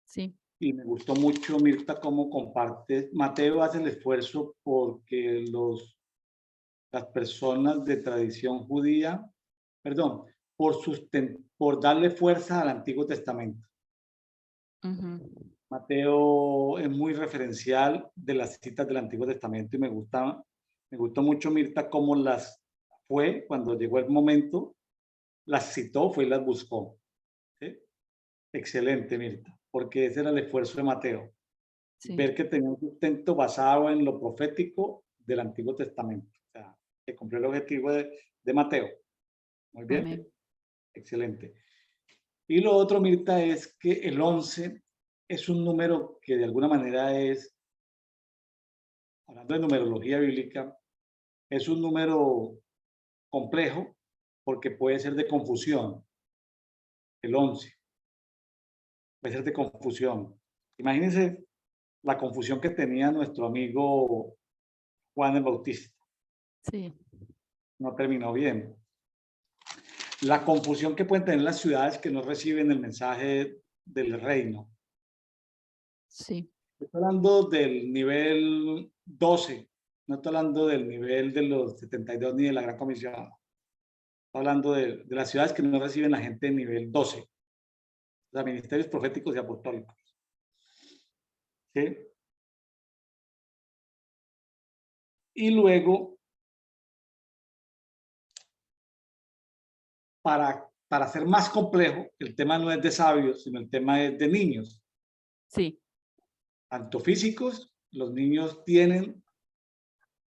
Sí, y me gustó mucho, Mirta, cómo comparte. Mateo hace el esfuerzo porque las personas de tradición judía, perdón, por darle fuerza al Antiguo Testamento. Mateo es muy referencial de las citas del Antiguo Testamento y me gustó mucho, Mirta, cómo las fue cuando llegó el momento, las citó, fue y las buscó. ¿Sí? Excelente, Mirta, porque ese era el esfuerzo de Mateo, Sí, ver que tenía un sustento basado en lo profético del Antiguo Testamento. O sea, que cumplió el objetivo de Mateo. Muy bien, amén. excelente. Y lo otro, Mirta, es que el 11 es un número que de alguna manera es, hablando de numerología bíblica, es un número complejo porque puede ser de confusión. El 11 puede ser de confusión. Imagínense la confusión que tenía nuestro amigo Juan el Bautista. Sí, No terminó bien. La confusión que pueden tener las ciudades que no reciben el mensaje del reino. sí, Estoy hablando del nivel 12, no estoy hablando del nivel de los 72 ni de la Gran Comisión. Estoy hablando de las ciudades que no reciben la gente de nivel 12, o sea, ministerios proféticos y apostólicos. ¿Sí? Y luego, para ser más complejo, el tema no es de sabios, sino el tema es de niños. sí. Tanto físicos, los niños tienen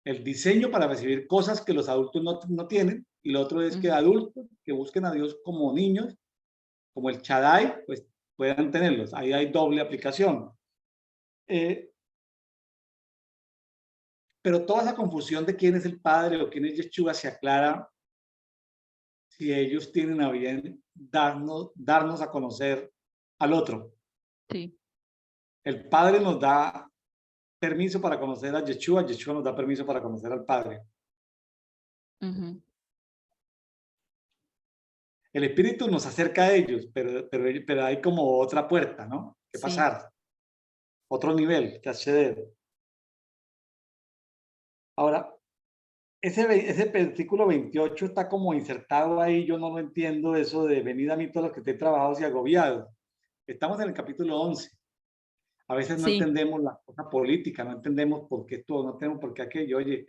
el diseño para recibir cosas que los adultos no tienen, y lo otro es que adultos que busquen a Dios como niños, como el Shaddai, pues puedan tenerlos. Ahí hay doble aplicación. Pero toda esa confusión de quién es el Padre o quién es Yeshua se aclara si ellos tienen a bien darnos a conocer al otro. Sí. El Padre nos da permiso para conocer a Yeshua, Yeshua nos da permiso para conocer al Padre. El Espíritu nos acerca a ellos, pero hay como otra puerta, ¿no? Que Sí, pasar, otro nivel que acceder. Ahora, ese versículo 28 está como insertado ahí, yo no lo entiendo, eso de venid a mí todos los que estéis trabajados y agobiados. Estamos en el capítulo 11. A veces no sí, entendemos la cosa política, no entendemos por qué esto, no entendemos por qué aquello. Oye,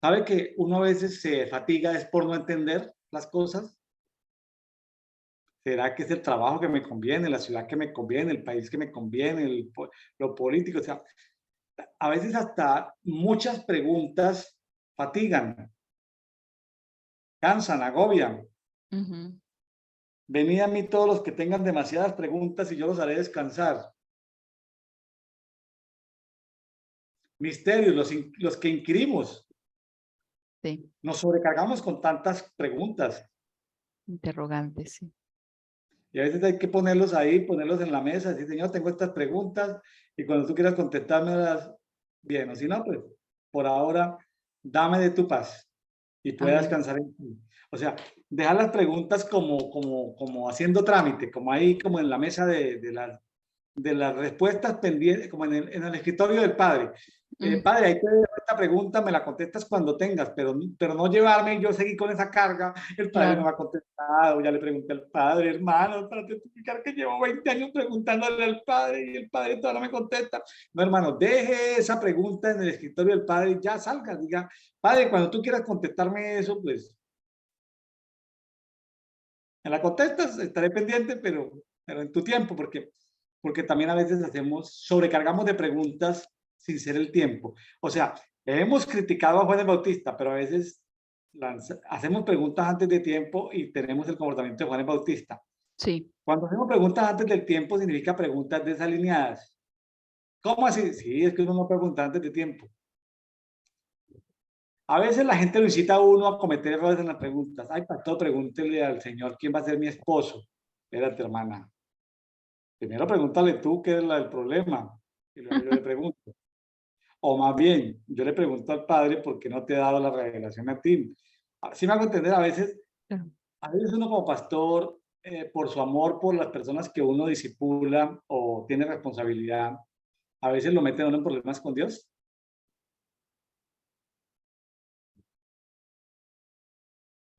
¿sabe que uno a veces se fatiga es por no entender las cosas? ¿Será que es el trabajo que me conviene, la ciudad que me conviene, el país que me conviene, lo político? O sea, a veces hasta muchas preguntas fatigan, cansan, agobian. Venid a mí todos los que tengan demasiadas preguntas y yo los haré descansar. Misterios, los que inquirimos. sí. Nos sobrecargamos con tantas preguntas Interrogante, sí. y a veces hay que ponerlos ahí, ponerlos en la mesa, decir, Señor, tengo estas preguntas y cuando tú quieras contestármelas, bien, o si no, pues por ahora, dame de tu paz y pueda Amén. descansar en ti. O sea, dejar las preguntas como haciendo trámite, como ahí, como en la mesa de las respuestas pendientes, como en el escritorio del padre. Padre, ahí te dejo esta pregunta, me la contestas cuando tengas, pero no llevarme y yo seguir con esa carga. El padre no Claro. me ha contestado, ya le pregunté al padre, hermano, para testificar que llevo 20 años preguntándole al padre y el padre todavía no me contesta. No, hermano, deje esa pregunta en el escritorio del padre y ya salga, diga, padre, cuando tú quieras contestarme eso, pues me la contestas, estaré pendiente, pero en tu tiempo, porque también a veces sobrecargamos de preguntas sin ser el tiempo. O sea, hemos criticado a Juan el Bautista, pero a veces hacemos preguntas antes de tiempo y tenemos el comportamiento de Juan el Bautista. Sí, Cuando hacemos preguntas antes del tiempo significa preguntas desalineadas. ¿Cómo así? Sí, es que uno no pregunta antes de tiempo. A veces la gente lo incita a uno a cometer errores en las preguntas. Ay, pastor, pregúntele al Señor quién va a ser mi esposo. Espérate, hermana. Primero pregúntale tú qué es el problema. Y luego yo le pregunto. O más bien, yo le pregunto al Padre por qué no te he dado la revelación a ti. Así me hago entender, claro. a veces uno como pastor, por su amor por las personas que uno disipula o tiene responsabilidad, a veces lo mete a uno en problemas con Dios.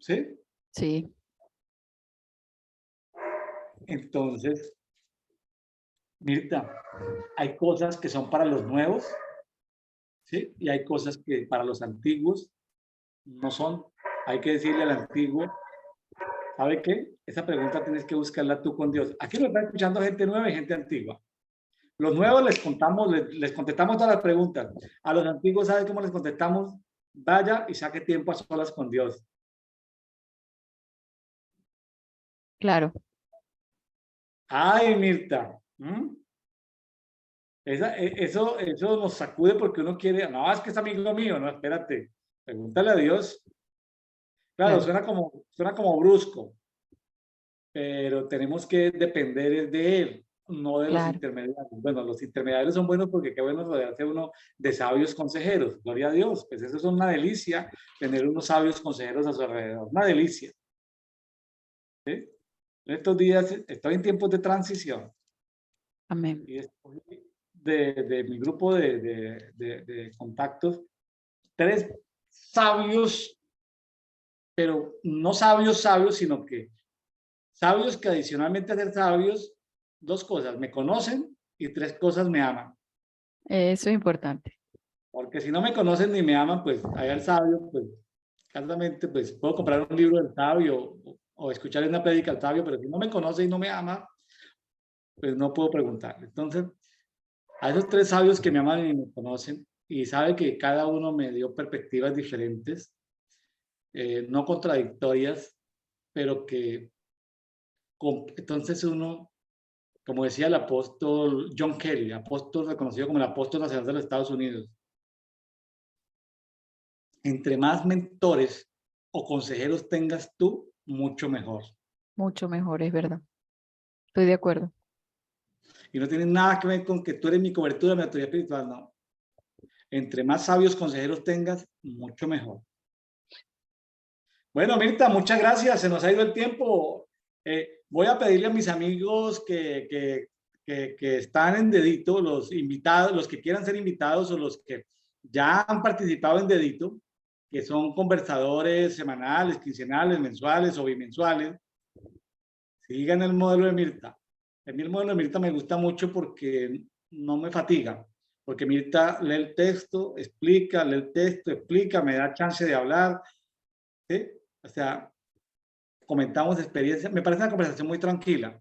¿sí? Sí, Entonces, Mirta, hay cosas que son para los nuevos, ¿sí? Y hay cosas que para los antiguos no son. Hay que decirle al antiguo, ¿sabe qué? Esa pregunta tienes que buscarla tú con Dios. Aquí nos está escuchando gente nueva y gente antigua. Los nuevos les contestamos todas las preguntas. A los antiguos, ¿sabe cómo les contestamos? Vaya y saque tiempo a solas con Dios. claro, Ay, Mirta. Eso nos sacude porque uno quiere, no, es que es amigo mío, no, espérate, pregúntale a Dios. Claro, claro, suena como brusco, pero tenemos que depender de Él, no de los claro. intermediarios. Bueno, los intermediarios son buenos porque qué bueno rodearse uno de sabios consejeros, gloria a Dios, pues eso es una delicia, tener unos sabios consejeros a su alrededor, una delicia. ¿Sí? En estos días estoy en tiempos de transición Amén. y estoy de mi grupo de contactos, 3 sabios, pero no sabios, sino que sabios que adicionalmente a ser sabios, 2 cosas, me conocen y 3 cosas me aman. Eso es importante. Porque si no me conocen ni me aman, pues allá el sabio, pues, claramente, pues puedo comprar un libro del sabio o escuchar una prédica del sabio, pero si no me conoce y no me ama, pues no puedo preguntar. Entonces, a esos 3 sabios que me aman y me conocen, y sabe que cada uno me dio perspectivas diferentes, no contradictorias, pero que entonces uno, como decía el apóstol John Kelly, apóstol reconocido como el apóstol nacional de los Estados Unidos, entre más mentores o consejeros tengas tú, mucho mejor. Mucho mejor, es verdad. Estoy de acuerdo. Y no tiene nada que ver con que tú eres mi cobertura, mi autoridad espiritual, no. Entre más sabios consejeros tengas, mucho mejor. Bueno, Mirta, muchas gracias. Se nos ha ido el tiempo. Voy a pedirle a mis amigos que están en Dedito, los invitados, los que quieran ser invitados o los que ya han participado en Dedito, que son conversadores semanales, quincenales, mensuales o bimensuales, sigan el modelo de Mirta. A mí el modelo de Mirta me gusta mucho porque no me fatiga, porque Mirta lee el texto, explica, me da chance de hablar, ¿sí? O sea, comentamos experiencias, me parece una conversación muy tranquila.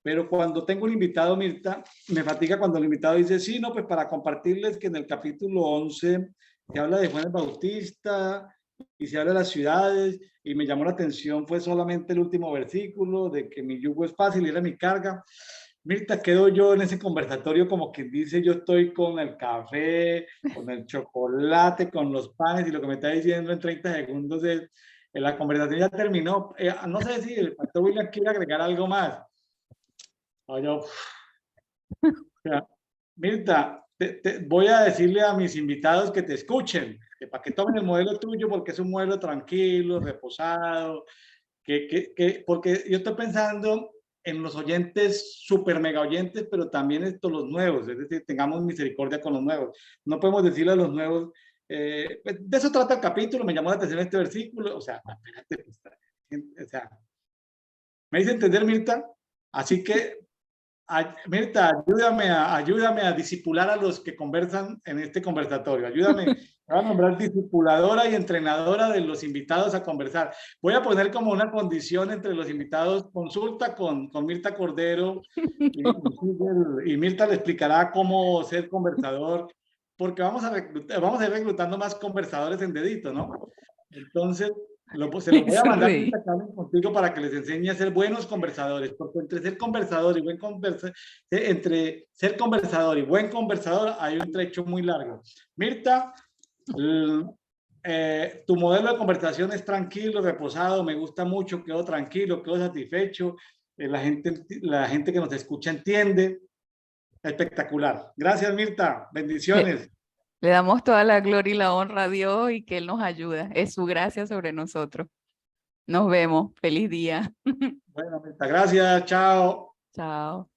Pero cuando tengo un invitado, Mirta, me fatiga cuando el invitado dice, sí, no, pues para compartirles que en el capítulo 11 se habla de Juan el Bautista y se habla de las ciudades y me llamó la atención, fue solamente el último versículo de que mi yugo es fácil y era mi carga. Mirta, quedo yo en ese conversatorio como quien dice, yo estoy con el café, con el chocolate, con los panes y lo que me está diciendo en 30 segundos es, la conversación ya terminó. No sé si el pastor William quiere agregar algo más. Yo, Mirta, voy a decirle a mis invitados que te escuchen, que para que tomen el modelo tuyo, porque es un modelo tranquilo, reposado, porque yo estoy pensando en los oyentes, super mega oyentes, pero también los nuevos, es decir, tengamos misericordia con los nuevos. No podemos decirle a los nuevos, de eso trata el capítulo, me llamó la atención este versículo, o sea, espérate, o sea, ¿me dice entender, Mirta? Así que Mirta, ayúdame a disipular a los que conversan en este conversatorio. Ayúdame, me voy a nombrar disipuladora y entrenadora de los invitados a conversar. Voy a poner como una condición entre los invitados, consulta con Mirta Cordero y Mirta le explicará cómo ser conversador, porque vamos a ir reclutando más conversadores en Dedito, ¿no? Entonces, se los voy a mandar Sonreí. contigo para que les enseñe a ser buenos conversadores, porque entre ser conversador y entre ser conversador y buen conversador hay un trecho muy largo. Mirta, tu modelo de conversación es tranquilo, reposado, me gusta mucho, quedo tranquilo, quedo satisfecho, la gente que nos escucha entiende, espectacular. Gracias, Mirta, Le, bendiciones. le damos toda la gloria y la honra a Dios y que Él nos ayuda. Es su gracia sobre nosotros. Nos vemos. Feliz día. Bueno, Mirta, gracias, chao. Chao.